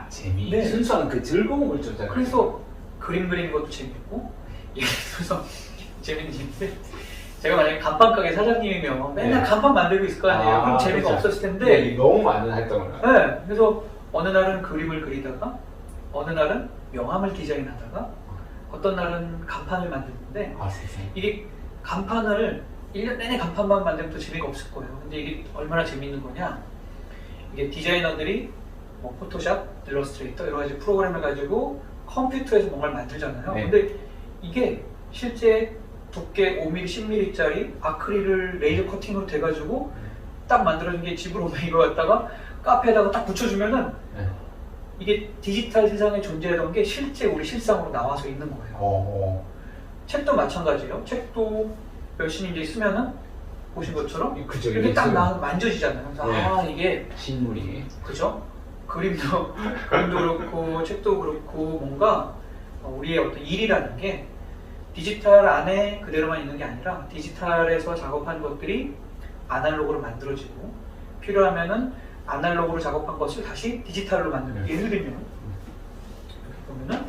재미. 네. 순수한 그 즐거움을 쫓아가는. 그래서 그림 그리는 것도 재밌고 예를 들어서 재밌는 일인데 제가 만약에 간판 가게 사장님이면 맨날 간판 만들고 있을 거 아니에요. 그럼 재미가 그렇죠. 없었을 텐데 너무 많은 활동을 하고. 네, 그래서 어느 날은 그림을 그리다가 어느 날은 명함을 디자인하다가 어떤 날은 간판을 만드는데 이게 간판을 1년 내내 간판만 만들면 또 재미가 없을 거예요. 근데 이게 얼마나 재밌는 거냐 이게 디자이너들이 뭐 포토샵, 일러스트레이터 여러 가지 프로그램을 가지고 컴퓨터에서 뭔가를 만들잖아요. 근데 이게 실제 두께 5mm, 10mm짜리 아크릴을 레이저 커팅으로 돼가지고 딱 만들어진 게 집으로 오면 이거 갖다가 카페에다가 딱 붙여주면은 네. 이게 디지털 세상에 존재하던 게 실제 우리 실상으로 나와서 있는 거예요. 책도 마찬가지예요. 책도 열심히 이제 쓰면은 보신 것처럼 그죠. 이렇게 딱 만져지잖아요. 그래서 네. 아 이게 식물이. 그죠? 그림도 그렇고 책도 그렇고 뭔가 우리의 어떤 일이라는 게 디지털 안에 그대로만 있는 게 아니라 디지털에서 작업한 것들이 아날로그로 만들어지고 필요하면은 아날로그로 작업한 것을 다시 디지털로 만드는. 예를 들면 여기 보면은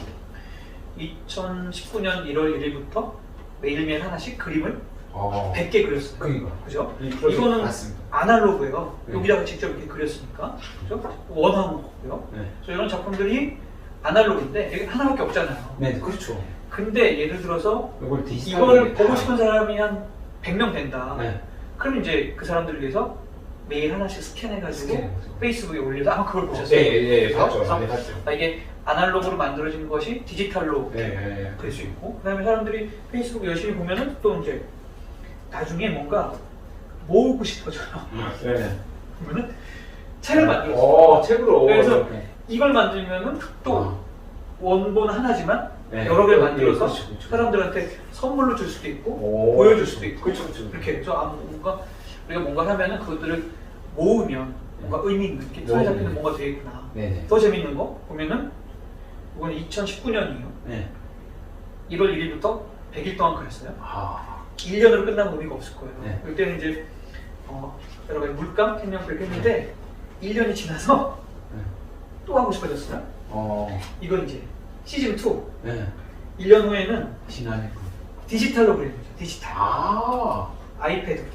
2019년 1월 1일부터 매일매일 하나씩 그림을 100개 그렸어요. 그니까. 그죠? 이거는 이거는 맞습니다. 아날로그예요. 네. 여기다가 직접 이렇게 그렸으니까. 그죠? 원하는 거고요. 네. 그래서 이런 작품들이 아날로그인데 여기 하나밖에 없잖아요. 네, 그렇죠. 근데 예를 들어서 이걸 디지털. 이걸 보고 싶은 사람이 한 100명 된다. 네. 그럼 이제 그 사람들을 위해서 매일 하나씩 스캔해가지고 페이스북에 올려서 아마 그걸 보셨어요? 네, 봤죠. 그래서 많이 봤죠. 이게 아날로그로 만들어진 것이 디지털로 네. 될 수 있고, 그다음에 사람들이 페이스북 열심히 보면은 또 이제 나중에 뭔가 모으고 싶어져요. 네. 그러면은 책을 만들었어요. 책으로. 그래서 이렇게. 이걸 만들면은 또 원본 하나지만 네. 여러 개를 만들어서 그렇죠. 사람들한테 선물로 줄 수도 있고 보여줄 수도 있고 그렇죠. 이렇게 해서 뭔가 우리가 뭔가 하면은 그것들을 모으면 뭔가 의미 있는 게 손에 잡히는 뭔가 되겠구나. 네네. 더 재밌는 거 보면은 이건 2019년이에요. 네. 1월 1일부터 100일 동안 그렸어요. 1년으로 끝나면 의미가 없을 거예요. 네. 그때는 이제 여러 가지 물감, 생명을 했는데 1년이 지나서 네. 또 하고 싶어졌어요. 이건 이제 시즌 2. 네. 1년 후에는 지난해. 디지털로 그리는 거죠. 디지털. 아이패드로.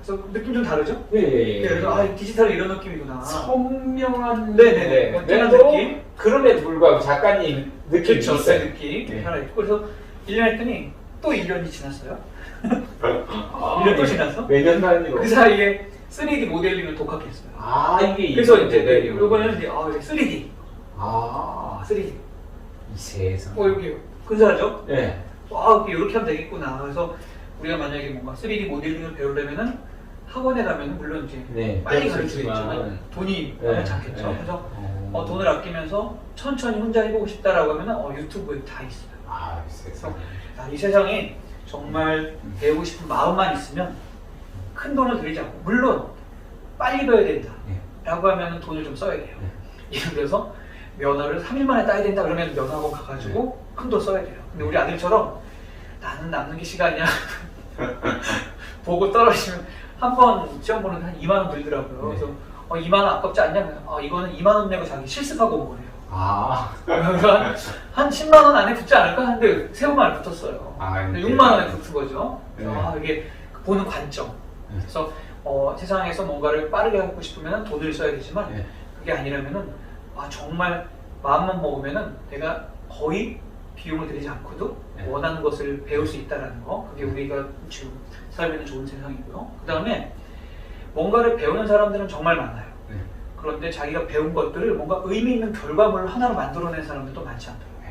그래서 느낌 좀 다르죠? 예. 그래서 디지털 이런 느낌이구나. 선명한. 네네네. 어떤 느낌? 그럼에도 불구하고 작가님 느낌이 그렇죠. 있어요. 그 느낌 네. 하나 있고. 그래서 1년 했더니 또 1년이 지났어요. 1년 또 지나서 매년 단위로. 그 사이에 3D 모델링을 독학했어요. 이게 그래서 이제 이제 이거는 이제 3D. 3D. 이 세상. 여기 근사하죠? 네. 이렇게 하면 되겠구나. 그래서 우리가 만약에 뭔가 3D 모델링을 배우려면은 학원에 가면은 물론 이제 네. 빨리 가르치겠지만 돈이 많지 않겠죠. 네. 그래서 돈을 아끼면서 천천히 혼자 해보고 싶다라고 하면은 유튜브에 다 있어요. 이 세상. 이 세상에 정말 배우고 싶은 마음만 있으면 큰 돈을 들이지 않고, 물론 빨리 배워야 된다 라고 하면 돈을 좀 써야 돼요. 예를 들어서 면허를 3일 만에 따야 된다 그러면 면허학원 가가지고 큰 돈 써야 돼요. 근데 우리 아들처럼 나는 남는 게 시간이야 보고 떨어지면 한 번 시험 보는데 한 2만 원 들더라고요. 그래서 2만 원 아깝지 않냐? 이거는 2만 원 내고 자기 실습하고 온 거래요. 그러니까 한 10만 원 안에 붙지 않을까 하는데 세우만 붙었어요. 6만 원에 붙은 거죠. 이게 보는 관점. 그래서 세상에서 뭔가를 빠르게 하고 싶으면 돈을 써야 되지만 그게 아니라면은 정말 마음만 먹으면은 내가 거의 비용을 들이지 않고도 원하는 것을 배울 수 있다는 거, 그게 우리가 지금 살고 있는 좋은 세상이고요. 그 다음에 뭔가를 배우는 사람들은 정말 많아요. 그런데 자기가 배운 것들을 뭔가 의미 있는 결과물을 하나로 만들어낸 사람들도 많지 않더라고요.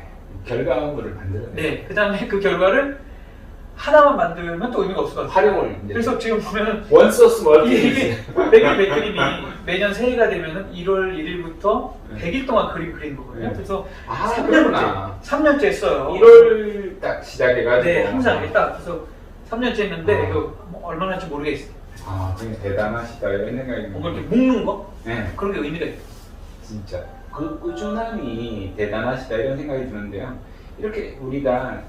결과물을 만들어내. 네, 그 다음에 그 결과를 하나만 만들면 또 의미가 없을 것 같아요. 활용을. 그래서 지금 보면은 원소스 멀티. 이게 백그림이 매년 새해가 되면은 1월 1일부터 100일 동안 그림 그리는 거거든요. 그래서 3년째 했어요. 1월 딱 시작해가지고. 네, 항상 딱 그래서 3년째 했는데 이거 얼마나 할지 모르겠어요. 정말 대단하시다 이런 생각이. 뭔가 이렇게 묶는 거? 네. 그런 게 의미가 있어요. 진짜 그 꾸준함이 대단하시다 이런 생각이 드는데요. 이렇게 우리가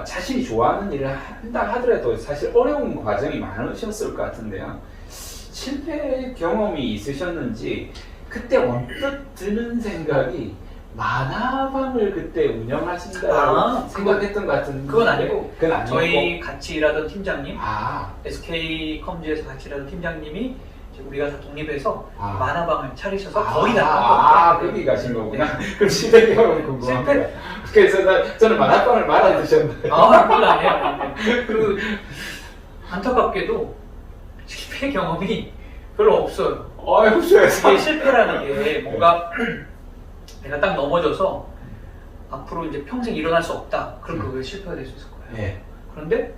자신이 좋아하는 일을 한다 하더라도 사실 어려운 과정이 많으셨을 것 같은데요. 실패 경험이 있으셨는지 그때 언뜻 드는 생각이 만화방을 그때 운영하신다고 생각했던 것 같은데 그건 아니고 그건 아니고 저희 같이 일하던 팀장님 아. SK컴즈에서 같이 일하던 팀장님이 이제 우리가 다 독립해서 아. 만화방을 차리셔서 거의 다 거기 가신 거구나. 그럼 실패 경험이 궁금합니다. 그래서 저는 만화방을 말아 드셨나요? 그건 아니에요. 그 안타깝게도 실패 경험이 별로 없어요. 이게 실패라는 게 뭔가 내가 딱 넘어져서 앞으로 이제 평생 일어날 수 없다. 그럼 그게 실패가 될 수 있을 거예요. 네. 그런데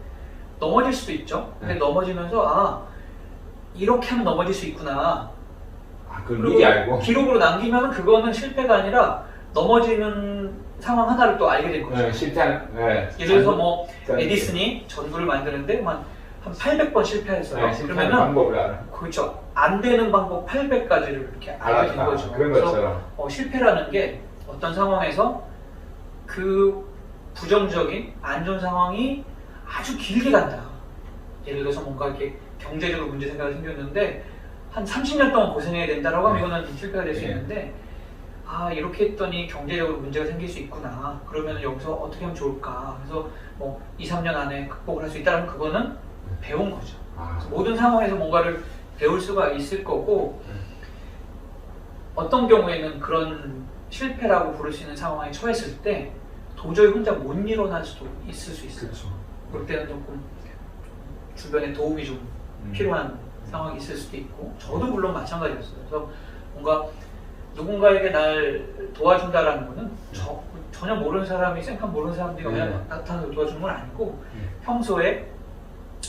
넘어질 수도 있죠. 근데 네. 넘어지면서 아 이렇게 하면 넘어질 수 있구나. 그걸 미리 알고. 기록으로 남기면 그거는 실패가 아니라 넘어지는 상황 하나를 또 알게 된 거죠. 실패한. 예를 들어서 뭐 그러니까 에디슨이 전구를 만드는데 한 800번 실패했어요. 실패하는 그러면은 방법을 알아. 그렇죠. 안 되는 방법 800가지를 이렇게 알게 된 거죠. 그런 그래서 것처럼. 실패라는 게 어떤 상황에서 그 부정적인 안 좋은 상황이 아주 길게 간다. 예를 들어서 뭔가 이렇게 경제적으로 문제 생각이 생겼는데 한 30년 동안 고생해야 된다라고 하면 이거는 실패가 될 수 있는데 아 이렇게 했더니 경제적으로 문제가 생길 수 있구나. 그러면 여기서 어떻게 하면 좋을까. 그래서 뭐 2, 3년 안에 극복을 할 수 있다면 그거는 배운 거죠. 그래서 모든 상황에서 뭔가를 배울 수가 있을 거고 어떤 경우에는 그런 실패라고 부를 수 있는 상황에 처했을 때 도저히 혼자 못 일어날 수도 있을 수 있어요. 그렇죠. 그럴 때는 조금 주변에 도움이 좀 필요한 상황이 있을 수도 있고 저도 물론 마찬가지였어요. 그래서 뭔가 누군가에게 날 도와준다라는 거는 전혀 모르는 사람이 생판 모르는 사람들이 그냥 나타나서 도와주는 건 아니고 평소에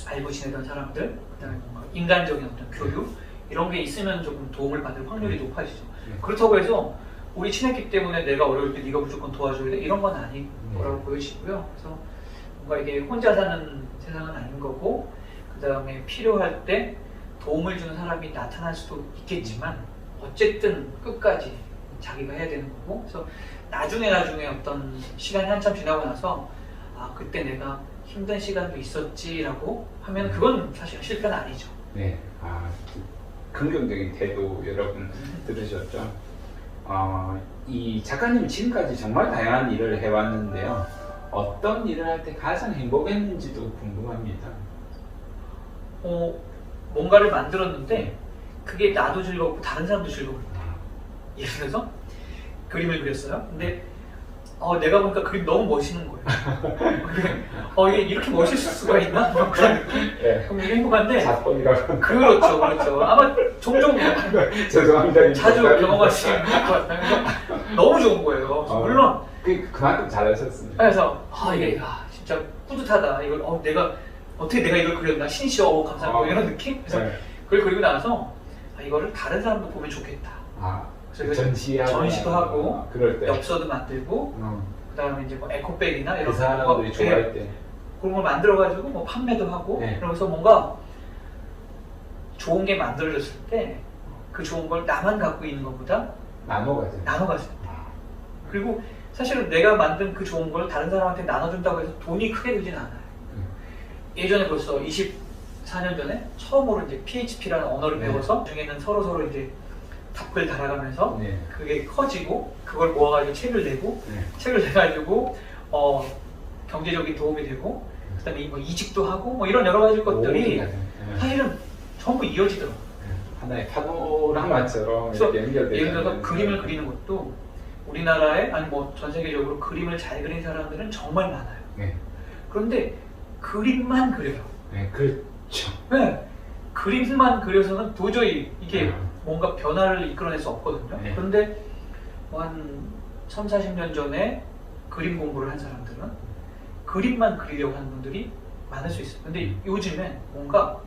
알고 지내던 사람들 그다음에 뭔가 인간적인 어떤 교육 이런 게 있으면 조금 도움을 받을 확률이 높아지죠. 그렇다고 해서 우리 친했기 때문에 내가 어려울 때 네가 무조건 도와줘야 돼 이런 건 아닌 거라고 보여지고요. 그래서 뭔가 이게 혼자 사는 세상은 아닌 거고 그 다음에 필요할 때 도움을 주는 사람이 나타날 수도 있겠지만 어쨌든 끝까지 자기가 해야 되는 거고 그래서 나중에 어떤 시간이 한참 지나고 나서 아 그때 내가 힘든 시간도 있었지라고 하면 그건 사실 실패는 아니죠. 네, 긍정적인 태도 여러분 들으셨죠? 이 작가님은 지금까지 정말 다양한 일을 해왔는데요. 어떤 일을 할 때 가장 행복했는지도 궁금합니다. 뭔가를 만들었는데 그게 나도 즐겁고 다른 사람도 즐거울 때 예를 들어서 그림을 그렸어요. 근데 내가 보니까 그림 너무 멋있는 거예요. 이게 이렇게 멋있을 수가 있나? 그런 느낌? 네. 그럼 이게 행복한데 자본이라고. 그렇죠. 아마 종종 죄송합니다. 자주 경험하시는 것 같아요. 너무 좋은 거예요. 물론 그만큼 잘하셨습니다. 그래서 이게 진짜 뿌듯하다. 이걸 내가 어떻게 내가 이걸 그렸나 신시어 감사하고 이런 느낌? 그래서 그걸 그리고 나서 이거를 다른 사람도 보면 좋겠다. 그래서 전시도 하고 그럴 때 엽서도 만들고 그다음에 이제 뭐 에코백이나 이런 그 사람들이 좋아할 때 그런 걸 만들어가지고 뭐 판매도 하고 네. 그러면서 뭔가 좋은 게 만들어졌을 때 그 좋은 걸 나만 갖고 있는 것보다 나눠가죠. 그리고 사실은 내가 만든 그 좋은 걸 다른 사람한테 나눠준다고 해서 돈이 크게 들진 않아요. 예전에 벌써 24년 전에 처음으로 이제 PHP라는 언어를 배워서 중에는 서로 이제 답글 달아가면서 그게 커지고 그걸 모아가지고 책을 내고 책을 내가지고 경제적인 도움이 되고 그다음에 뭐 이직도 하고 뭐 이런 여러 가지 것들이 사실은 전부 이어지더라고요. 하나의 파노라마처럼 이렇게 연결되는. 예를 들어서 그림을 그리는 것도 우리나라에 아니 뭐 전 세계적으로 그림을 잘 그린 사람들은 정말 많아요. 그런데 그림만 그려요. 그렇죠. 그림만 그려서는 도저히 이게 뭔가 변화를 이끌어낼 수 없거든요. 그런데 뭐 한 3, 40년 전에 그림 공부를 한 사람들은 그림만 그리려고 하는 분들이 많을 수 있어요. 근데 요즘엔 뭔가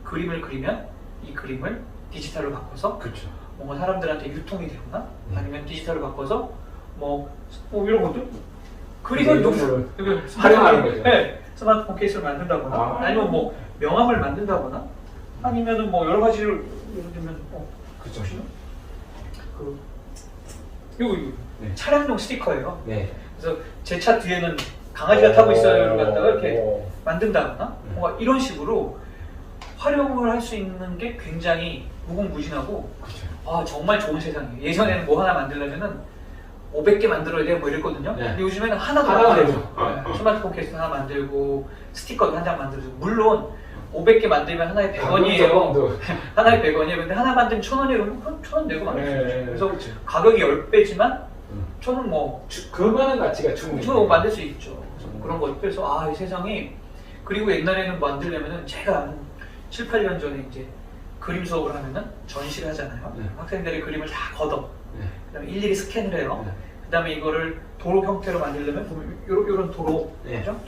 그림을 그리면 이 그림을 디지털로 바꿔서 뭔가 사람들한테 유통이 되거나 아니면 디지털로 바꿔서 뭐 이런 것도 그림을 활용하는 거죠. 스마트폰 케이스를 만든다거나 아니면 뭐 명함을 만든다거나 아니면은 뭐 여러 가지를 예를 들면 이거 차량용 스티커예요. 그래서 제 차 뒤에는 강아지가 타고 있어요를 갖다가 이렇게 만든다거나 뭔가 이런 식으로 활용을 할 수 있는 게 굉장히 무궁무진하고 정말 좋은 세상이에요. 예전에는 뭐 하나 만들려면은 500개 만들어야 돼요 뭐 이랬거든요. 근데 요즘에는 하나도 만들죠. 스마트폰 케이스 하나 만들고 스티커도 한 장 만들죠. 물론 500개 만들면 하나에 100원이에요. 하나에 100원이에요. 근데 하나 만들면 1,000원이에요. 그럼 1,000원 내고 만들 수 있죠. 그래서 가격이 10배지만 저는 뭐 그만한 가치가 충분히 만들 수 있죠. 그런 것들. 그래서 이 세상이 그리고 옛날에는 만들려면은 제가 한 7, 8년 전에 이제 그림 수업을 하면은 전시를 하잖아요. 학생들이 그림을 다 걷어. 그다음에 일일이 스캔을 해요. 그다음에 이거를 도로 형태로 만들려면 이런 도로,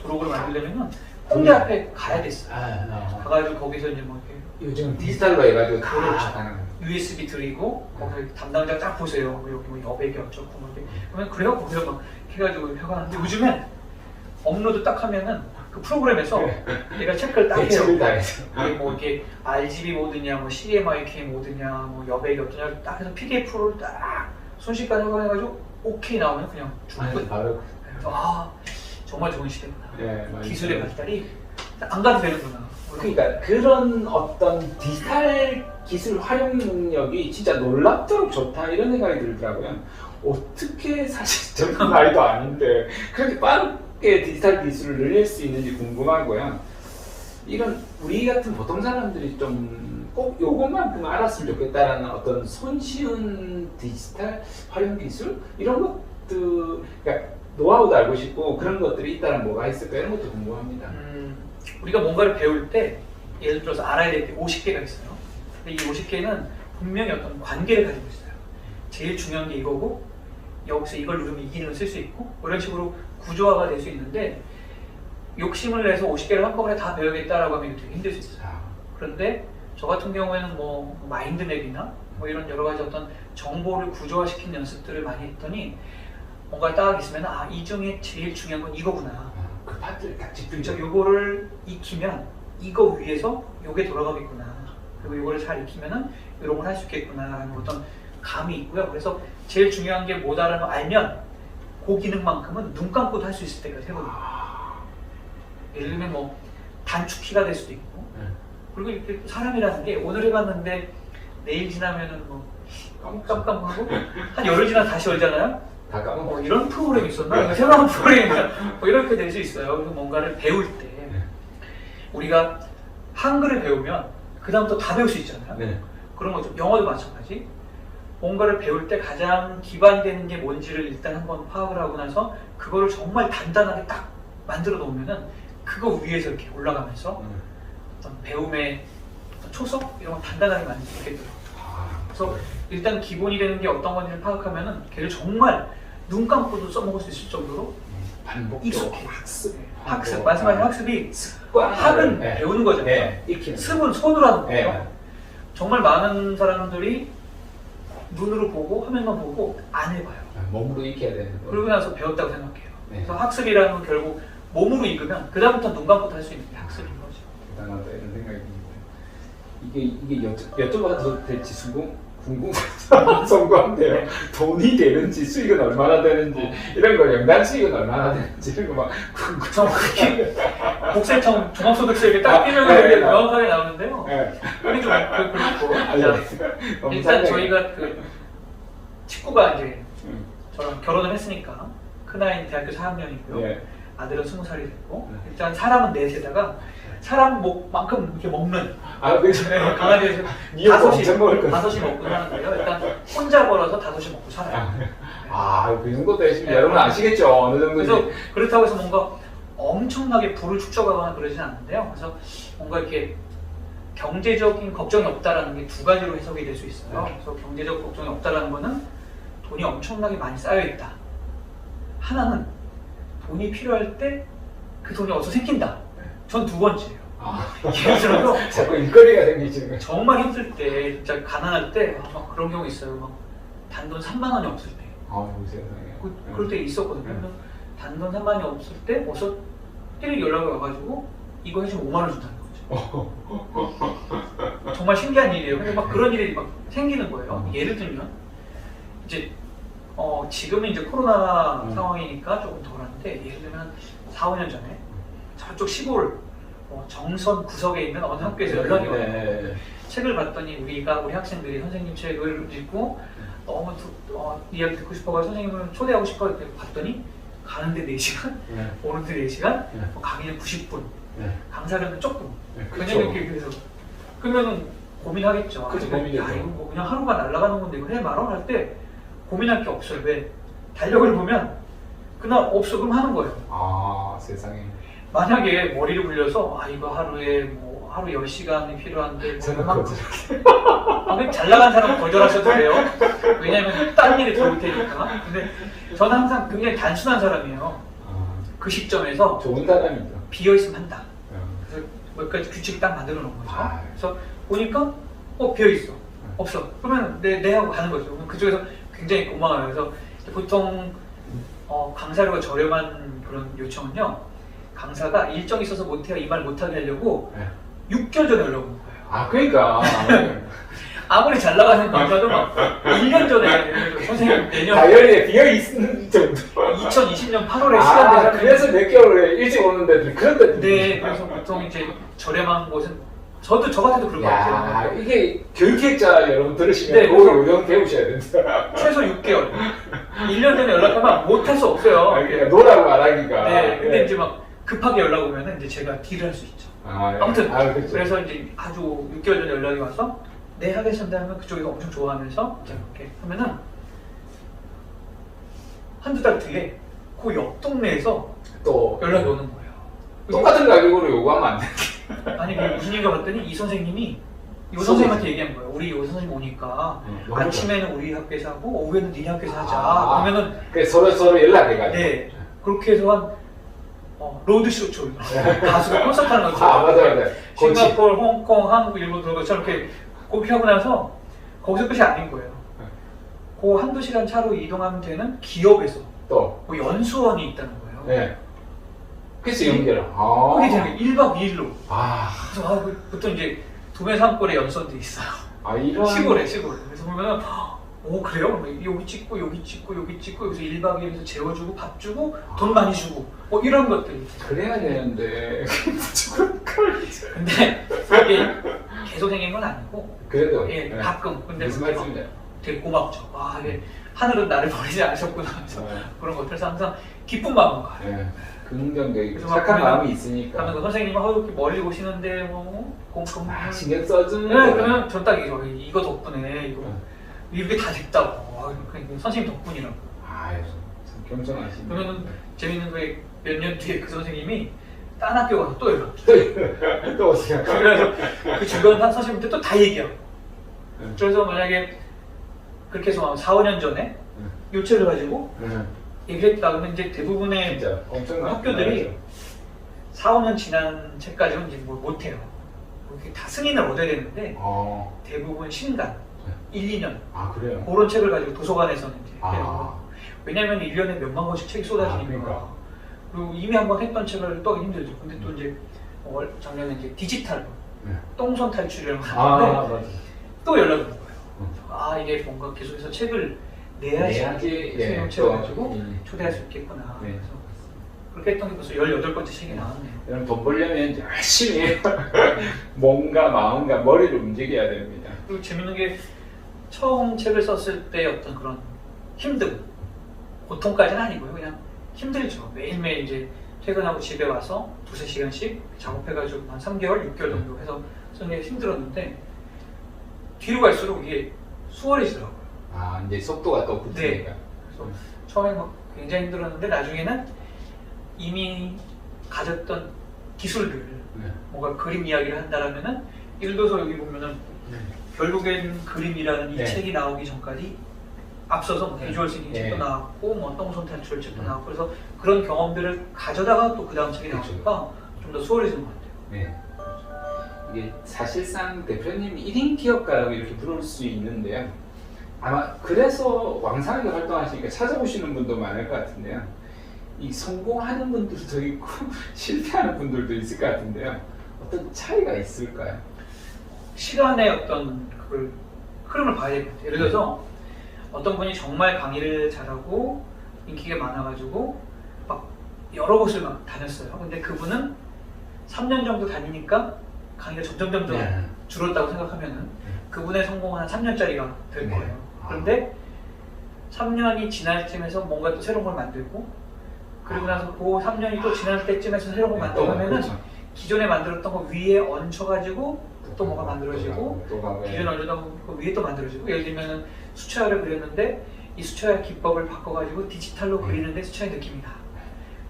도로를 만들려면은 홍대 앞에 가야 됐어요. 가가지고 가가지고 거기서 이제 뭐 이렇게 요즘 디지털로 해가지고 다 그렇죠. 가는 거예요. USB 드리고 거기 담당자 딱 보세요. 뭐 여기 뭐 여백이 어쩌고 뭐 이렇게 그러면 그래요? 거기서 막 해가지고 해가는데 요즘엔 업로드 딱 하면은 그 프로그램에서 얘가 체크를 딱 해요. 대책을 다 해서. 이게 뭐 이게 RGB 모드냐, 뭐 CMYK 모드냐, 뭐 여백이 어떠냐 딱 해서 PDF를 딱 순식간에 확인해가지고 오케이 나오면 그냥 주고 바로. 그래서 정말 좋은 시대구나. 맞아요. 기술의 발달이 안 가도 되는구나. 그러니까 그런 어떤 디지털 기술 활용 능력이 진짜 놀랍도록 좋다 이런 생각이 들더라고요. 어떻게 사실 젊은 나이도 아닌데 그렇게 빠르게 디지털 기술을 늘릴 수 있는지 궁금하고요. 이런 우리 같은 보통 사람들이 좀 꼭 요것만큼 알았으면 좋겠다라는 어떤 손쉬운 디지털 활용 기술 이런 것들, 그러니까 노하우도 알고 싶고 그런 것들이 있다면 뭐가 있을까 이런 것도 궁금합니다. 우리가 뭔가를 배울 때 예를 들어서 알아야 될 게 50개가 있어요. 근데 이 50개는 분명히 어떤 관계를 가지고 있어요. 제일 중요한 게 이거고 여기서 이걸 누르면 이 기능을 쓸 수 있고 뭐 이런 식으로 구조화가 될 수 있는데 욕심을 내서 50개를 한꺼번에 다 배우겠다라고 하면 되게 힘들 수 있어요. 그런데 저 같은 경우에는 뭐 마인드맵이나 뭐 이런 여러 가지 어떤 정보를 구조화시킨 연습들을 많이 했더니 뭔가 딱 있으면 이 중에 제일 중요한 건 이거구나. 그 파트를 딱 그래서 집중적으로 요거를 익히면 이거 위에서 요게 돌아가겠구나. 그리고 요거를 잘 익히면은 이런 걸 할 수 있겠구나라는 어떤 감이 있고요. 그래서 제일 중요한 게 뭐다라는 걸 알면 그 기능만큼은 눈 감고도 할 수 있을 때가 되거든요. 예를 들면 뭐 단축키가 될 수도 있고 그리고 이렇게 사람이라는 게 오늘 해봤는데 내일 지나면은 뭐 깜깜하고 한 열흘 지나 다시 열잖아요. 다 까먹어. 이런 프로그램이 있었나? 새로운 프로그램이나 뭐 이렇게 될 수 있어요. 그래서 뭔가를 배울 때 우리가 한글을 배우면 그 다음부터 다 배울 수 있잖아요. 그런 거죠. 영어도 마찬가지. 뭔가를 배울 때 가장 기반이 되는 게 뭔지를 일단 한번 파악을 하고 나서 그거를 정말 단단하게 딱 만들어 놓으면은 그거 위에서 이렇게 올라가면서 어떤 배움의 어떤 초석 이런 거 단단하게 만들 수 있겠더라고요. 그래서 일단 기본이 되는 게 어떤 건지를 파악하면은 걔를 정말 눈 감고도 써먹을 수 있을 정도로 반복적으로 학습. 말씀하신 학습이 습관. 학은 배우는 거잖아요. 익히는. 습은 손으로 하는 거예요. 정말 많은 사람들이 눈으로 보고 화면만 보고 안 해봐요. 몸으로 익혀야 되는 거. 그러고 나서 배웠다고 생각해요. 그래서 학습이라는 건 결국 몸으로 익으면 그 다음부터 눈 감고도 할 수 있는 게 학습인 거죠. 대단하다 이런 생각이 듭니다. 이게 여쭤봐도 될지 궁금한데요. 돈이 되는지 수익은 얼마나 되는지 이런 거 연간 수익은 얼마나 되는지 이런 거 막 정확히 국세청 종합소득세액에 딱 끼면 명확하게 나오는데요. 그게 좀 그렇고 일단 저희가 그 친구가 이제 저랑 결혼을 했으니까 큰아이는 대학교 4학년이고요. 아들은 20살이 됐고 일단 사람은 넷에다가 사람 목만큼 이렇게 먹는 그렇죠. 강아지에서 다섯이 먹고 사는 거예요. 일단 혼자 벌어서 다섯이 먹고 살아요. 그 정도도 열심히 여러분 아시겠죠 어느 정도인지. 그래서 그렇다고 해서 뭔가 엄청나게 부를 축적하거나 그러진 않는데요. 그래서 뭔가 이렇게 경제적인 걱정이 없다라는 게 두 가지로 해석이 될 수 있어요. 그래서 경제적 걱정이 없다라는 거는 돈이 엄청나게 많이 쌓여 있다. 하나는 돈이 필요할 때 그 돈이 어디서 생긴다. 전 두 번째예요. 예를 들어서 자꾸 일거리가 생기시는 거예요. 정말 힘들 때, 진짜 가난할 때 막 그런 경우 있어요. 막 단돈 3만 원이 없을 때. 세상에. 그럴 때 있었거든요. 단돈 3만 원이 없을 때 어서 때리 연락이 와가지고 이거 해주면 5만 원 준다는 거죠. 정말 신기한 일이에요. 근데 막 그런 일이 막 생기는 거예요. 예를 들면 이제 지금은 이제 코로나 상황이니까 조금 덜한데 예를 들면 4, 5년 전에 저쪽 시골 정선 구석에 있는 어느 학교에서 연락이 와요. 책을 봤더니 우리 학생들이 선생님 책을 읽고 너무 이야기 듣고 싶어가지고 선생님을 초대하고 싶어 봤더니 가는데 4시간, 오는데 4시간, 강의는 90분, 강사료는 조금. 그냥 이렇게 그래서 그러면은 고민하겠죠. 고민이죠. 이거 뭐 그냥 하루가 날아가는 건데 이거 해 말어 할 때 고민할 게 없어요. 왜? 달력을 보면 그날 없어 그럼 하는 거예요. 세상에. 만약에 머리를 굴려서 이거 하루에 뭐 하루 10시간이 필요한데 저는 잘 나간 사람은 거절하셔도 돼요. 왜냐면 다른 일이 들어올 테니까. 근데 저는 항상 굉장히 단순한 사람이에요. 그 시점에서 좋은 사람이죠. 비어있으면 한다. 몇 가지 규칙 딱 만들어 놓은 거죠. 아. 그래서 보니까 비어 있어. 없어. 그러면 네 하고 가는 거죠. 그럼 그쪽에서 굉장히 고마워요. 그래서 보통 강사료가 저렴한 그런 요청은요. 강사가 일정이 있어서 못해요. 이 말 못하게 하려고 네. 6개월 전에 연락 오는 거예요. 아, 그러니까. 아무리 잘 나가는 강사도 막 1년 전에 선생님 내년 다이어리에 비어있는 정도. 2020년 8월에 시간 되잖아요. 그래서 몇 개월 일찍 오는 데들 그런 데들. 네, 그래서 보통 이제 저렴한 곳은 저 같아도 그럴 것 야, 같아요. 이게 교육학자 여러분 들으시면 네, 그 요령 배우셔야 된다. 최소 6개월. 1년 전에 연락하면 못할 수 없어요. 그러니까 노라고 말하기가. 네, 근데 이제 막 급하게 연락 오면은 이제 제가 딜을 할 수 있죠. 아, 네. 아무튼 그렇죠. 그래서 이제 아주 6개월 전에 연락이 와서 네 하겠습니다 하면 그쪽에서 엄청 좋아하면서 이제 이렇게 하면은 한두 달 뒤에 그 옆 동네에서 또 연락이 오는 거예요. 똑같은 가격으로 요구하면 안 돼. 아니 그 무슨 일인가 봤더니 이 선생님이 이 선생님한테 얘기한 거예요. 우리 이 선생님 오니까 아침에는 우리 학교에서 하고 오후에는 니네 학교에서 하자. 그러면은 서로 연락해가지고. 네 그렇게 해서 한 로드쇼 쪽 가수가 콘서트 하는 거죠. 아, 맞아요. 싱가포르, 홍콩, 한국, 일본 들어가서 저렇게 그렇게 하고 나서 거기서 끝이 아닌 거예요. 그 한두 시간 차로 이동하면 되는 기업에서 또. 그 연수원이 있다는 거예요. 네. 그래서 연결을. 거기 되는 1박 2일로. 아. 그래서 보통 이제 도매 산골에 연수원도 있어요. 아, 이런. 시골에. 그래서 보면은 오 그래요? 여기 찍고 여기 찍고 여기 찍고 여기서 1박 2일에서 재워주고 밥 주고 돈 많이 주고 이런 것들이 그래야 되는데. 근데 이게 계속 생긴 건 아니고 그래도. 예, 네. 가끔 근데 무슨 말씀이세요? 되게 고맙죠. 이게 하늘은 나를 버리지 않으셨구나 해서 네. 그런 것들에서 항상 기쁜 마음으로 가요. 네. 긍정적이고 그래서 착한 막 마음이 있으니까. 그러면서 선생님은 이렇게 멀리 오시는데 신경 써주는 네, 거야. 그러면 전 딱 이거 덕분에 이렇게 다 됐다고. 그러니까 선생님 덕분이라고. 아유, 참 겸손하시네. 그러면은 재밌는 게 몇 년 뒤에 그 선생님이 딴 학교 가서 또 연락 줘요. 또 오세요. 그래서 그 주변 한 선생님한테 또 다 얘기하고. 네. 그래서 만약에 그렇게 해서 4, 5년 전에 요체를 가지고 얘기를 했다 그러면 이제 대부분의 진짜 엄청 학교들이 4, 5년 지난 책까지는 이제 뭘 못해요. 이렇게 다 승인을 얻어야 되는데 대부분 신간 1, 2년 아, 그래요? 그런 책을 가지고 도서관에서는 이제 아. 해요. 왜냐면 1년에 몇만 권씩 책이 쏟아지니까. 그러니까. 그리고 이미 한번 했던 책을 또 하기 힘들죠. 근데 또 이제 작년에 이제 디지털로 네. 똥손 탈출이라고 하는데 맞아. 또 연락이 온 거예요. 이게 뭔가 계속해서 책을 내야지 예, 채워가지고 또, 초대할 수 있겠구나. 네. 그래서 그렇게 했던 게 벌써 18번째 책이 나왔네요. 여러분 돈 벌려면 열심히 해요. 몸과 마음과 머리를 움직여야 됩니다. 그리고 재밌는 게 처음 책을 썼을 때 어떤 그런 힘듦, 고통까지는 아니고요. 그냥 힘들죠. 매일매일 이제 퇴근하고 집에 와서 2~3시간씩 작업해가지고 한 3개월, 6개월 정도 해서 쓰는 게 힘들었는데 뒤로 갈수록 이게 수월해지더라고요. 이제 속도가 또 붙으니까. 그래서 처음에 막 굉장히 힘들었는데 나중에는 이미 가졌던 기술들, 뭔가 그림 이야기를 한다라면은 예를 들어서 여기 보면은 결국엔 그림이라는 이 네. 책이 나오기 전까지 앞서서 뭐 비주얼 싱킹 책도 나왔고 뭐 똥손 탈출 책도 나왔고 그래서 그런 경험들을 가져다가 또 그 다음 책이 나오니까 좀 더 수월해지는 것 같아요. 네. 이게 사실상 대표님 1인 기업가라고 이렇게 부를 수 있는데요. 아마 그래서 왕성하게 활동하시니까 찾아오시는 분도 많을 것 같은데요. 이 성공하는 분들도 있고 실패하는 분들도 있을 것 같은데요. 어떤 차이가 있을까요? 시간의 어떤 그 흐름을 봐야 될 것 같아요. 예를 들어서 어떤 분이 정말 강의를 잘하고 인기가 많아가지고 막 여러 곳을 막 다녔어요. 근데 그분은 3년 정도 다니니까 강의가 점점 줄었다고 생각하면은 그분의 성공은 한 3년짜리가 될 거예요. 그런데 3년이 지날 쯤에서 뭔가 또 새로운 걸 만들고 그리고 나서 그 3년이 또 지날 때쯤에서 새로운 걸 만들면은 기존에 만들었던 거 위에 얹혀가지고 또 뭐가 만들어지고 기존에 얹었던 거 위에 또 만들어지고 예를 들면은 수채화를 그렸는데 이 수채화 기법을 바꿔가지고 디지털로 그리는데 수채화의 느낌이 나.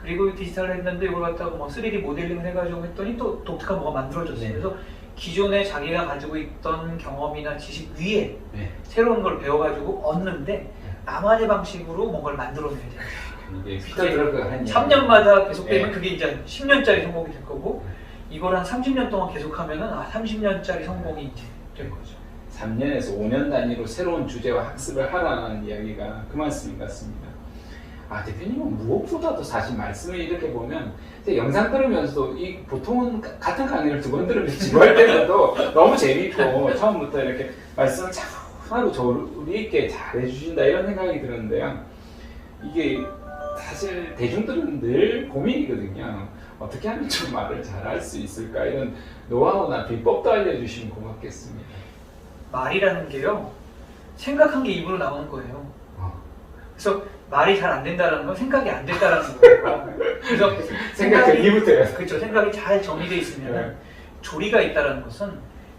그리고 디지털로 했는데 이걸 갖다가 뭐 3D 모델링을 해가지고 했더니 또 독특한 뭐가 만들어졌어요. 그래서 기존에 자기가 가지고 있던 경험이나 지식 위에 새로운 걸 배워가지고 얻는데 나만의 방식으로 뭔가를 만들어내야 돼요. 이게 3년마다 계속되면 그게 이제 10년짜리 성공이 될 거고 이걸 한 30년 동안 계속하면은 30년짜리 성공이 이제 된 거죠. 3년에서 5년 단위로 새로운 주제와 학습을 하라는 이야기가 그 말씀인 것 같습니다. 대표님은 무엇보다도 사실 말씀을 이렇게 보면 영상 들으면서도 보통은 같은 강의를 2번 들으면 지루할 때라도 너무 재미있고 처음부터 이렇게 말씀을 차분하고 조리 있게 잘 해주신다 이런 생각이 드는데요. 이게 사실 대중들은 늘 고민이거든요. 어떻게 하면 좀 말을 잘할 수 있을까 이런 노하우나 비법도 알려주시면 고맙겠습니다. 말이라는 게요, 생각한 게 입으로 나오는 거예요. 그래서 말이 잘 안 된다는 건 생각이 안 된다는 거예요. 그래서 생각이부터요. 그렇죠. 생각이 잘 정리되어 있으면 조리가 있다는 것은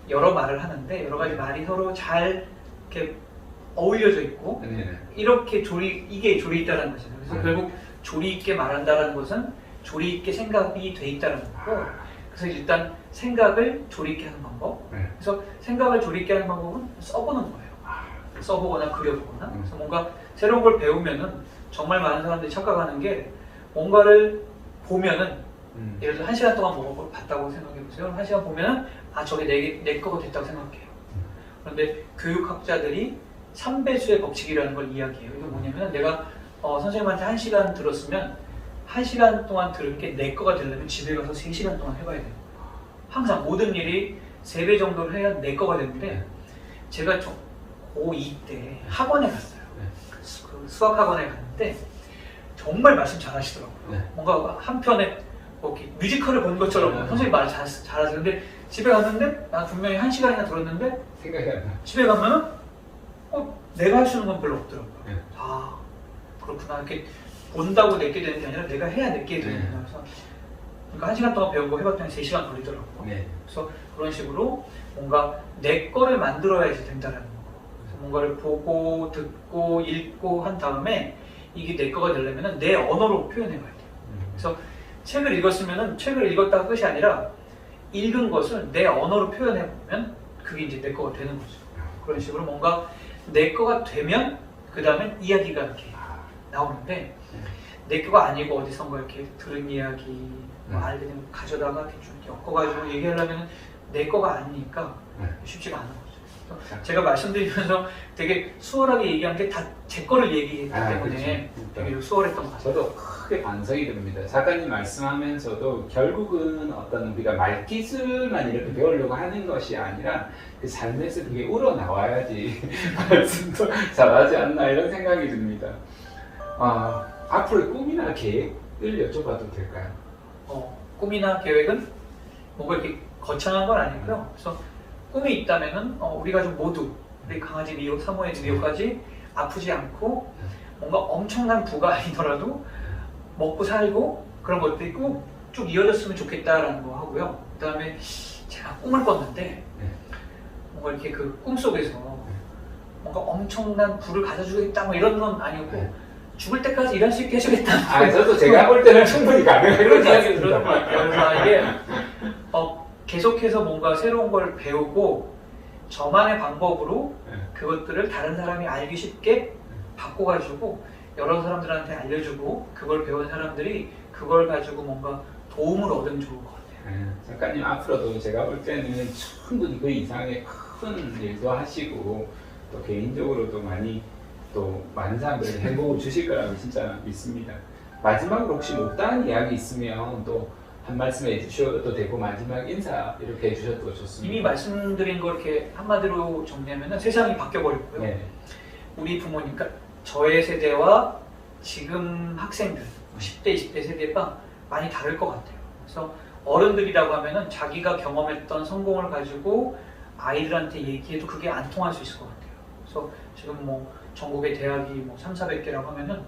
여러 말을 하는데 여러 가지 말이 서로 잘 이렇게 어울려져 있고 이렇게 이게 조리 있다는 거잖아요. 그래서 결국 조리 있게 말한다는 것은 조리 있게 생각이 돼 있다는 거고, 그래서 일단 생각을 조리 있게 하는 방법. 그래서 생각을 조리 있게 하는 방법은 써보는 거예요. 써보거나 그려보거나. 그래서 뭔가 새로운 걸 배우면은 정말 많은 사람들이 착각하는 게 뭔가를 보면은 예를 들어 1시간 동안 뭘 봤다고 생각해보세요. 1시간 보면은 저게 내 거가 됐다고 생각해요. 그런데 교육학자들이 3배수의 법칙이라는 걸 이야기해요. 이거 뭐냐면 내가 선생님한테 1시간 들었으면 1시간 동안 들은 게 내 거가 되려면 집에 가서 3시간 동안 해봐야 돼요. 항상 모든 일이 3배 정도를 해야 내 거가 되는데, 제가 고2 때 학원에 갔어요. 그 수학 학원에 갔는데 정말 말씀 잘하시더라고요. 뭔가 한편에 이렇게 뮤지컬을 본 것처럼 선생님 말 잘하시는데, 집에 갔는데 난 분명히 1시간이나 들었는데 생각이 안 나. 집에 가면은 내가 할 수 있는 건 별로 없더라고요. 그렇구나. 이렇게 본다고 내게 되는 게 아니라 내가 해야 내게 되는구나. 그래서 그러니까 1시간 동안 배운 거 해봤더니 3시간 걸리더라고요. 그래서 그런 식으로 뭔가 내 거를 만들어야지 된다는 거. 그래서 뭔가를 보고 듣고 읽고 한 다음에 이게 내 거가 되려면 내 언어로 표현해 봐야 돼요. 그래서 책을 읽었으면 책을 읽었다가 끝이 아니라 읽은 것을 내 언어로 표현해 보면 그게 이제 내 거가 되는 거죠. 그런 식으로 뭔가 내 거가 되면 그 다음에 이야기가 이렇게 나오는데, 내 거가 아니고 어디선가 이렇게 들은 이야기 알게 되면 가져다가 대충 엮어가지고 얘기하려면 내 거가 아니니까 쉽지가 않은 거죠. 제가 말씀드리면서 되게 수월하게 얘기한 게 다 제 거를 얘기했기 때문에 되게 수월했던 것 같아요. 저도 크게 반성이 됩니다. 작가님 말씀하면서도 결국은 어떤 우리가 말기술만 이렇게 배우려고 하는 것이 아니라 그 삶에서 그게 우러나와야지 말씀도 잘하지 않나 이런 생각이 듭니다. 앞으로의 꿈이나 계획을 여쭤봐도 될까요? 꿈이나 계획은 뭔가 이렇게 거창한 건 아니고요. 그래서 꿈이 있다면은 우리 가족 모두, 우리 강아지 미호, 사모예드 미호까지 아프지 않고 뭔가 엄청난 부가 아니더라도 먹고 살고 그런 것들이 꼭 쭉 이어졌으면 좋겠다라는 거 하고요. 그 다음에 제가 꿈을 꿨는데 뭔가 이렇게 그 꿈속에서 뭔가 엄청난 부를 가져주겠다 뭐 이런 건 아니었고 죽을 때까지 일할 수 있게 해주겠다. 저도 제가 볼 때는 충분히 가능한 그런 이야기를 들었던 것 같아요. 그래서 이게 계속해서 뭔가 새로운 걸 배우고 저만의 방법으로 그것들을 다른 사람이 알기 쉽게 바꿔가지고 여러 사람들한테 알려주고 그걸 배운 사람들이 그걸 가지고 뭔가 도움을 얻으면 좋을 것 같아요. 작가님 앞으로도 제가 볼 때는 충분히 그 이상의 큰 일도 하시고 또 개인적으로도 많은 사람들에게 행복을 주실 거라고 진짜 믿습니다. 마지막으로 혹시 못다한 이야기 있으면 또 한 말씀 해주셔도 되고 마지막 인사 이렇게 해주셔도 좋습니다. 이미 말씀드린 거 이렇게 한마디로 정리하면 세상이 바뀌어버렸고요. 우리 부모님, 그러니까 저의 세대와 지금 학생들 10대, 20대 세대가 많이 다를 것 같아요. 그래서 어른들이라고 하면은 자기가 경험했던 성공을 가지고 아이들한테 얘기해도 그게 안 통할 수 있을 것 같아요. 그래서 지금 뭐 전국의 대학이 뭐 300~400개라고 하면은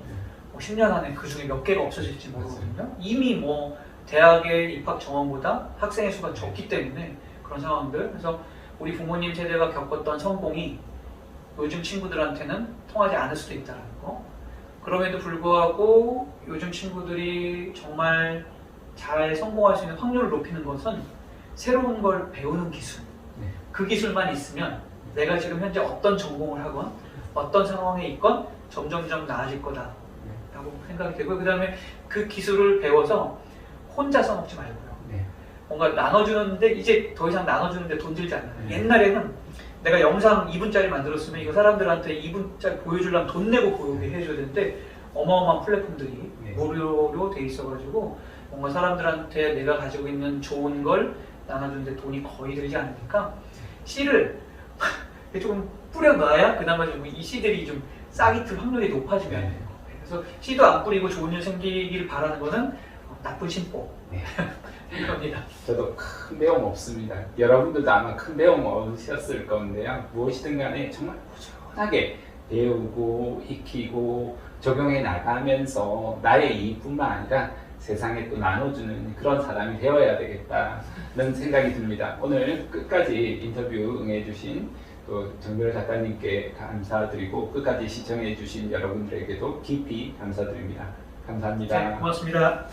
뭐 10년 안에 그 중에 몇 개가 없어질지 모르거든요. 이미 뭐 대학의 입학 정원보다 학생의 수가 적기 때문에 그런 상황들. 그래서 우리 부모님 세대가 겪었던 성공이 요즘 친구들한테는 통하지 않을 수도 있다는 거. 그럼에도 불구하고 요즘 친구들이 정말 잘 성공할 수 있는 확률을 높이는 것은 새로운 걸 배우는 기술. 그 기술만 있으면 내가 지금 현재 어떤 전공을 하건 어떤 상황에 있건 점점점 나아질 거다라고 생각이 되고, 그 다음에 그 기술을 배워서 혼자 써먹지 말고요. 뭔가 나눠주는데 이제 더 이상 나눠주는데 돈 들지 않아요. 네. 옛날에는 내가 영상 2분짜리 만들었으면 이거 사람들한테 2분짜리 보여주려면 돈 내고 보게 해줘야 되는데 어마어마한 플랫폼들이 네. 무료로 돼 있어가지고 뭔가 사람들한테 내가 가지고 있는 좋은 걸 나눠주는데 돈이 거의 들지 않으니까 씨를 조금 뿌려놔야 그나마 좀 이 씨들이 좀 싹이 틀 확률이 높아지면 네. 돼요. 그래서 씨도 안 뿌리고 좋은 일 생기길 바라는 거는 나쁜 신복 네. 이겁니다. 저도 큰 배움 없습니다. 여러분들도 아마 큰 배움 얻으셨을 건데요. 무엇이든 간에 정말 꾸준하게 배우고 익히고 적용해 나가면서 나의 이익뿐만 아니라 세상에 또 나눠주는 그런 사람이 되어야 되겠다는 생각이 듭니다. 오늘 끝까지 인터뷰 응해주신 또 정별 작가님께 감사드리고 끝까지 시청해주신 여러분들에게도 깊이 감사드립니다. 감사합니다. 네, 고맙습니다.